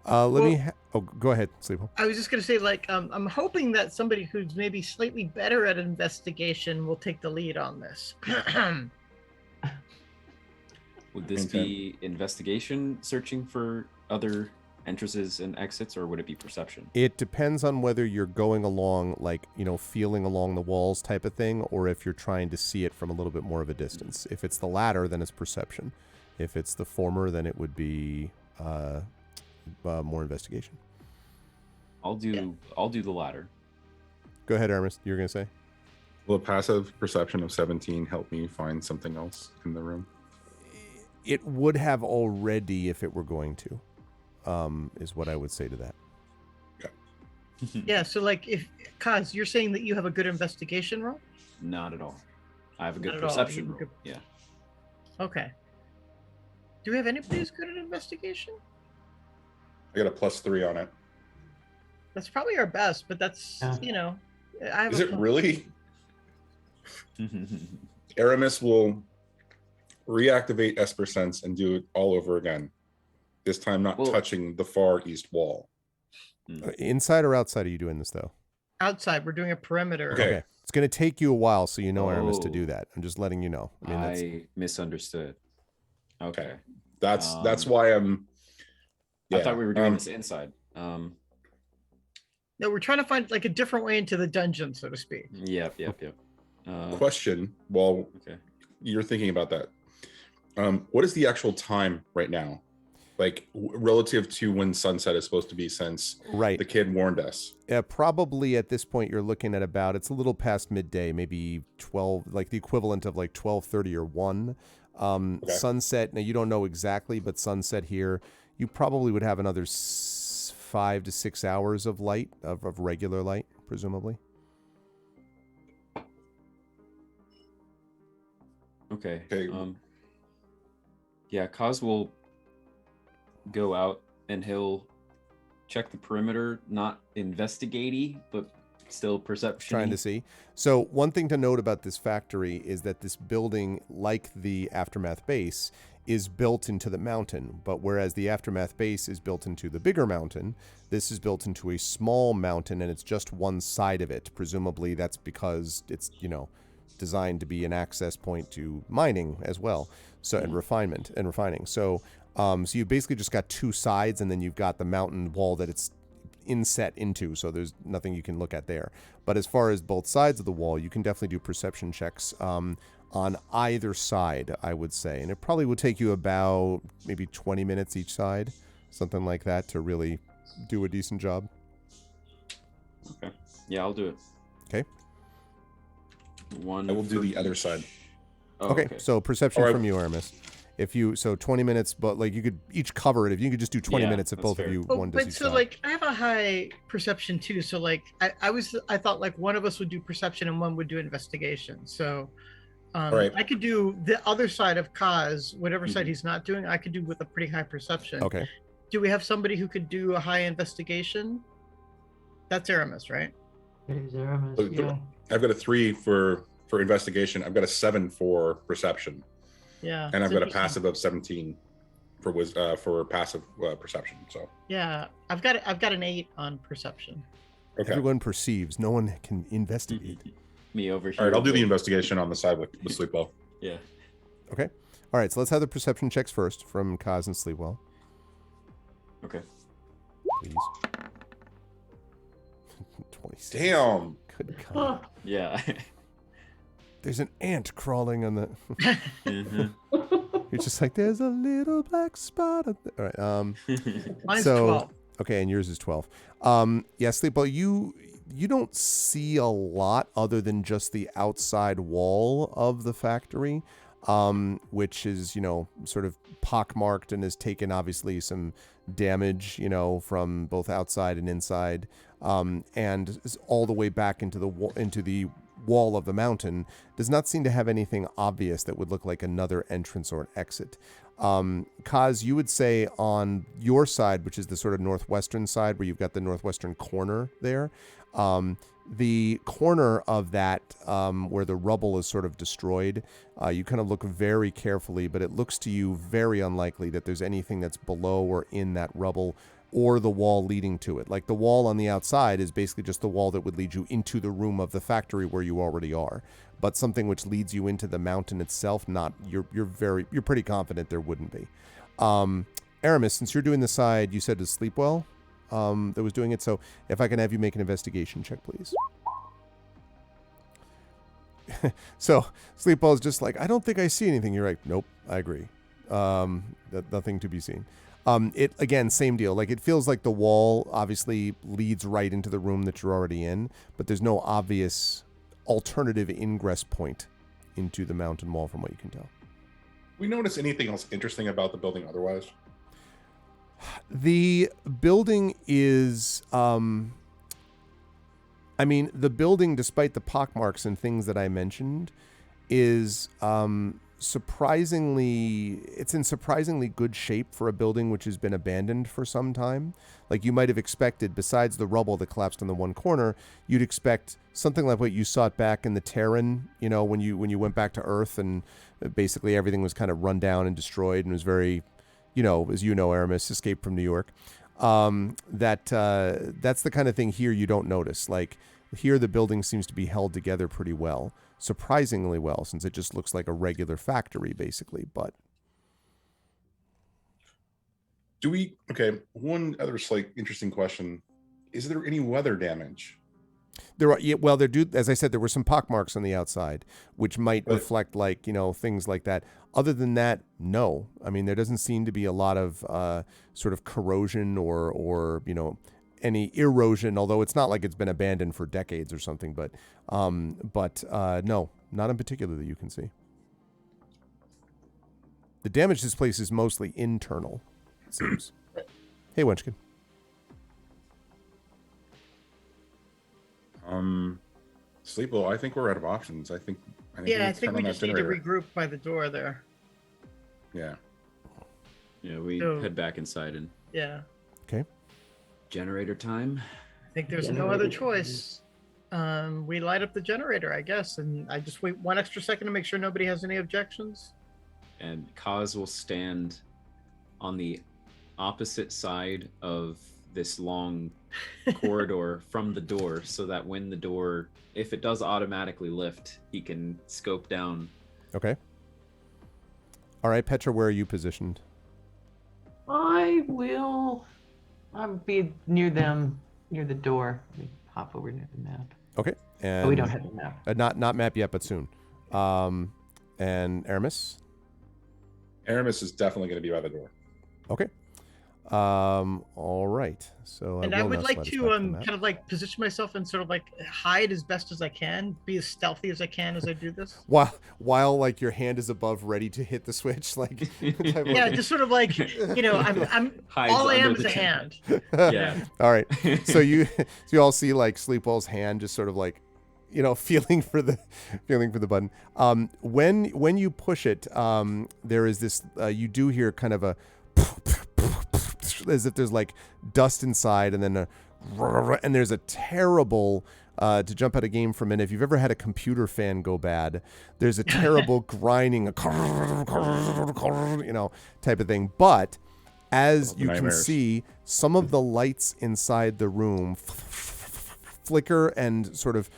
Go ahead, Sleepwell. I was just going to say, like, I'm hoping that somebody who's maybe slightly better at investigation will take the lead on this. Would this be investigation, searching for other entrances and exits, or would it be perception? It depends on whether you're going along, like, you know, feeling along the walls type of thing, or if you're trying to see it from a little bit more of a distance. If it's the latter, then it's perception. If it's the former, then it would be more investigation. I'll do the latter. Go ahead, Aramis. You were going to say? Will a passive perception of 17 help me find something else in the room? It would have already if it were going to, is what I would say to that. Yeah, so like if Kaz, you're saying that you have a good investigation roll? Not at all. I have a good Not at all. perception You roll. could- Yeah. Okay. Do we have anybody who's good at investigation? I got a +3 on it. That's probably our best, but that's, you know, I have Is a it really? Aramis will reactivate Esper Sense and do it all over again. This time not Well- touching the far east wall. Inside or outside are you doing this, though? Outside, we're doing a perimeter. Okay. It's going to take you a while, so you know, Aramis, to Oh. do that. I'm just letting you know. I mean, that's, I misunderstood. Okay. That's why I'm. I thought we were doing um, this inside. No, we're trying to find like a different way into the dungeon, so to speak. Yep. Question while Okay. you're thinking about that. What is the actual time right now? Like relative to when sunset is supposed to be, since right. the kid warned us. Probably at this point, you're looking at about, it's a little past midday, maybe 12, like the equivalent of like 12:30 or 1. Sunset, now you don't know exactly, but sunset here, you probably would have another 5 to 6 hours of light, of regular light, presumably. Okay. Okay. Yeah, Kaz will go out and he'll check the perimeter, not investigate-y, but still perception. Trying to see. So one thing to note about this factory is that this building, like the Aftermath base, is built into the mountain. But whereas the Aftermath base is built into the bigger mountain, this is built into a small mountain, and it's just one side of it. Presumably that's because it's, designed to be an access point to mining as well. So, and refining. So you've basically just got two sides, and then you've got the mountain wall that it's inset into, so there's nothing you can look at there. But as far as both sides of the wall, you can definitely do perception checks on either side, I would say. And it probably would take you about maybe 20 minutes each side, something like that, to really do a decent job. Okay. Yeah, I'll do it. Okay. I will do the other side. Oh, okay, so perception All right. from you, Aramis. So 20 minutes, but like you could each cover it. If you could just do 20 Yeah, minutes if that's both fair. of you, Oh, one does but each so side. like I have a high perception too. So like I thought like one of us would do perception and one would do investigation. So Right. I could do the other side of Kaz, whatever side Mhm. he's not doing, I could do with a pretty high perception. Okay. Do we have somebody who could do a high investigation? That's Aramis, right? It is Aramis, So yeah. I've got a 3 for investigation. I've got a 7 for perception, Yeah. and I've it's got a interesting. passive of 17 for passive perception. So Yeah, I've got an 8 on perception. okay. Everyone perceives. No one can investigate. Me over here. All right, I'll do the but- investigation on the side with Sleepwell. Yeah. Okay. All right, so let's have the perception checks first from Kaz and Sleepwell, Okay. please. 26. Damn. Good God. Yeah. There's an ant crawling on the... Mhm. You're just like, there's a little black spot. All right. Mine's So- 12. Okay, and yours is 12. Yeah, Sleepwell, you don't see a lot other than just the outside wall of the factory, which is, sort of pockmarked and has taken obviously some damage, from both outside and inside, and is all the way back into the wall of the mountain. Does not seem to have anything obvious that would look like another entrance or an exit. Kaz, you would say on your side, which is the sort of northwestern side where you've got the northwestern corner there, the corner of that where the rubble is sort of destroyed, you kind of look very carefully, but it looks to you very unlikely that there's anything that's below or in that rubble or the wall leading to it. Like the wall on the outside is basically just the wall that would lead you into the room of the factory where you already are. But something which leads you into the mountain itself, you're pretty confident there wouldn't be. Aramis, since you're doing the side, you said to Sleepwell that was doing it. So if I can have you make an investigation check, please. So Sleepwell's just like, I don't think I see anything. You're like, nope, I agree. Nothing to be seen. It again, same deal. Like it feels like the wall obviously leads right into the room that you're already in, but there's no obvious alternative ingress point into the mountain wall from what you can tell. We notice anything else interesting about the building otherwise? The building is, the building, despite the pockmarks and things that I mentioned, is it's in surprisingly good shape for a building which has been abandoned for some time. Like you might have expected, besides the rubble that collapsed in the one corner, you'd expect something like what you saw back in the Terran, when you went back to Earth and basically everything was kind of run down and destroyed and was very, as Aramis escaped from New York. That's the kind of thing here you don't notice. Like here the building seems to be held together pretty well. Surprisingly well, since it just looks like a regular factory, basically. But one other slight interesting question: is there any weather damage? there do, as I said, there were some pockmarks on the outside, which might reflect things like that. Other than that, no. I mean, there doesn't seem to be a lot of sort of corrosion or any erosion, although it's not like it's been abandoned for decades or something, but no, not in particular that you can see. The damage to this place is mostly internal, it seems. Hey, Wenchkin. Sleepo, I think we're out of options. I think we just need to regroup by the door there. Yeah. Yeah, we head back inside and Okay. Generator time. I think there's no other choice. We light up the generator, I guess, and I just wait 1 extra second to make sure nobody has any objections. And Kaz will stand on the opposite side of this long corridor from the door, so that when the door, if it does automatically lift, he can scope down. Okay. All right, Petra, where are you positioned? I'll be near them, near the door. Let me hop over near the map. Okay. And we don't have a map. Not map yet, but soon. And Aramis? Aramis is definitely going to be by the door. Okay. All right. So I would like to kind of like position myself and sort of like hide as best as I can, be as stealthy as I can as I do this. While like your hand is above, ready to hit the switch, like just sort of like I'm all I am is a hand. Yeah. All right. So you all see like Sleepwell's hand just sort of like feeling for the button. When you push it, there is this. You do hear kind of a as if there's like dust inside, and then and there's a terrible. To jump out of game for a minute, if you've ever had a computer fan go bad, there's a terrible grinding, type of thing. But as you can see, some of the lights inside the room flicker and sort of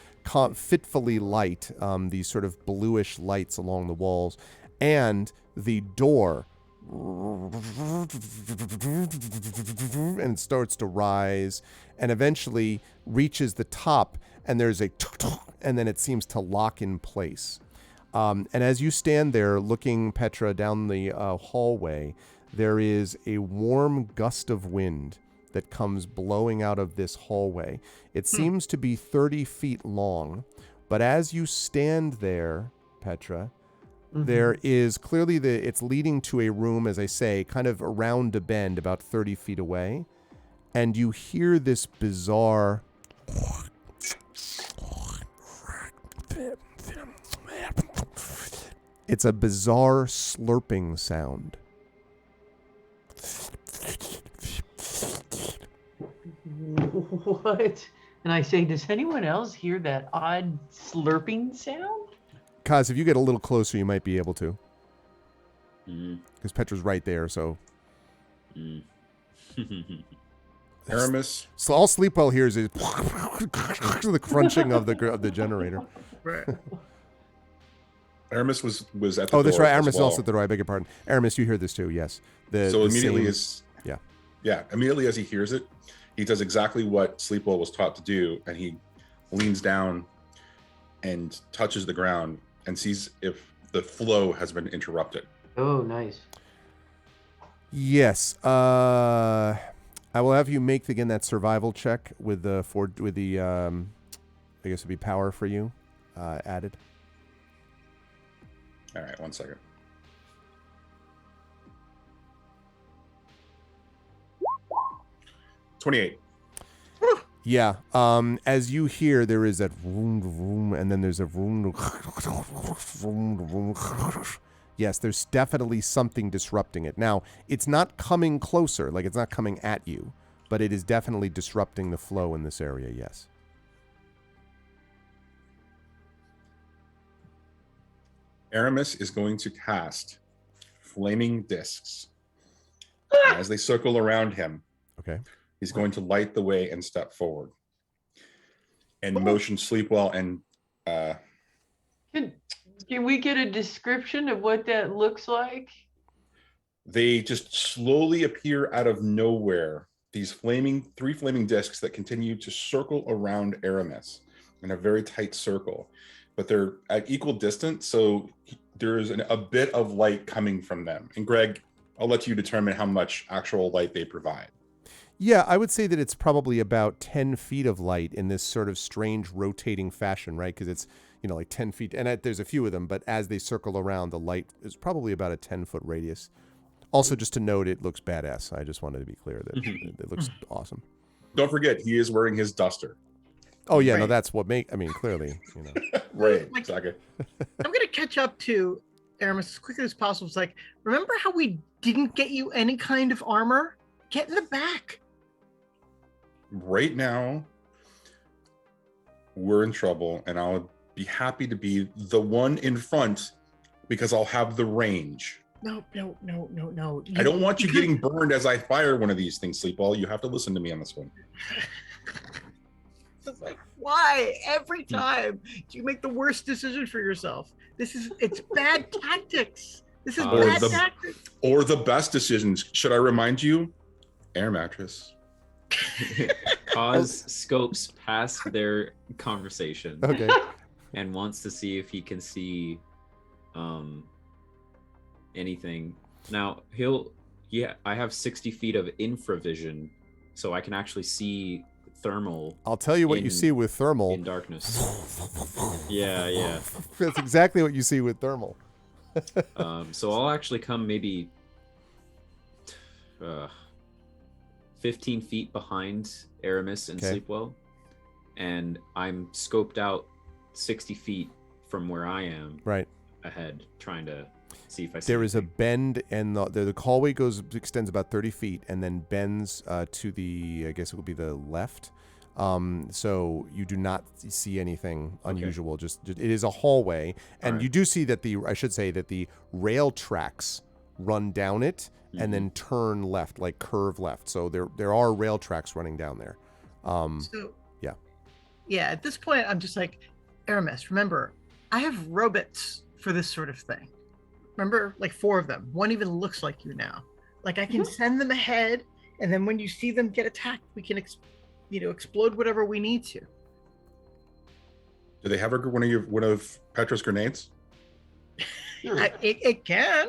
fitfully light, these sort of bluish lights along the walls, and the door and it starts to rise and eventually reaches the top, and there's a and then it seems to lock in place. And as you stand there looking, Petra, down the hallway, there is a warm gust of wind that comes blowing out of this hallway. It seems to be 30 feet long, but as you stand there, Petra, there is clearly it's leading to a room, as I say, kind of around a bend about 30 feet away. And you hear this bizarre it's a bizarre slurping sound. What? And I say, does anyone else hear that odd slurping sound? Kaz, if you get a little closer, you might be able to. Because Petra's right there, so. Aramis. So all Sleepwell hears is the crunching of the generator. Right. Aramis was at the door. Oh, that's right. as Aramis is well. also at the door. I beg your pardon. Aramis, you hear this too, yes. Immediately as he hears it, he does exactly what Sleepwell was taught to do, and he leans down and touches the ground and sees if the flow has been interrupted. Oh, nice. Yes. I will have you make again that survival check with the I guess it'd be power for you added. All right, 1 second. $28. Yeah. As you hear, there is that vroom, vroom, and then there's a vroom, vroom, vroom, yes, there's definitely something disrupting it. Now, it's not coming closer, like it's not coming at you, but it is definitely disrupting the flow in this area, yes. Aramis is going to cast flaming discs. As they circle around him, Okay. he's going to light the way and step forward. And motion Sleepwell and Can we get a description of what that looks like? they just slowly appear out of nowhere. These three flaming discs that continue to circle around Aramis in a very tight circle, but they're at equal distance, so there's a bit of light coming from them. And Greg, I'll let you determine how much actual light they provide. Yeah, I would say that it's probably about 10 feet of light in this sort of strange rotating fashion, right? Because it's, like 10 feet, and there's a few of them, but as they circle around, the light is probably about a 10-foot radius. Also, just to note, it looks badass. I just wanted to be clear that it looks awesome. Don't forget, he is wearing his duster. Oh, yeah, Right. no, that's what clearly, Right, Like- exactly. I'm gonna catch up to Aramis as quickly as possible. It's like, remember how we didn't get you any kind of armor? Get in the back. Right now, we're in trouble, and I'll be happy to be the one in front because I'll have the range. No. I don't want you could- getting burned as I fire one of these things, Sleepwell. You have to listen to me on this one. It's like, why every time do you make the worst decision for yourself? It's bad tactics. This is Or bad the- tactics. Or the best decisions. Should I remind you? Air mattress. Cause scopes past their conversation Okay. and wants to see if he can see anything. Now I have 60 feet of infravision, so I can actually see thermal I'll tell you what you In- see with thermal. in darkness. Yeah. That's exactly what you see with thermal. So I'll actually come maybe 15 feet behind Aramis and Okay. Sleepwell, and I'm scoped out 60 feet from where I am Right. ahead, trying to see if I see There is a anything. bend, and the hallway extends about 30 feet, and then bends to the, I guess it would be the left. So you do not see anything unusual. Just it is a hallway, and Alright. you do see that I should say that the rail tracks run down it and then turn left, like curve left. So there are rail tracks running down there. So yeah. Yeah, at this point I'm just like, Aramis, remember, I have robots for this sort of thing. Remember, like 4 of them. One even looks like you now. Like I can send them ahead, and then when you see them get attacked, we can explode whatever we need to. Do they have one of Petra's grenades? It can.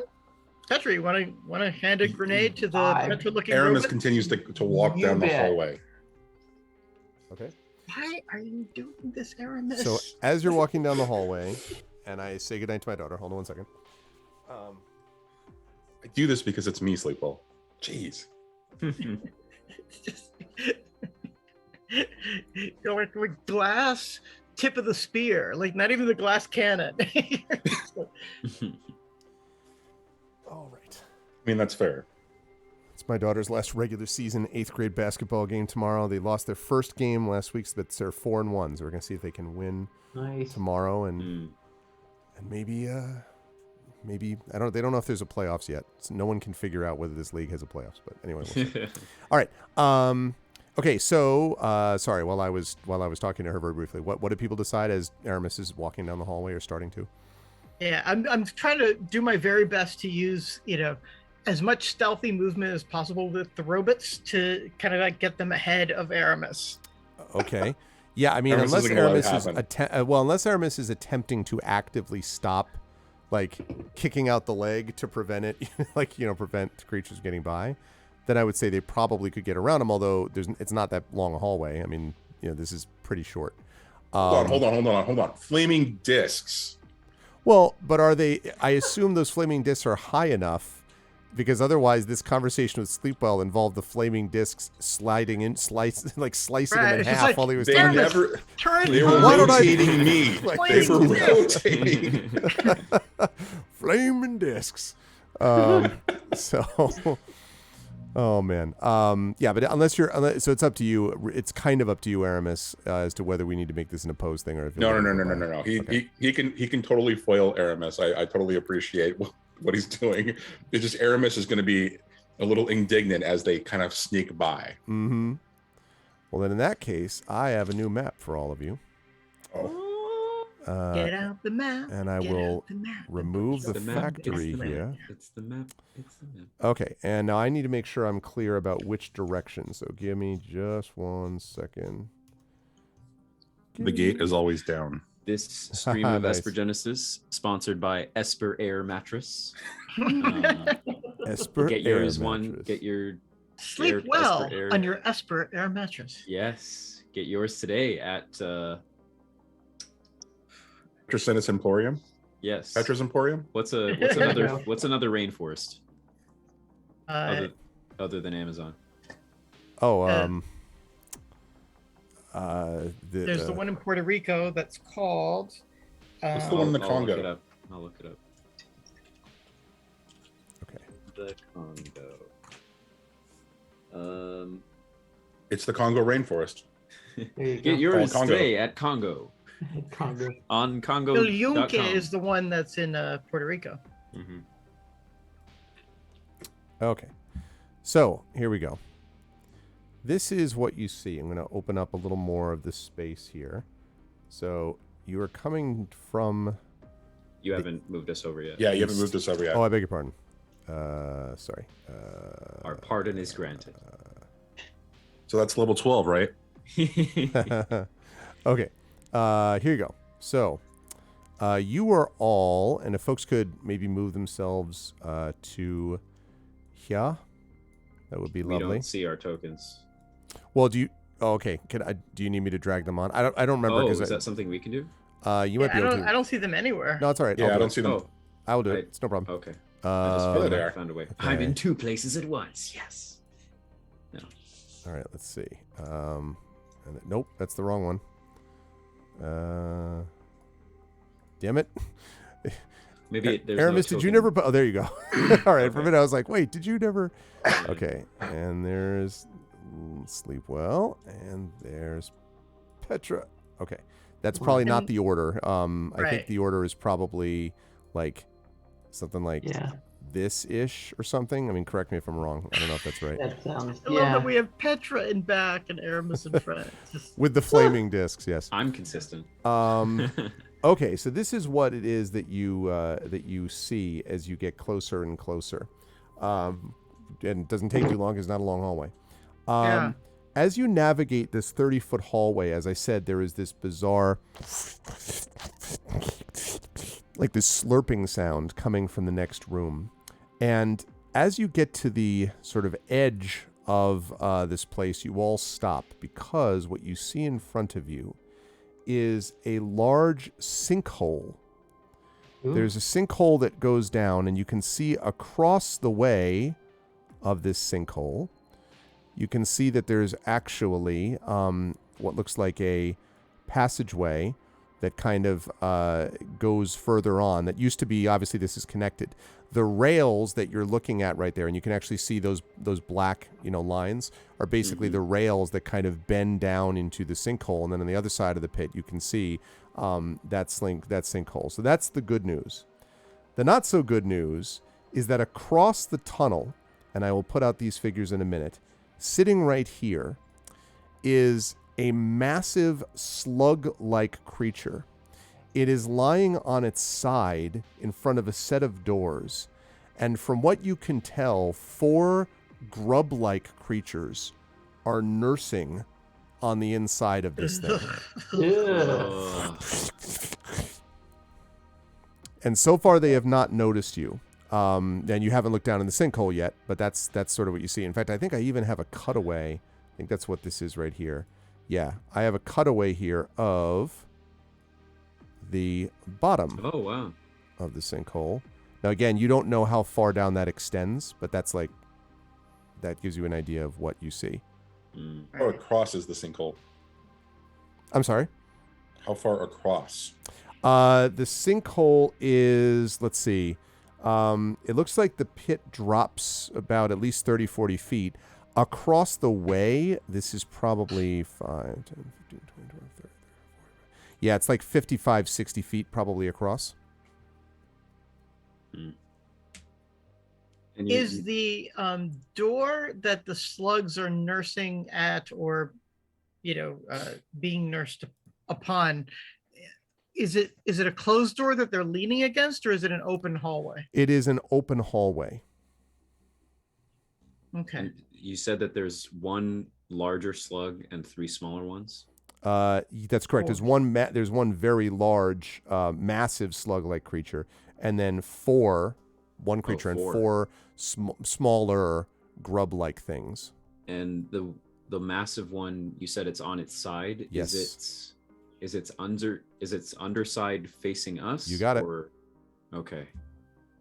Petra, you want to hand a grenade to the Petra-looking Aramis robot? continues to walk You down the bet. hallway. Okay. Why are you doing this, Aramis? So as you're walking down the hallway, and I say goodnight to my daughter. Hold on one second. I do this because it's me, Sleepwell. Jeez. It's just you're like with glass tip of the spear, like not even the glass cannon. All right. I mean, that's fair. It's my daughter's last regular season 8th grade basketball game tomorrow. They lost their first game last week, so that's their 4-1. So we're gonna see if they can win Nice. tomorrow, and maybe I don't. They don't know if there's a playoffs yet. So no one can figure out whether this league has a playoffs. But anyway, we'll see. All right. Okay. So sorry. While I was talking to her very briefly, what did people decide as Aramis is walking down the hallway or starting to? Yeah, I'm trying to do my very best to use as much stealthy movement as possible with the robots to kind of like get them ahead of Aramis. Okay. Yeah, I mean, Aramis unless isn't gonna let it unless Aramis is attempting to actively stop, like kicking out the leg to prevent it, prevent creatures getting by, then I would say they probably could get around him. Although it's not that long a hallway. I mean, this is pretty short. Hold on. Flaming discs. Well, but are they? I assume those flaming discs are high enough. Because otherwise, this conversation with Sleepwell involved the flaming discs slicing him Right, in it's just half like, while he was They talking. never. Turn They were Why don't I- rotating me. Like, They were Flaming rotating. flaming discs. So, oh man, yeah, but so it's up to you. It's kind of up to you, Aramis, as to whether we need to make this an opposed thing or if No. He can totally foil Aramis. I totally appreciate what he's doing. It's just Aramis is going to be a little indignant as they kind of sneak by. Mm-hmm. Well, then in that case, I have a new map for all of you. Oh. Get out the map. And I will remove the factory here. It's the map. It's the map. Okay, and now I need to make sure I'm clear about which direction. So give me just 1 second. The gate is always down. This stream of Nice. Esper Genesis, sponsored by Esper Air Mattress. Esper Get Air yours one. mattress. Get your Sleep Air- well Esper Air. on your Esper Air mattress. yes. Get yours today at Petrosinus Emporium? yes. Petra's Emporium? What's another rainforest other than Amazon? Oh, There's the one in Puerto Rico that's called. What's the one in the I'll Congo? look it up. I'll look it up. Okay. The Congo. It's the Congo rainforest. There you Get go. yours Congo. today at Congo. Congo. On Congo. El Yunque is the one that's in Puerto Rico. Mm-hmm. Okay. So here we go. This is what you see. I'm going to open up a little more of this space here. So you are coming from. You haven't moved us over yet. Yeah, you haven't moved this over yet. Oh, I beg your pardon. Sorry. Our pardon is granted. So that's level 12, right? Okay. Here you go. So, you are all, and if folks could maybe move themselves to here, that would be We lovely. don't see our tokens. Well, do you? Oh, okay. Do you need me to drag them on? I don't remember. Oh, 'cause is that something we can do? you might be able to. I don't see them anywhere. No, it's all right. Yeah, I'll I do don't it. see them. Oh, I will do I- it. It's no problem. okay. I just there they are. found a way. okay. I'm in two places at once. Yes. No. All right. Let's see. Nope, that's the wrong one. Damn it. Maybe there's Aramis, no did you token. never? Oh, there you go. All right. For a Okay. minute, I was like, wait, did you never? Okay. And there's Sleep Well, and there's Petra. Okay. That's probably not And- the order. I think Right. the order is probably like something like Yeah, this-ish or something. I mean, correct me if I'm wrong. I don't know if that's right. that sounds. I love Yeah. that we have Petra in back and Aramis in front. Just, With the flaming discs, yes. I'm consistent. Okay, so this is what it is that you see as you get closer and closer, and it doesn't take too long. It's not a long hallway. Yeah. As you navigate this 30-foot hallway, as I said, there is this bizarre, like this slurping sound coming from the next room, and as you get to the sort of edge of this place, you all stop because what you see in front of you is a large sinkhole. Ooh. There's a sinkhole that goes down, and you can see across the way of this sinkhole, you can see that there's actually what looks like a passageway that kind of goes further on. That used to be, obviously this is connected. The rails that you're looking at right there, and you can actually see those black, lines, are basically the rails that kind of bend down into the sinkhole. And then on the other side of the pit, you can see that sinkhole. So that's the good news. The not so good news is that across the tunnel, and I will put out these figures in a minute, sitting right here is a massive slug-like creature. It is lying on its side in front of a set of doors, and from what you can tell, 4 grub-like creatures are nursing on the inside of this thing. Yeah. And so far, they have not noticed you. And you haven't looked down in the sinkhole yet, but that's sort of what you see. In fact, I think I even have a cutaway. I think that's what this is right here. Yeah, I have a cutaway here of the bottom Oh wow. of the sinkhole. Now, again, you don't know how far down that extends, but that gives you an idea of what you see. Mm. How far across is the sinkhole? I'm sorry? How far across? The sinkhole is, let's see. It looks like the pit drops about at least 30, 40 feet. Across the way, this is probably 5, 10, 15, 20, 25, 30, 40. Yeah, it's like 55, 60 feet probably across. And Is the door that the slugs are nursing at, or being nursed upon, is it a closed door that they're leaning against, or is it an open hallway? It is an open hallway. Okay. and you said that there's one larger slug and 3 smaller ones. That's correct. There's one very large, massive slug-like creature, and then one creature and 4 smaller grub-like things. And the massive one, you said it's on its side. Yes. Is its underside facing us? You got it. Okay.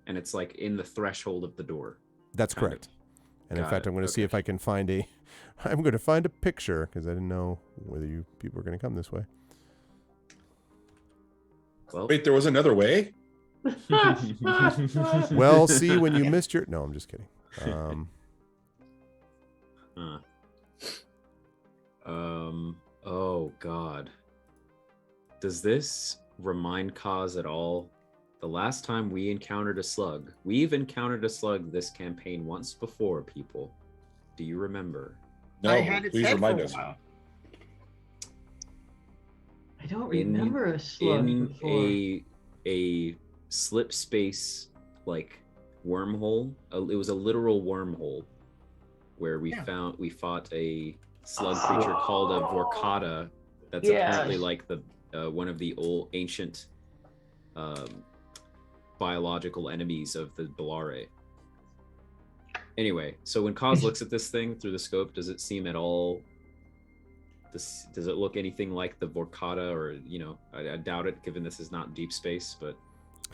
And it's like in the threshold of the door. That's correct. And in fact, I'm going to see if I can find I'm going to find a picture, because I didn't know whether you people were going to come this way. Well, Wait, there was another way? Well, see, when you missed your... No, I'm just kidding. Oh God. Does this remind Kaz at all? The last time we encountered a slug, we've encountered a slug this campaign once before, people. Do you remember? No, I had its please head remind for a us. while. I don't remember a slug in before. a slip space like wormhole. It was a literal wormhole where we fought a slug creature called a Vorkata. That's apparently like the one of the old ancient biological enemies of the Bellare. Anyway, so when Kaz looks at this thing through the scope, does it seem at all? Does it look anything like the Vorkata, or I doubt it, given this is not deep space, but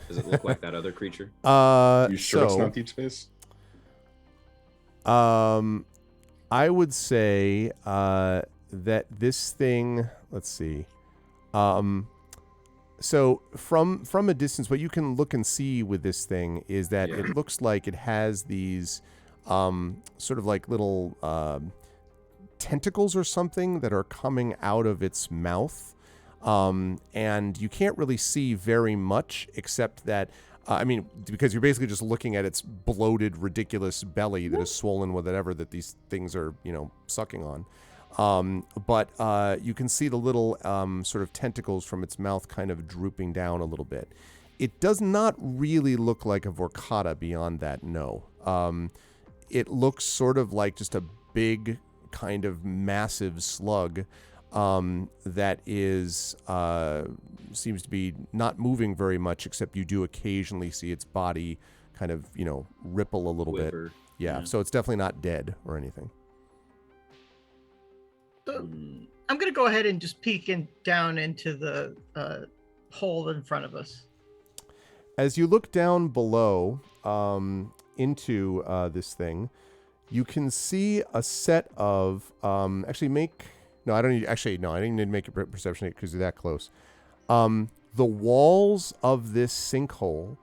does it look like that other creature? You sure it's not deep space? I would say that this thing. Let's see. So from a distance, what you can look and see with this thing is that it looks like it has these sort of like little tentacles or something that are coming out of its mouth. And you can't really see very much, except that, because you're basically just looking at its bloated, ridiculous belly that is swollen with whatever that these things are, sucking on. But you can see the little sort of tentacles from its mouth kind of drooping down a little bit. It does not really look like a Vorkata beyond that, no. It looks sort of like just a big kind of massive slug that is seems to be not moving very much, except you do occasionally see its body kind of, ripple a little bit. Yeah, so it's definitely not dead or anything. So I'm going to go ahead and just peek down into the hole in front of us. As you look down below into this thing, you can see a set of I didn't need to make a perception because you're that close. The walls of this sinkhole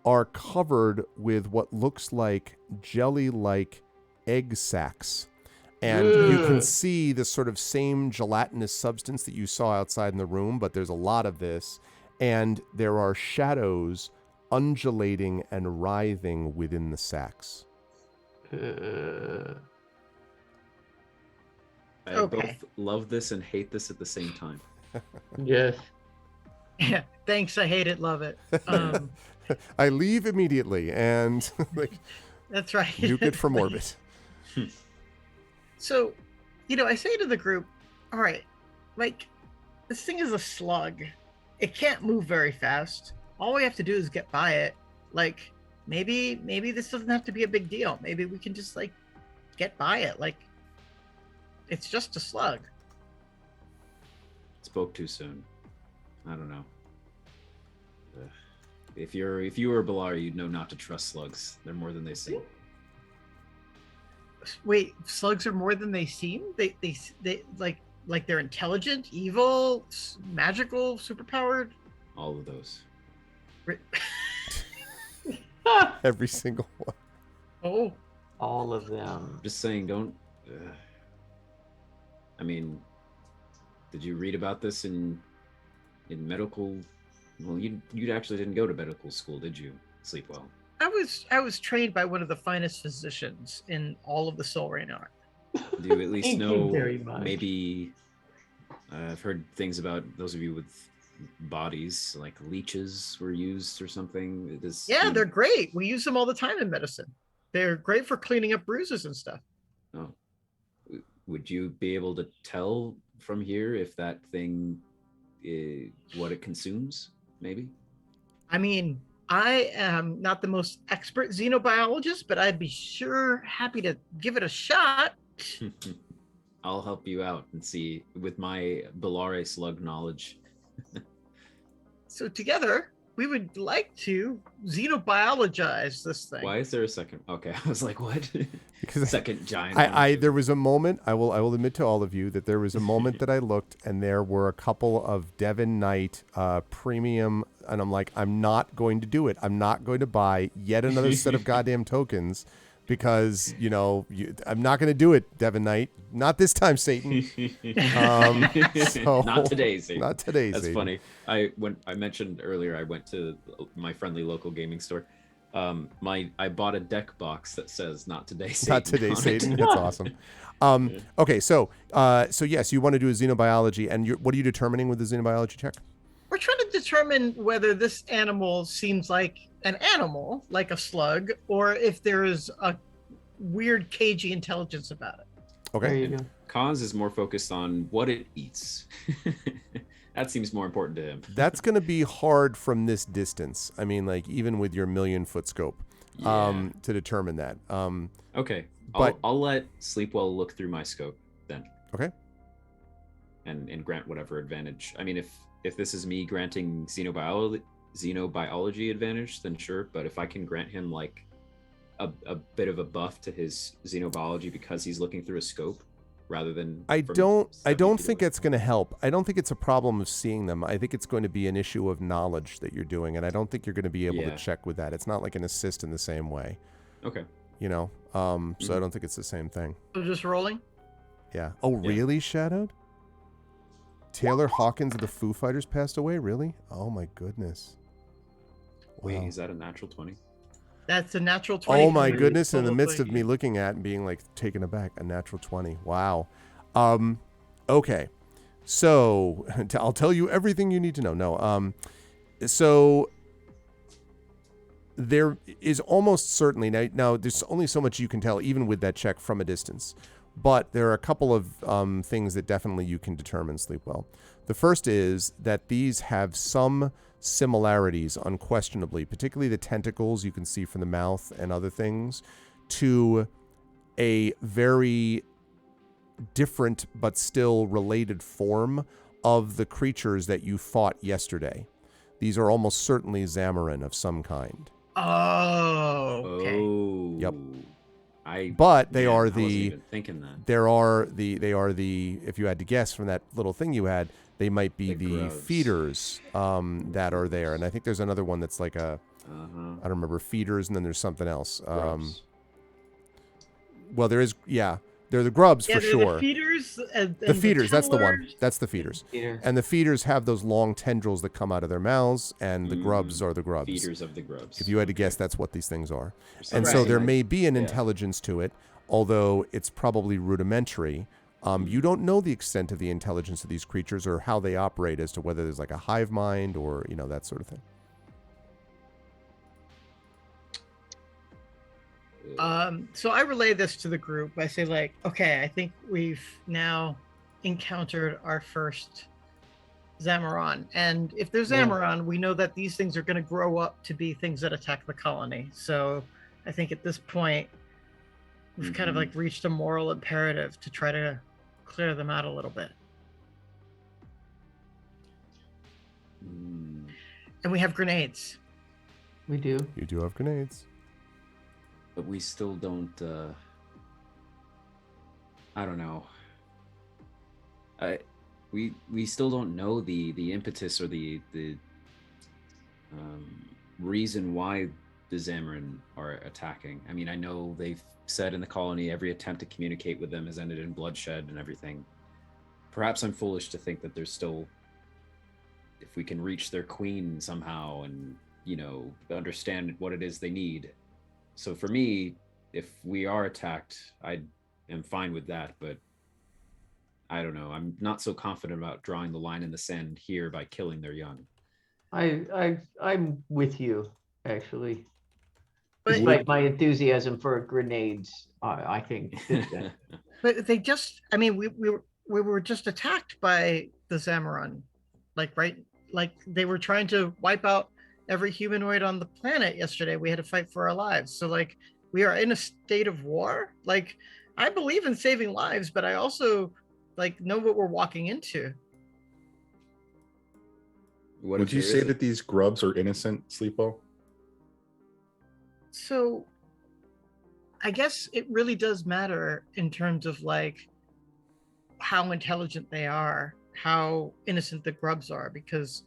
are covered with what looks like jelly-like egg sacs. And you can see this sort of same gelatinous substance that you saw outside in the room, but there's a lot of this. And there are shadows undulating and writhing within the sacs. I both love this and hate this at the same time. Yes. Yeah, thanks. I hate it, love it. I leave immediately and that's right. Nuke it from orbit. So, I say to the group, all right, this thing is a slug. It can't move very fast. All we have to do is get by it. Maybe this doesn't have to be a big deal. Maybe we can just get by it. It's just a slug. Spoke too soon. I don't know. If you were a Bellari, you'd know not to trust slugs. They're more than they seem. Wait, slugs are more than they seem? They they're intelligent, evil, magical, superpowered? All of those. Every single one. Oh, All of them. Just saying, don't. I mean, did you read about this in medical? Well, you actually didn't go to medical school, did you? Sleepwell. I was trained by one of the finest physicians in all of the Soul Rain art. Do you at least Thank you know? very much. Maybe I've heard things about those of you with bodies, like leeches were used or something. Yeah, they're great. We use them all the time in medicine. They're great for cleaning up bruises and stuff. Oh, would you be able to tell from here if that thing, what it consumes? Maybe. I mean, I am not the most expert xenobiologist, but I'd be sure happy to give it a shot. I'll help you out and see with my Bellare slug knowledge. So together, we would like to xenobiologize this thing. Why is there a second? Okay, I was like, what? Because second giant. there was a moment, I will admit to all of you that there was a moment that I looked and there were a couple of Devon Knight premium, and I'm like, I'm not going to do it. I'm not going to buy yet another set of goddamn tokens because, I'm not going to do it, Devon Knight. Not this time, Satan. Not today, Satan. Not today, That's Satan. funny. When I mentioned earlier, I went to my friendly local gaming store. I bought a deck box that says "Not today, Satan." Not today, on it. Satan. That's awesome. Okay, so yes, you want to do a xenobiology, and what are you determining with the xenobiology check? We're trying to determine whether this animal seems like an animal, like a slug, or if there is a weird cagey intelligence about it. Okay. There you go. Kaz is more focused on what it eats. That seems more important to him. That's going to be hard from this distance. I mean, like even with your 1,000,000-foot scope, Yeah. to determine that. Okay, but- I'll let Sleepwell look through my scope then. Okay. And grant whatever advantage. I mean, if this is me granting xenobiology advantage, then sure. But if I can grant him like a bit of a buff to his xenobiology because he's looking through a scope rather than I from don't 70 think feet away. it's going to help. I don't think it's a problem of seeing them. I think it's going to be an issue of knowledge that you're doing, and I don't think you're going to be able to Yeah. check with that. It's not like an assist in the same way, Okay. So I don't think it's the same thing. So just rolling. Yeah. Oh, Yeah. really, Shadowed? Taylor Hawkins of the Foo Fighters passed away? Really? Oh my goodness. Wait, Wow. is that a natural 20? That's a natural 20. Oh my for goodness! In the midst of probably- me looking at and being like taken aback, a natural 20. Wow. Okay. So I'll tell you everything you need to know. No. So there is almost certainly now. There's only so much you can tell, even with that check from a distance. But there are a couple of things that definitely you can determine, Sleepwell. The first is that these have some similarities, unquestionably, particularly the tentacles you can see from the mouth and other things, to a very different but still related form of the creatures that you fought yesterday. These are almost certainly Zamarin of some kind. Oh, okay. Oh. Yep. But they I are wasn't the even thinking that. they are the if you had to guess from that little thing you had, they might be The the grubs. feeders that are there. And I think there's another one that's like a Uh-huh. I don't remember, feeders, and then there's something else. Grubs. Well, there is, yeah, they're the grubs Yeah, for they're sure. the feeders. And The feeders, that's the one. tunnelers. That's the feeders. Peter. And the feeders have those long tendrils that come out of their mouths, and the grubs Mm, are the grubs. Feeders of the grubs. If you had to guess, that's what these things are. And Right. so there Nice. may be an Yeah. intelligence to it, although it's probably rudimentary. You don't know the extent of the intelligence of these creatures or how they operate as to whether there's like a hive mind or, that sort of thing. So I relay this to the group. I say like, okay, I think we've now encountered our first Zamaron. And if there's Yeah. Zamaron, we know that these things are going to grow up to be things that attack the colony. So I think at this point, we've kind of Mhm. like reached a moral imperative to try to clear them out a little bit. Mm, And we have grenades. We do. You do have grenades. but we still don't. I don't know. We still don't know the impetus or the reason why the Xamarin are attacking. I mean, I know they've said in the colony every attempt to communicate with them has ended in bloodshed and everything. Perhaps I'm foolish to think that there's still, if we can reach their queen somehow and, you know, understand what it is they need. So for me, if we are attacked, I am fine with that, but I don't know. I'm not so confident about drawing the line in the sand here by killing their young. I'm with you, actually. But- Despite my enthusiasm for grenades, I think that But they just, I mean, we were just attacked by the Zamaron, like, right? Like they were trying to wipe out every humanoid on the planet yesterday. We had to fight for our lives. So like we are in a state of war. Like I believe in saving lives, but I also like know what we're walking into. What Would if you there say is a- that these grubs are innocent, Sleepo? So I guess it really does matter in terms of like how intelligent they are, how innocent the grubs are, because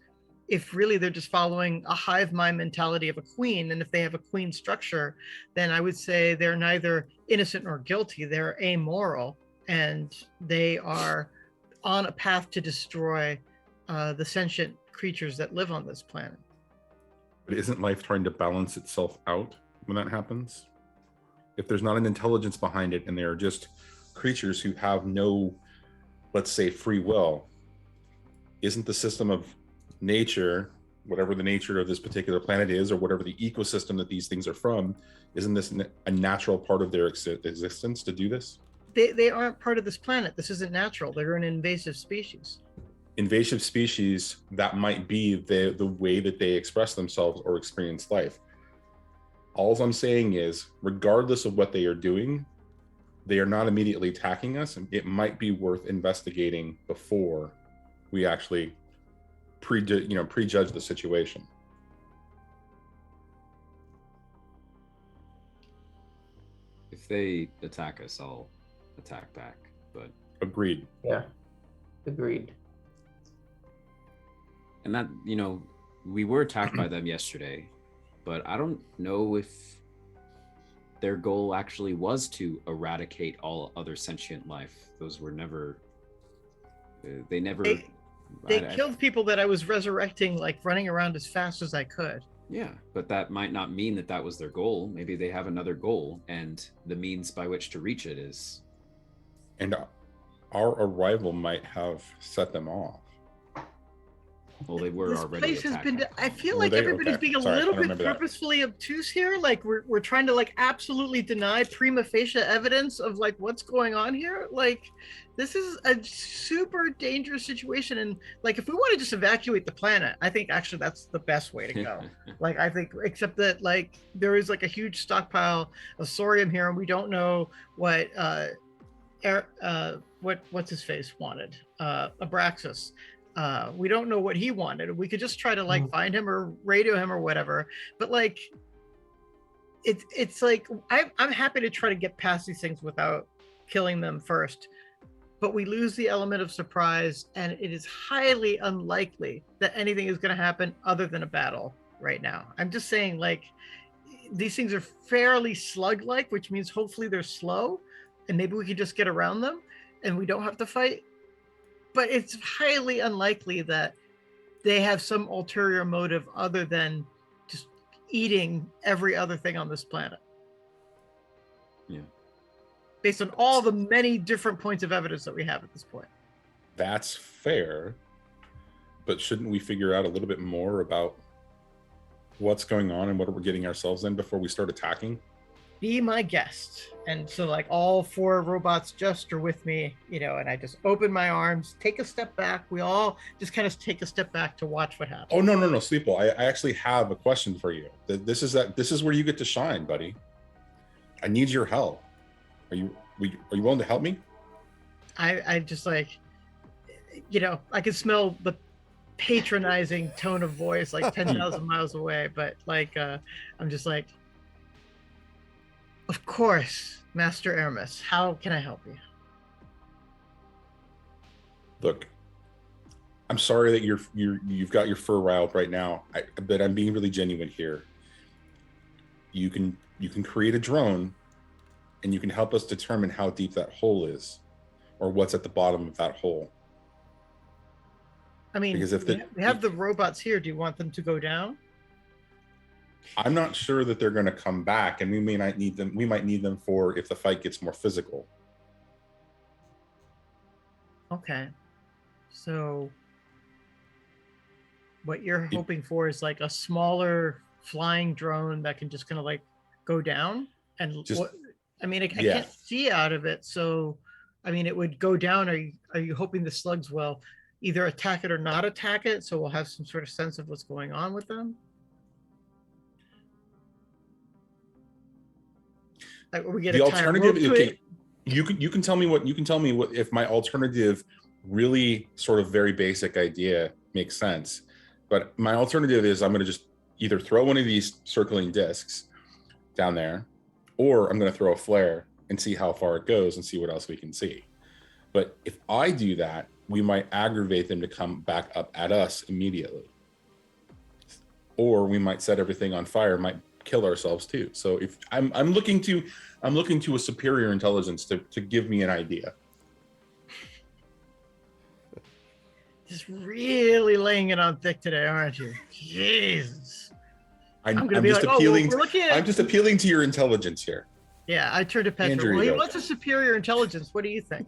if really they're just following a hive mind mentality of a queen, and if they have a queen structure, then I would say they're neither innocent nor guilty. They're amoral, and they are on a path to destroy the sentient creatures that live on this planet. But isn't life trying to balance itself out when that happens? If there's not an intelligence behind it and they are just creatures who have no, let's say, free will, isn't the system of nature, whatever the nature of this particular planet is, or whatever the ecosystem that these things are from, isn't this a natural part of their existence to do this? They aren't part of this planet. This isn't natural. They're an invasive species. Invasive species, that might be the way that they express themselves or experience life. All I'm saying is, regardless of what they are doing, they are not immediately attacking us, and it might be worth investigating before we actually prejudge the situation. If they attack us, I'll attack back. But Agreed. yeah, agreed. and that, you know, we were attacked by them yesterday, but I don't know if their goal actually was to eradicate all other sentient life. Those were never. They never. They killed people that I was resurrecting, like running around as fast as I could. Yeah, but that might not mean that that was their goal. Maybe they have another goal, and the means by which to reach it is. And our arrival might have set them off. Well, they were This already. place has been. attacking. I feel Were like they? everybody's Okay. being a Sorry, I little don't bit remember that. purposefully obtuse here. Like we're trying to like absolutely deny prima facie evidence of like what's going on here. Like this is a super dangerous situation, and like if we want to just evacuate the planet, I think actually that's the best way to go. Like I think, except that like there is like a huge stockpile of sorium here, and we don't know what what's his face wanted, Abraxas. We don't know what he wanted. We could just try to like find him or radio him or whatever. But like, it's like I'm happy to try to get past these things without killing them first. But we lose the element of surprise, and it is highly unlikely that anything is going to happen other than a battle right now. I'm just saying, like, these things are fairly slug-like, which means hopefully they're slow, and maybe we could just get around them, and we don't have to fight. But it's highly unlikely that they have some ulterior motive other than just eating every other thing on this planet. Yeah. Based on all the many different points of evidence that we have at this point. That's fair, but shouldn't we figure out a little bit more about what's going on and what we're getting ourselves in before we start attacking? Be my guest. And so like all four robots gesture with me, you know, and I just open my arms, take a step back. We all just kind of take a step back to watch what happens. Oh, no, Sleepo. I actually have a question for you. This is where you get to shine, buddy. I need your help. Are you willing to help me? I just like, you know, I can smell the patronizing tone of voice like 10,000 miles away, but like I'm just like, of course, Master Aramis, how can I help you? Look, I'm sorry that you've got your fur riled right now, but I'm being really genuine here. you can create a drone, and you can help us determine how deep that hole is, or what's at the bottom of that hole. I mean, Because if we have the robots here. Do you want them to go down? I'm not sure that they're going to come back, and we may not need them. We might need them for if the fight gets more physical. Okay. So what you're hoping for is like a smaller flying drone that can just kind of like go down and Just- I mean, I yeah. can't see out of it. So, I mean, it would go down. Are you hoping the slugs will either attack it or not attack it? So we'll have some sort of sense of what's going on with them. Like, we get The a tie alternative, rope to okay, it. you can tell me what if my alternative, really sort of very basic idea makes sense. But my alternative is I'm going to just either throw one of these circling discs down there, or I'm going to throw a flare and see how far it goes and see what else we can see. But if I do that, we might aggravate them to come back up at us immediately, or we might set everything on fire, might kill ourselves too. So if I'm looking to a superior intelligence to give me an idea. Just really laying it on thick today, aren't you? Jesus. I'm I'm gonna be just like, appealing. oh, well, we're looking at. I'm just appealing to your intelligence here. Yeah, I turned to Petra. Andrew, Well, he you go. wants a superior intelligence. What do you think?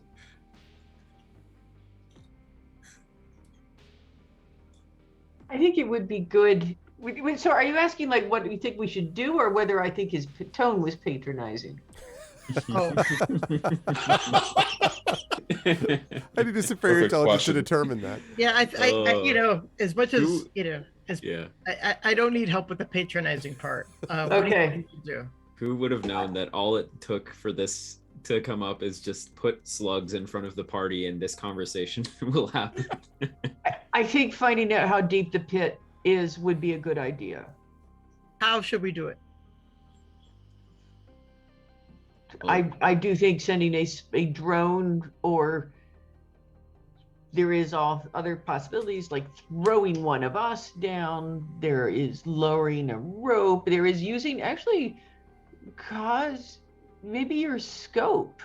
I think it would be good. So are you asking like what you think we should do, or whether I think his tone was patronizing? Oh, I need a superior Perfect intelligence question. to determine that. yeah, I you know, as much as Who- you know, as Yeah. I don't need help with the patronizing part. What do you Okay. think you do? Who would have known that all it took for this to come up is just put slugs in front of the party and this conversation will happen. I think finding out how deep the pit is would be a good idea. How should we do it? I do think sending a drone, or there is all other possibilities like throwing one of us down. There is lowering a rope. There is using actually, cause maybe your scope.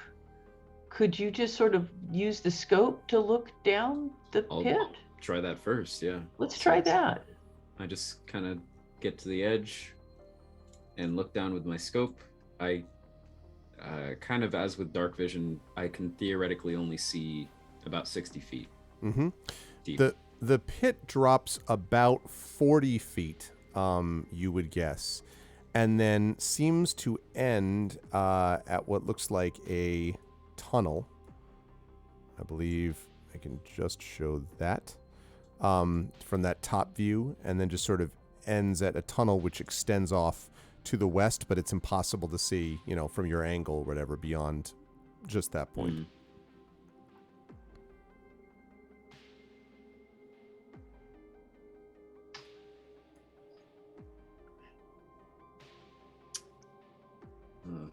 Could you just sort of use the scope to look down the I'll pit? try that first, yeah. Let's try that. I just kind of get to the edge and look down with my scope. I kind of, as with dark vision, I can theoretically only see about 60 feet Mm-hmm. deep. The pit drops about 40 feet, you would guess, and then seems to end at what looks like a tunnel. I believe I can just show that from that top view, and then just sort of ends at a tunnel which extends off to the west, but it's impossible to see, you know, from your angle or whatever beyond just that point. Mm.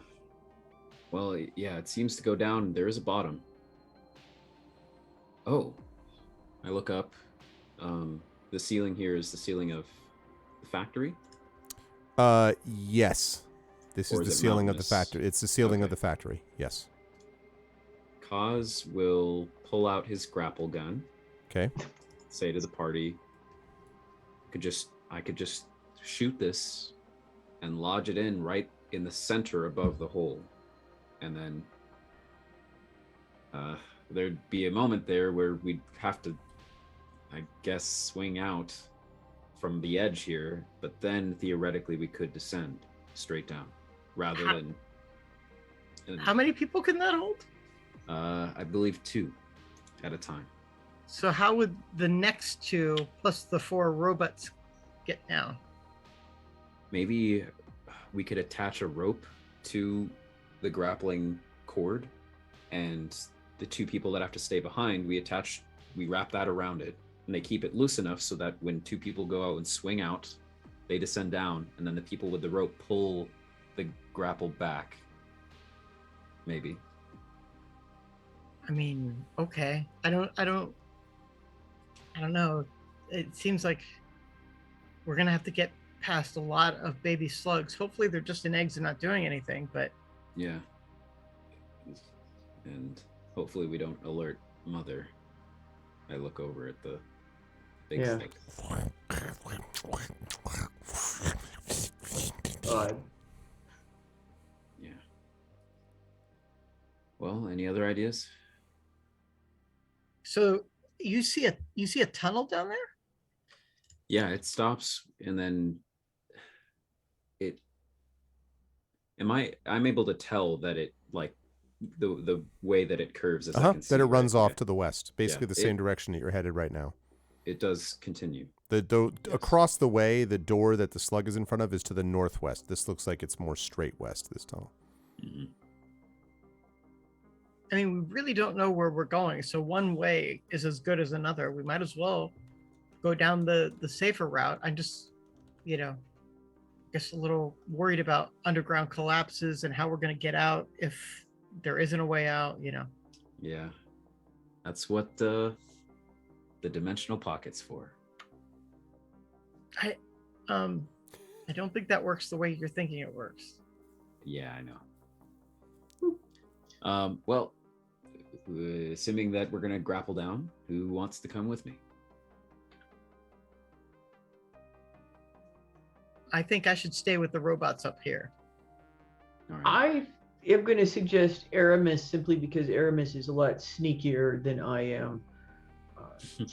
Well, yeah, it seems to go down. There is a bottom. Oh, I look up. The ceiling here is the ceiling of the factory. Yes. This Or is is the it ceiling of the mountainous? factory. It's the ceiling of Okay. the factory. Yes. Kaz will pull out his grapple gun, Okay. say to the party, I could just shoot this and lodge it in right in the center above the hole. And then there'd be a moment there where we'd have to, I guess, swing out from the edge here, but then theoretically we could descend straight down rather How- than How many people can that hold? I believe 2 at a time. So how would the next 2 plus the 4 robots get down? Maybe we could attach a rope to the grappling cord, and the 2 people that have to stay behind, we wrap that around it, and they keep it loose enough so that when 2 people go out and swing out, they descend down, and then the people with the rope pull the grapple back. Maybe. I mean, okay. I don't know. It seems like we're gonna have to get past a lot of baby slugs. Hopefully they're just in eggs and not doing anything, but Yeah. And hopefully we don't alert Mother. I look over at the big Yeah. stick. Yeah. Well, any other ideas? so you see a tunnel down there? Yeah, it stops and then I'm able to tell that it like the way that it curves as I can see. That it right? runs off Okay. to the west, basically the Yeah, same direction that you're headed right now. It does continue. The Yes. across the way, the door that the slug is in front of is to the northwest. This looks like it's more straight west, this tunnel. Mhm. I mean, we really don't know where we're going, so one way is as good as another. We might as well go down the safer route. I'm just, I guess a little worried about underground collapses and how we're going to get out if there isn't a way out. Yeah. That's what the dimensional pocket's for. I don't think that works the way you're thinking it works. Yeah, I know. Well, assuming that we're gonna grapple down, who wants to come with me? I think I should stay with the robots up here. All right. I am going to suggest Aramis simply because Aramis is a lot sneakier than I am. And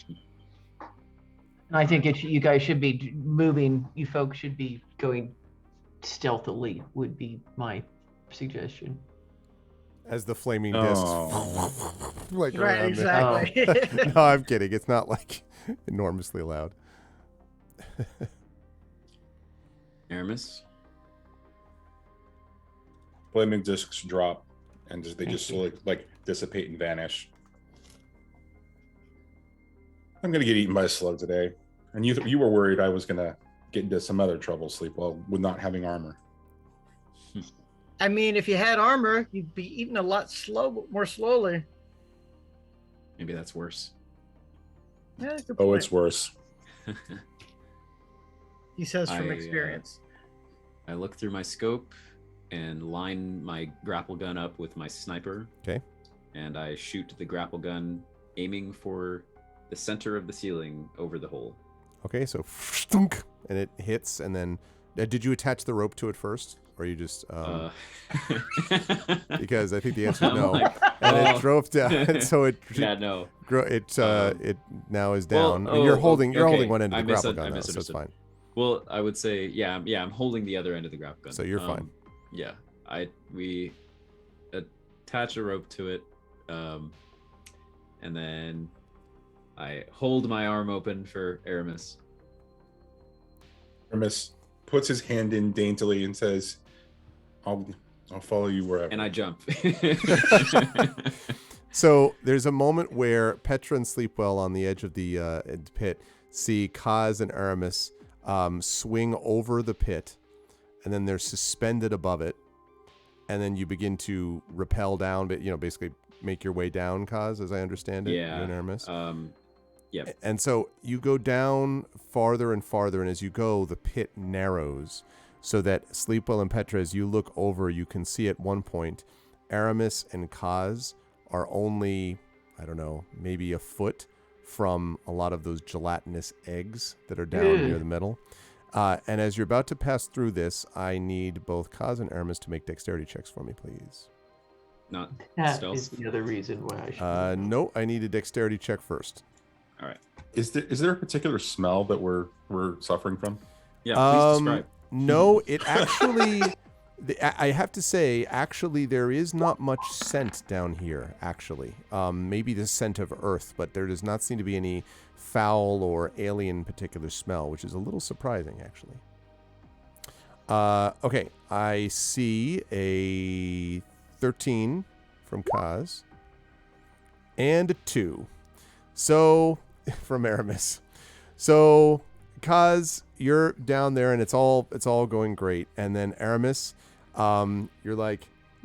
I think you guys should be moving. You folks should be going stealthily. Would be my suggestion. As the flaming discs like Right, around there. exactly. No, I'm kidding. It's not like enormously loud. Aramis? Flaming discs drop, and they just slowly like dissipate and vanish. I'm gonna get eaten by a slug today, and you were worried I was gonna get into some other trouble, Sleepwell, with not having armor. I mean, if you had armor, you'd be eating a lot more slowly. Maybe that's worse. Yeah, good Oh, point. it's worse. He says from I, experience. I look through my scope and line my grapple gun up with my sniper. Okay. And I shoot the grapple gun, aiming for the center of the ceiling over the hole. Okay, so thunk, and it hits, and then did you attach the rope to it first, or you just because I think the answer is no. And it drove down, and so it no. It now is down. And you're holding one end of the grapple gun, now, so it's fine. Well, I would say I'm holding the other end of the grapple gun. So you're fine. Yeah, we attach a rope to it, and then I hold my arm open for Aramis. Aramis puts his hand in daintily and says, I'll follow you wherever. And I jump. So there's a moment where Petra and Sleepwell on the edge of the pit see Kaz and Aramis swing over the pit, and then they're suspended above it, and then you begin to rappel down, but basically make your way down, Kaz, as I understand it. Yeah. You and Aramis. Yep. And so you go down farther and farther, and as you go, the pit narrows, so that Sleepwell and Petra, as you look over, you can see at one point, Aramis and Kaz are only, I don't know, maybe a foot from a lot of those gelatinous eggs that are down near the middle. And as you're about to pass through this, I need both Kaz and Aramis to make dexterity checks for me, please. Not That stealth. is the other reason why I should. No, I need a dexterity check first. All right. Is there a particular smell that we're suffering from? Yeah, please describe. No, it actually, I have to say, actually, there is not much scent down here, actually. Maybe the scent of earth, but there does not seem to be any foul or alien particular smell, which is a little surprising, actually. Okay, I see a 13 from Kaz and a 2. So, from Aramis. So, Kaz, you're down there and it's all going great. And then Aramis, you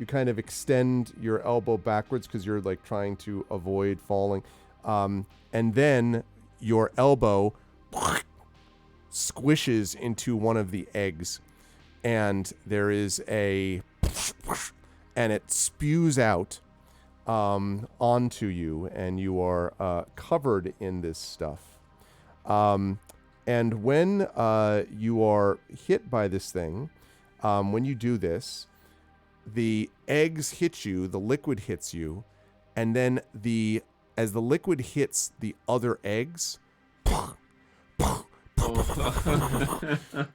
kind of extend your elbow backwards because you're like trying to avoid falling. And then your elbow squishes into one of the eggs, and there is and it spews out onto you, and you are covered in this stuff. And when you are hit by this thing, when you do this, the eggs hit you, the liquid hits you, and then as the liquid hits the other eggs,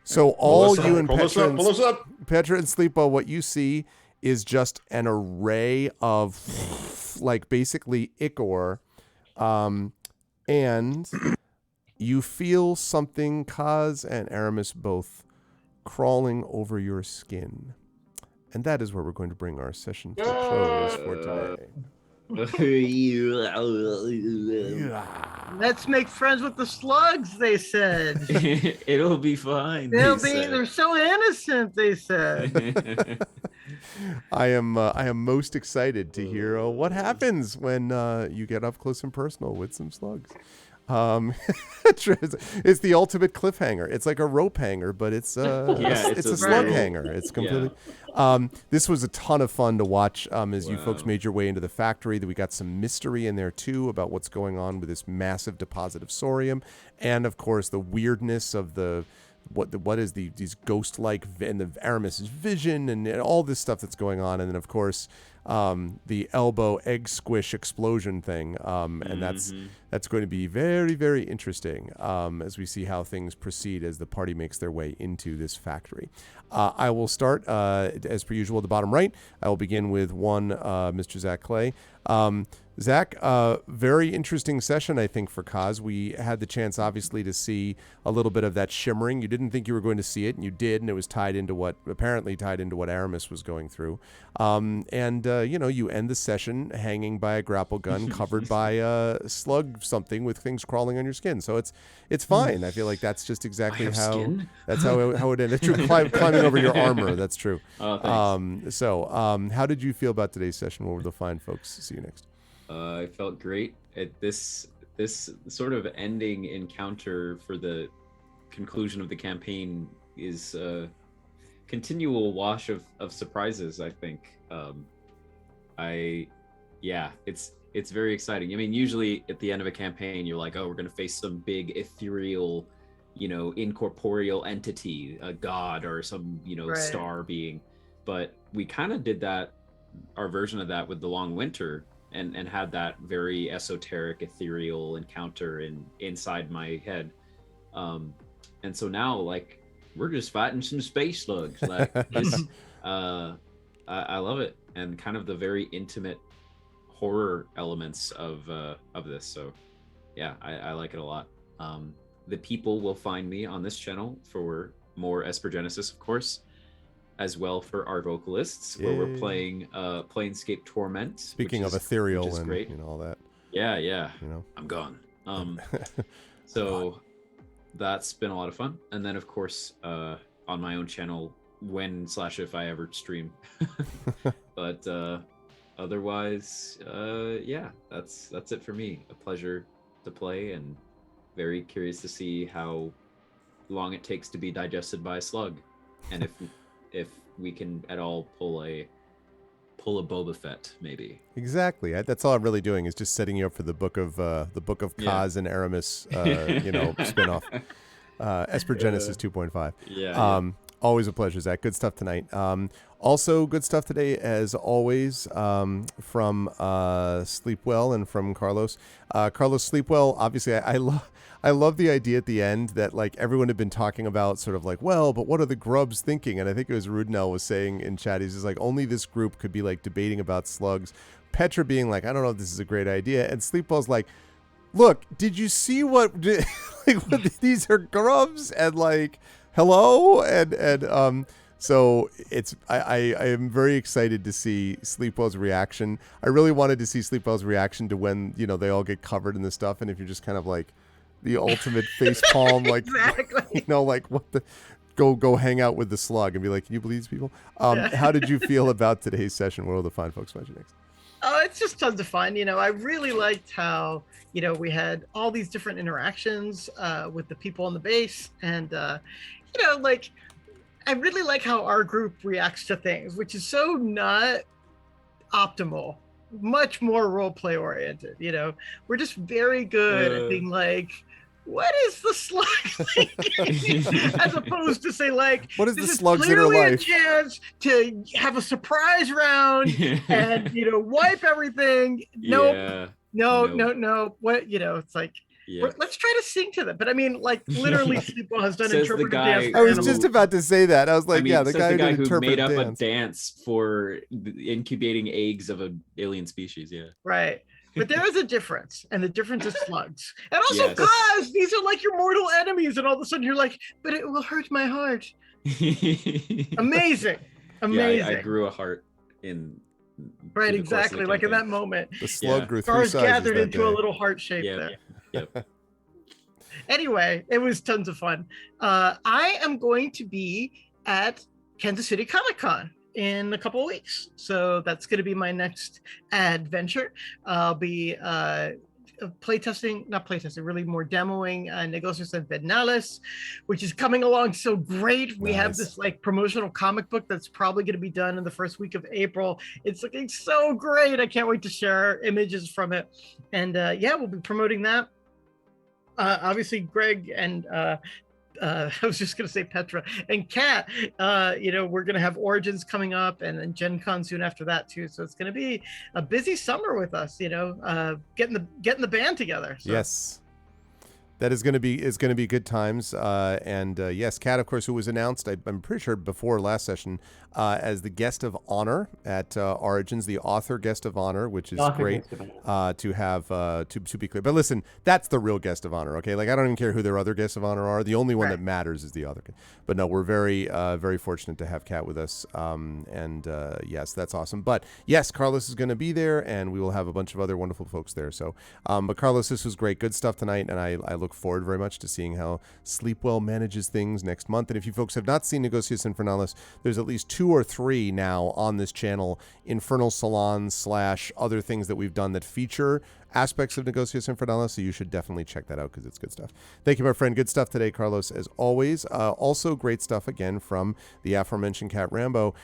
so all you and Petra and Sleepo, what you see is just an array of like basically ichor, and you feel something, Kaz and Aramis both, crawling over your skin. And that is where we're going to bring our session to a close for today. Let's make friends with the slugs, they said. It'll be fine. They're so innocent, they said. I am most excited to hear what happens when you get up close and personal with some slugs. It's the ultimate cliffhanger. It's like a rope hanger, but it's a slug hanger. It's completely. This was a ton of fun to watch as you folks made your way into the factory. That we got some mystery in there too about what's going on with this massive deposit of sorium, and of course the weirdness of what is these ghost-like and the Aramis's vision and all this stuff that's going on, and then of course the elbow egg squish explosion thing, and that's going to be very, very interesting as we see how things proceed as the party makes their way into this factory. I will start as per usual at the bottom right. I will begin with one Mr. Zach Clay. Zach, very interesting session, I think, for Kaz. We had the chance, obviously, to see a little bit of that shimmering. You didn't think you were going to see it, and you did, and it was apparently tied into what Aramis was going through. You end the session hanging by a grapple gun, covered by a slug something with things crawling on your skin. So it's fine. I feel like that's just exactly how it ended. It's true, climbing over your armor. That's true. Oh, thanks. How did you feel about today's session? What were the fine folks? See you next. I felt great at this sort of ending encounter for the conclusion of the campaign is a continual wash of surprises, I think. It's very exciting. I mean, usually at the end of a campaign, you're like, oh, we're going to face some big ethereal, incorporeal entity, a god or some, star being. But we kind of did our version of that with the Long Winter, and had that very esoteric, ethereal encounter inside my head. And so now, like, we're just fighting some space slugs. Like, I love it, and kind of the very intimate horror elements of this. So, yeah, I like it a lot. The people will find me on this channel for more Esper Genesis, of course, as well for our vocalists, where we're playing Planescape Torment. Speaking of ethereal and great. All that. Yeah. I'm gone. So that's been a lot of fun. And then of course on my own channel, when/if I ever stream. But otherwise, that's it for me. A pleasure to play, and very curious to see how long it takes to be digested by a slug, and if we can at all pull a Boba Fett, maybe. Exactly. That's all I'm really doing is just setting you up for the book of Kaz and Aramis, spinoff, Esper Genesis 2.5. Yeah. Always a pleasure, Zach. Good stuff tonight. Also, good stuff today, as always, from Sleepwell and from Carlos. Carlos Sleepwell, obviously, I love the idea at the end that, like, everyone had been talking about sort of like, well, but what are the grubs thinking? And I think it was Rudnell was saying in chat, he's just like, only this group could be, like, debating about slugs. Petra being like, I don't know if this is a great idea. And Sleepwell's like, look, did you see what these are grubs? And, like, hello? And so I am very excited to see Sleepwell's reaction. I really wanted to see Sleepwell's reaction to when, they all get covered in this stuff. And if you're just kind of like the ultimate face palm, like, Exactly. like what the, go hang out with the slug and be like, can you believe these people? How did you feel about today's session? What will the fine folks find you next? Oh, it's just tons of fun. I really liked how, we had all these different interactions with the people on the base. And, like, I really like how our group reacts to things, which is so not optimal, much more role play oriented. We're just very good at being like, what is the slug thinking? As opposed to say, like, what is this the is slug's inner clearly a life? chance to have a surprise round and wipe everything. Yeah. No. What it's like. Yeah. Let's try to sing to them. But I mean, like, literally, Sleepwell has done Says the interpretive guy dance for I was animals. just about to say that. I was like, yeah, the says guy, who who made up dance. a dance for incubating eggs of an alien species. Yeah. Right. But there is a difference, and the difference is slugs. And also, Yes. cause these are like your mortal enemies, and all of a sudden you're like, but it will hurt my heart. Amazing. Yeah, I grew a heart in. Right, through the course of exactly. the Like in campaign. that moment. The slug Yeah. grew 3 Stars sizes gathered that into day. a little heart shape there. Yep. Anyway, it was tons of fun. I am going to be at Kansas City Comic-Con in a couple of weeks. So that's going to be my next adventure. I'll be really more demoing Negocios Infernales, which is coming along so great. We have Nice. this like promotional comic book that's probably going to be done in the first week of April. It's looking so great. I can't wait to share images from it. And we'll be promoting that. Obviously, Greg and I was just going to say Petra and Kat, we're going to have Origins coming up and then Gen Con soon after that too. So it's going to be a busy summer with us, getting the band together. So. Yes. That is going to be good times. Yes, Kat, of course, who was announced, I'm pretty sure before last session, as the guest of honor at Origins, the author guest of honor, which is great to have, to be clear. But listen, that's the real guest of honor, okay? Like, I don't even care who their other guests of honor are. The only one that matters is the author. But no, we're very, very fortunate to have Kat with us. Yes, that's awesome. But yes, Carlos is going to be there, and we will have a bunch of other wonderful folks there. So, but Carlos, this was great. Good stuff tonight, and I look forward very much to seeing how Sleepwell manages things next month. And if you folks have not seen Negocios Infernales, there's at least 2 or 3 now on this channel, Infernal Salons / other things that we've done that feature aspects of Negocios Infernales, so you should definitely check that out because it's good stuff. Thank you, my friend. Good stuff today, Carlos, as always. Also great stuff, again, from the aforementioned Cat Rambo.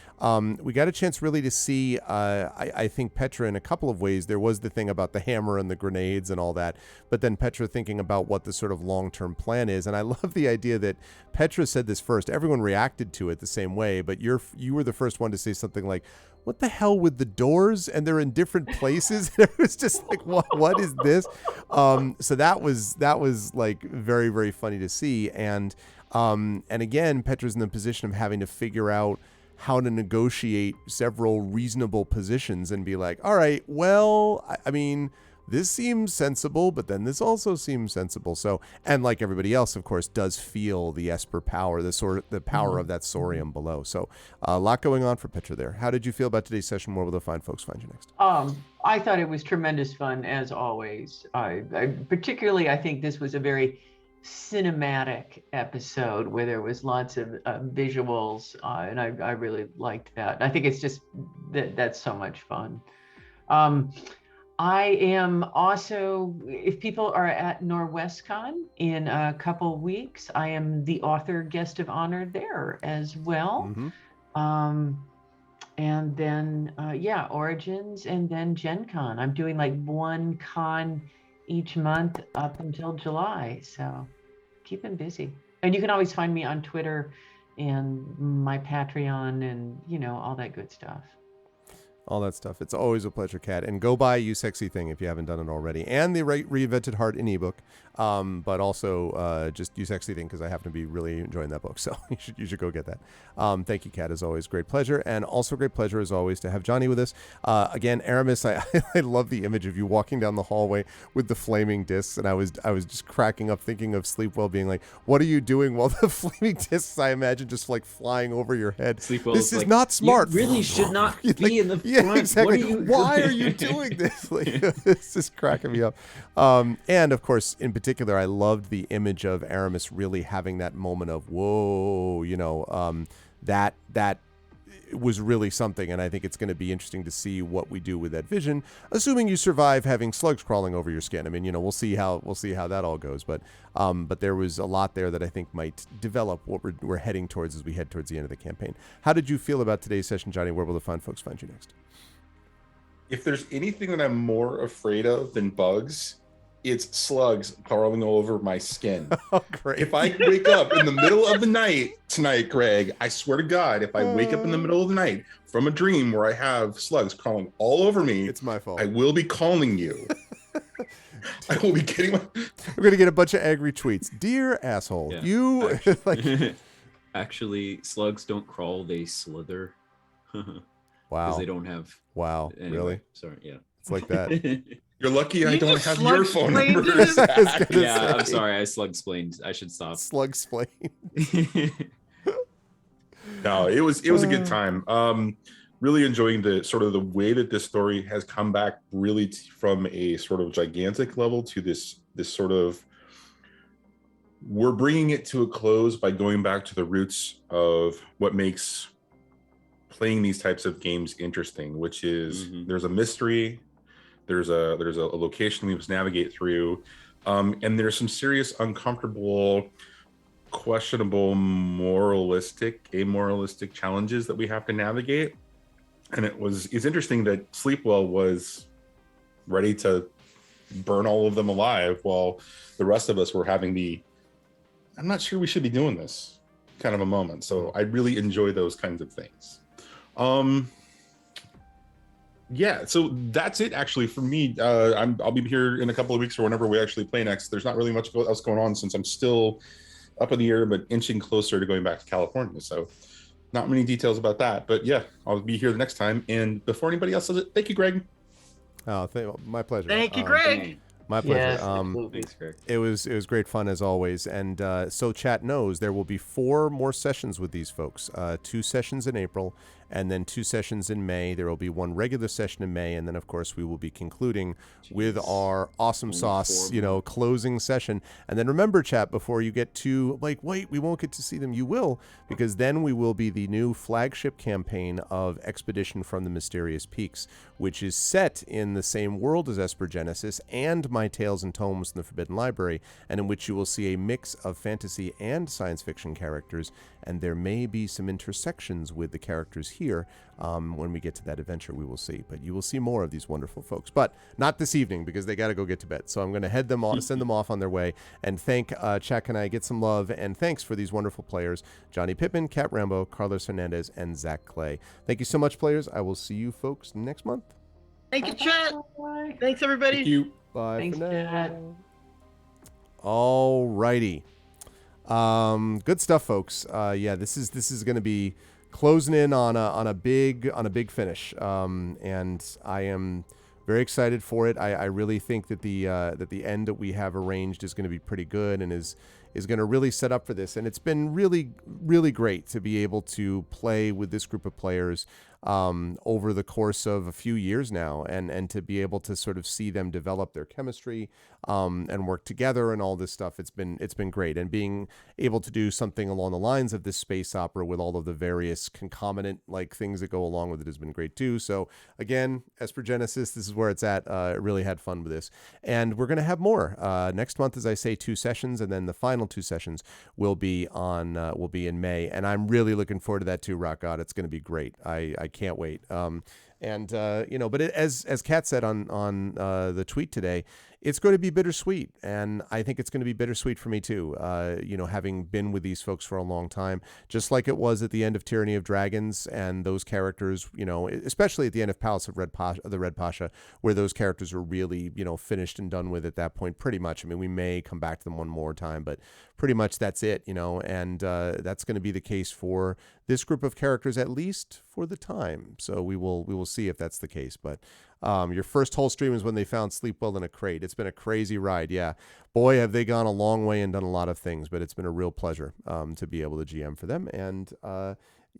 We got a chance really to see, I think, Petra in a couple of ways. There was the thing about the hammer and the grenades and all that, but then Petra thinking about what the sort of long-term plan is. And I love the idea that Petra said this first. Everyone reacted to it the same way, but you were the first one to say something like, what the hell with the doors, and they're in different places? It was just like, what is this? So that was like very, very funny to see. And again, Petra's in the position of having to figure out how to negotiate several reasonable positions and be like, all right, well, I mean, this seems sensible, but then this also seems sensible. So, and like everybody else, of course, does feel the Esper power, the power of that Sorium below. So a lot going on for Petra there. How did you feel about today's session? Where will the fine folks find you next? I thought it was tremendous fun, as always. I particularly, I think this was a very cinematic episode where there was lots of visuals, and I really liked that. I think it's just that's so much fun. I am also, if people are at NorwestCon in a couple weeks, I am the author guest of honor there as well. Mm-hmm. And then, Origins, and then Gen Con. I'm doing like one con each month up until July. So keeping busy. And you can always find me on Twitter and my Patreon and, all that good stuff. All that stuff. It's always a pleasure, Kat. And go buy You Sexy Thing if you haven't done it already. And the Reinvented Heart in ebook. But also just You Sexy Thing, because I happen to be really enjoying that book. So you should go get that. Thank you, Kat, as always. Great pleasure. And also great pleasure, as always, to have Johnny with us. Again, Aramis, I love the image of you walking down the hallway with the flaming discs. And I was just cracking up thinking of Sleepwell being like, what are you doing while the flaming discs, I imagine, just like flying over your head? Sleepwell this is like, not smart. You really should not be in the yeah, front. exactly. Why are you doing this? Like, this is cracking me up. And of course, in particular, I loved the image of Aramis really having that moment of whoa, that was really something, and I think it's going to be interesting to see what we do with that vision, assuming you survive having slugs crawling over your skin. I mean, we'll see how that all goes, but there was a lot there that I think might develop what we're heading towards as we head towards the end of the campaign. How did you feel about today's session, Johnny? Where will the fine folks find you next? If there's anything that I'm more afraid of than bugs, it's slugs crawling all over my skin. Oh, great. If I wake up in the middle of the night tonight, Greg, I swear to God, if I wake up in the middle of the night from a dream where I have slugs crawling all over me, it's my fault. I will be calling you. I will be getting We're going to get a bunch of angry tweets. Dear asshole, Yeah. you... Actually, slugs don't crawl, they slither. Wow. Because they don't have... Wow, Anyway, really? sorry, yeah. It's like that. You're lucky I You don't just have your phone slug-splained number. it? Zach. gonna Yeah, I'm say. sorry, I slug-splained. I should stop. Slug splain. No, it was a good time. Really enjoying the sort of the way that this story has come back really from a sort of gigantic level to this sort of, we're bringing it to a close by going back to the roots of what makes playing these types of games interesting, which is there's a mystery, there's a location we must navigate through, and there's some serious uncomfortable, questionable, amoralistic challenges that we have to navigate. And it's interesting that Sleepwell was ready to burn all of them alive while the rest of us were having I'm not sure we should be doing this kind of a moment. So I really enjoy those kinds of things. Yeah, so that's it actually for me. I'll be here in a couple of weeks or whenever we actually play next. There's not really much else going on since I'm still up in the air, but inching closer to going back to California. So not many details about that, but yeah, I'll be here the next time. And before anybody else says it, thank you, Greg. Oh, my pleasure. Thank you, Greg. My pleasure. Yes, absolutely. Thanks, Greg. It was great fun as always, and so chat knows there will be 4 more sessions with these folks. 2 sessions in April, and then 2 sessions in May. There will be 1 regular session in May, and then of course we will be concluding with our awesome Only sauce, 4 more. closing session. And then remember, chat, before you get to wait, we won't get to see them. You will, because then we will be the new flagship campaign of Expedition from the Mysterious Peaks, which is set in the same world as Esper Genesis and My Tales and Tomes in the Forbidden Library, and in which you will see a mix of fantasy and science fiction characters, and there may be some intersections with the characters here. When we get to that adventure, we will see. But you will see more of these wonderful folks. But not this evening, because they got to go get to bed. So I'm going to head them off, send them off on their way, and thank Chuck and I, get some love, and thanks for these wonderful players, Johnny Pittman, Cat Rambo, Carlos Hernandez, and Zach Clay. Thank you so much, players. I will see you folks next month. Thank you, chat. Bye. Thanks, everybody. Thank you. Bye Thanks, for now. chat. All righty. Good stuff, folks. Yeah, this is going to be closing in on a big finish. And I am very excited for it. I really think that the end that we have arranged is going to be pretty good and is going to really set up for this. And it's been really, really great to be able to play with this group of players over the course of a few years now, and to be able to sort of see them develop their chemistry and work together and all this stuff. It's been great. And being able to do something along the lines of this space opera with all of the various concomitant like things that go along with it has been great too. So again, Esper Genesis, this is where it's at. Really had fun with this, and we're going to have more next month. As I say, 2 sessions, and then the final 2 sessions will be in May, and I'm really looking forward to that too. Rock God, it's going to be great. I can't wait. But as Kat said on the tweet today, it's going to be bittersweet, and I think it's going to be bittersweet for me too. Having been with these folks for a long time, just like it was at the end of Tyranny of Dragons, and those characters, especially at the end of Palace of the Red Pasha, where those characters were really, finished and done with at that point. Pretty much. I mean, we may come back to them one more time, but pretty much that's it. And that's going to be the case for this group of characters, at least for the time. So we will see if that's the case, but. Your first whole stream is when they found Sleepwell in a crate. It's been a crazy ride. Yeah. Boy, have they gone a long way and done a lot of things, but it's been a real pleasure to be able to GM for them. And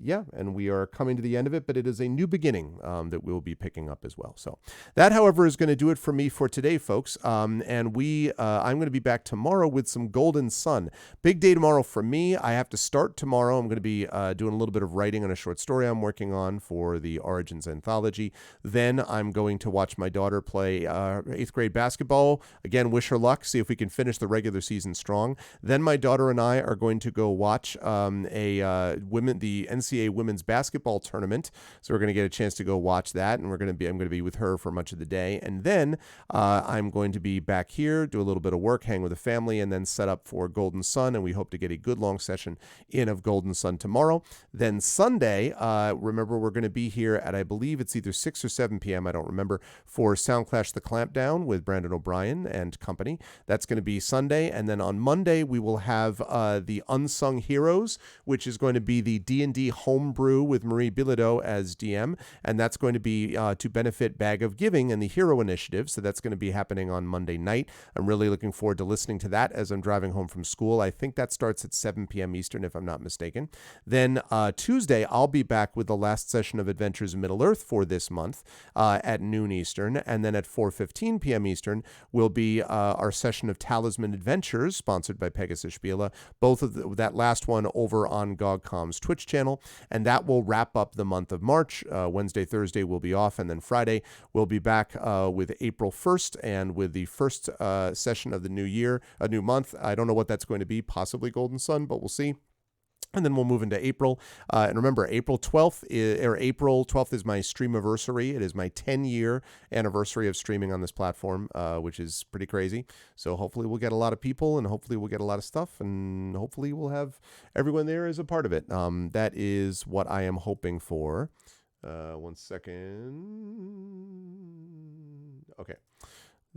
yeah, and we are coming to the end of it, but it is a new beginning that we'll be picking up as well. So that, however, is going to do it for me for today, folks. And I'm going to be back tomorrow with some Golden Sun. Big day tomorrow for me. I have to start tomorrow. I'm going to be doing a little bit of writing on a short story I'm working on for the Origins anthology. Then I'm going to watch my daughter play 8th grade basketball. Again, wish her luck. See if we can finish the regular season strong. Then my daughter and I are going to go watch the NCAA women's basketball tournament. So we're going to get a chance to go watch that, and I'm going to be with her for much of the day. And then I'm going to be back here, do a little bit of work, hang with the family, and then set up for Golden Sun. And we hope to get a good long session in of Golden Sun tomorrow. Then Sunday, remember, we're going to be here at, I believe it's either 6 or 7 p.m., I don't remember, for Soundclash The Clampdown with Brandon O'Brien and company. That's going to be Sunday. And then on Monday, we will have the Unsung Heroes, which is going to be the D&D homebrew with Marie Bilodeau as DM. And that's going to be to benefit Bag of Giving and the Hero Initiative. So that's going to be happening on Monday night. I'm really looking forward to listening to that as I'm driving home from school. I think that starts at 7 p.m. Eastern, if I'm not mistaken. Then Tuesday, I'll be back with the last session of Adventures in Middle-earth for this month at noon Eastern. And then at 4:15 p.m. Eastern will be our session of Talisman Adventures, sponsored by Pegasus Spiele. Both of that last one over on GogCom's Twitch channel. And that will wrap up the month of March. Wednesday, Thursday will be off. And then Friday, we'll be back with April 1st and with the first session of the new year, a new month. I don't know what that's going to be, possibly Golden Sun, but we'll see. And then we'll move into April. And remember, April 12th is my streamiversary. It is my 10-year anniversary of streaming on this platform, which is pretty crazy. So hopefully we'll get a lot of people, and hopefully we'll get a lot of stuff, and hopefully we'll have everyone there as a part of it. That is what I am hoping for. 1 second. Okay.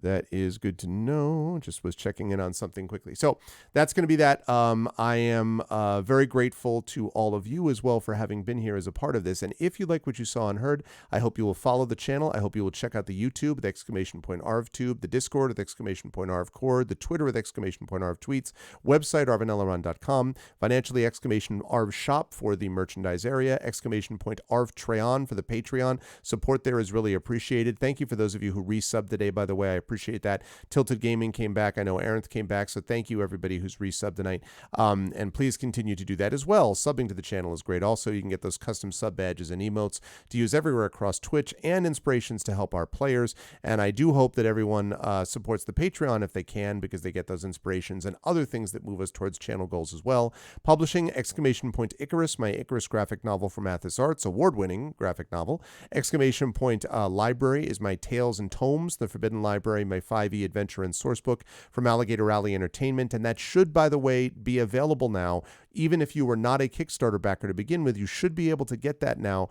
That is good to know. Just was checking in on something quickly. So that's going to be that. I am very grateful to all of you as well for having been here as a part of this. And if you like what you saw and heard, I hope you will follow the channel. I hope you will check out the YouTube, the !ArvTube, the Discord with !ArvCord, the Twitter with !ArvTweets, website arvanelaron.com, financially !ArvShop for the merchandise area, !ArvTreon for the Patreon. Support there is really appreciated. Thank you for those of you who resubbed today, by the way. I appreciate that. Tilted Gaming came back. I know Arenth came back. So thank you, everybody who's resubbed tonight. And please continue to do that as well. Subbing to the channel is great. Also, you can get those custom sub badges and emotes to use everywhere across Twitch and inspirations to help our players. And I do hope that everyone supports the Patreon if they can, because they get those inspirations and other things that move us towards channel goals as well. Publishing Icarus, my Icarus graphic novel from Athos Arts, award-winning graphic novel. Library is my Tales and Tomes, the Forbidden Library, my 5e adventure and sourcebook from Alligator Alley Entertainment. And that should, by the way, be available now. Even if you were not a Kickstarter backer to begin with, you should be able to get that now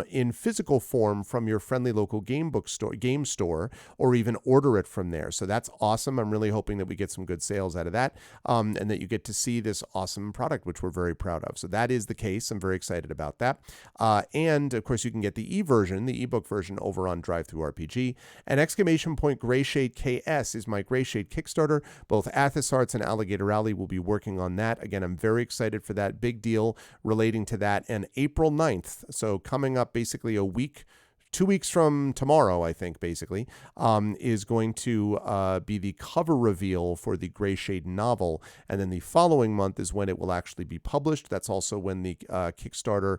in physical form from your friendly local game store, or even order it from there. So that's awesome. I'm really hoping that we get some good sales out of that, and that you get to see this awesome product, which we're very proud of. So that is the case. I'm very excited about that. And of course, you can get the ebook version over on DriveThruRPG. And !Grayshade KS is my Grayshade Kickstarter. Both Athos Arts and Alligator Alley will be working on that. Again, I'm very excited for that. Big deal relating to that. And April 9th, so coming up basically a week, 2 weeks from tomorrow, I think, basically, is going to be the cover reveal for the Grayshade novel. And then the following month is when it will actually be published. That's also when the Kickstarter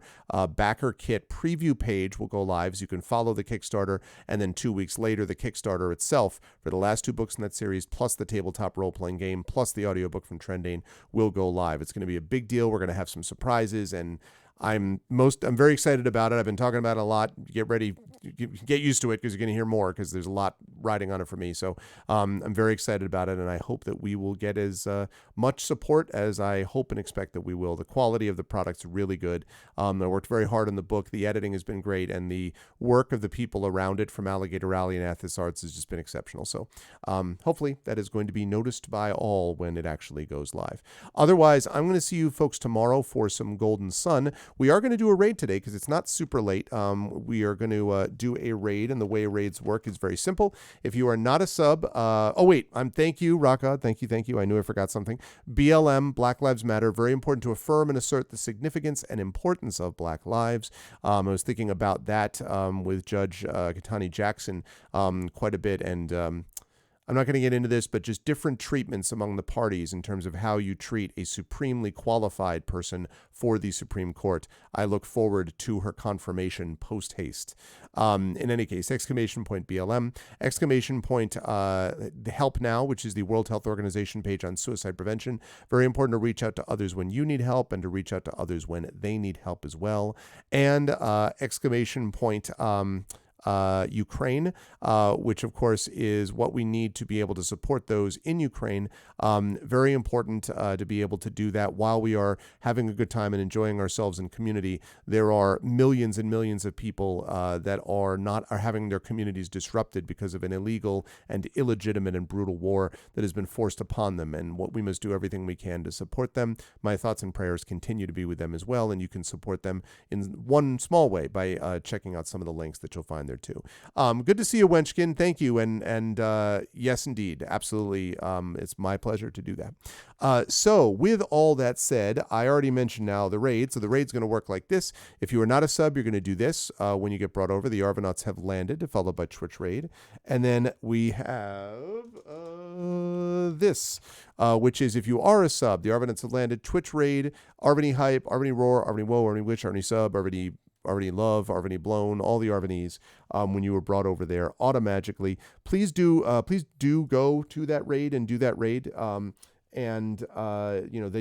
backer kit preview page will go live. So you can follow the Kickstarter, and then 2 weeks later, the Kickstarter itself for the last 2 books in that series, plus the tabletop role-playing game, plus the audiobook from Trendane, will go live. It's going to be a big deal. We're going to have some surprises, and I'm very excited about it. I've been talking about it a lot. Get ready, get used to it, because you're going to hear more, because there's a lot riding on it for me. So I'm very excited about it, and I hope that we will get as much support as I hope and expect that we will. The quality of the product's really good. I worked very hard on the book. The editing has been great, and the work of the people around it from Alligator Alley and Athos Arts has just been exceptional. So hopefully that is going to be noticed by all when it actually goes live. Otherwise, I'm going to see you folks tomorrow for some Golden Sun. We are going to do a raid today because it's not super late. We are going to do a raid, and the way raids work is very simple. If you are not a sub, thank you, Rockod. Thank you. I knew I forgot something. BLM, Black Lives Matter, very important to affirm and assert the significance and importance of Black lives. I was thinking about that with Judge Katani Jackson quite a bit, and I'm not going to get into this, but just different treatments among the parties in terms of how you treat a supremely qualified person for the Supreme Court. I look forward to her confirmation post haste. In any case, exclamation point BLM, exclamation point the Help Now, which is the World Health Organization page on suicide prevention. Very important to reach out to others when you need help and to reach out to others when they need help as well. And exclamation point Ukraine, which of course is what we need to be able to support those in Ukraine. Very important to be able to do that while we are having a good time and enjoying ourselves in community. There are millions and millions of people that are having their communities disrupted because of an illegal and illegitimate and brutal war that has been forced upon them. And what we must do everything we can to support them. My thoughts and prayers continue to be with them as well. And you can support them in one small way by checking out some of the links that you'll find there too. Good to see you, Wenchkin. Thank you. And yes, indeed. Absolutely. It's my pleasure to do that. So with all that said, I already mentioned now the raid. So the raid's going to work like this. If you are not a sub, you're going to do this. When you get brought over, the Arvanauts have landed, followed by Twitch raid. And then we have this, which is if you are a sub, the Arvanauts have landed, Twitch raid, Arvany hype, Arvany roar, Arvany woe, Arvany witch, Arvany sub, Arvany love, Arvany blown, all the Arvanys when you were brought over there automatically. Please do go to that raid and do that raid. Then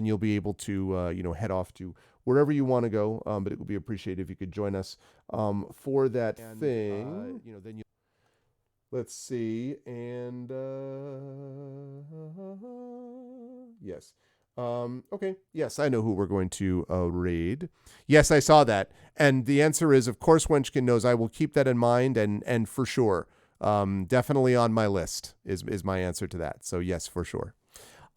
you'll be able to head off to wherever you want to go. But it would be appreciated if you could join us for that thing. Let's see. And yes. Okay. Yes, I know who we're going to raid. Yes, I saw that. And the answer is, of course, Wenchkin knows. I will keep that in mind and for sure. Definitely on my list is my answer to that. So yes, for sure.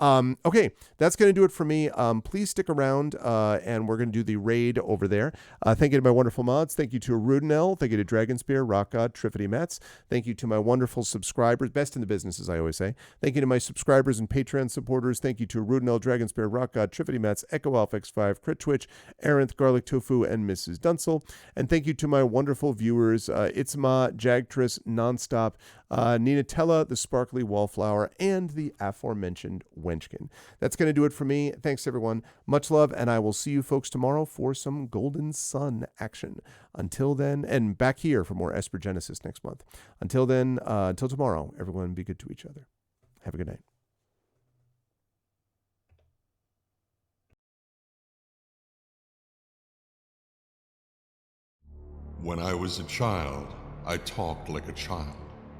Okay, that's going to do it for me. Please stick around, and we're going to do the raid over there. Thank you to my wonderful mods. Thank you to Rudinell. Thank you to Dragonspear, Rockgod, Triffity Metz. Thank you to my wonderful subscribers, best in the business, as I always say. Thank you to my subscribers and Patreon supporters. Thank you to Rudinell, Dragonspear, Rockgod, Triffity Metz, Echo Alpha X5, Crit Twitch, Aranth, Garlic Tofu, and Mrs. Dunsel. And thank you to my wonderful viewers, Itzma, Jagtris, Nonstop, Ninatella, the Sparkly Wallflower, and the aforementioned Wenchkin. That's going to do it for me. Thanks, everyone. Much love, and I will see you folks tomorrow for some Golden Sun action. Until then, and back here for more Esper Genesis next month. Until then, until tomorrow, everyone be good to each other. Have a good night. When I was a child, I talked like a child.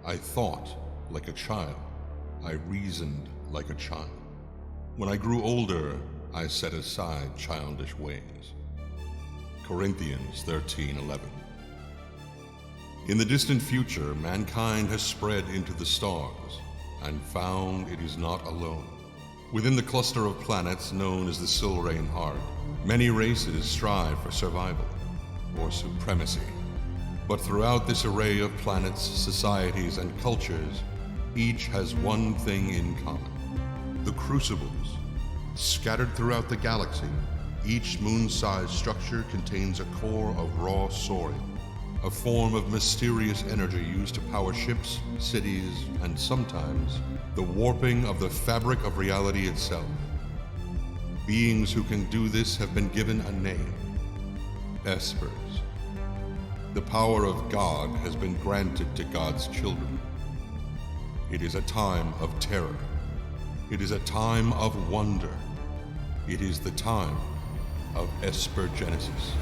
I thought like a child. I reasoned like a child. When I grew older, I set aside childish ways. Corinthians 13:11. In the distant future, mankind has spread into the stars and found it is not alone. Within the cluster of planets known as the Silrain Heart, many races strive for survival or supremacy. But throughout this array of planets, societies, and cultures, each has one thing in common: the crucibles. Scattered throughout the galaxy, each moon-sized structure contains a core of raw sorium, a form of mysterious energy used to power ships, cities, and sometimes the warping of the fabric of reality itself. Beings who can do this have been given a name: Espers. The power of God has been granted to God's children. It is a time of terror. It is a time of wonder. It is the time of Esper Genesis.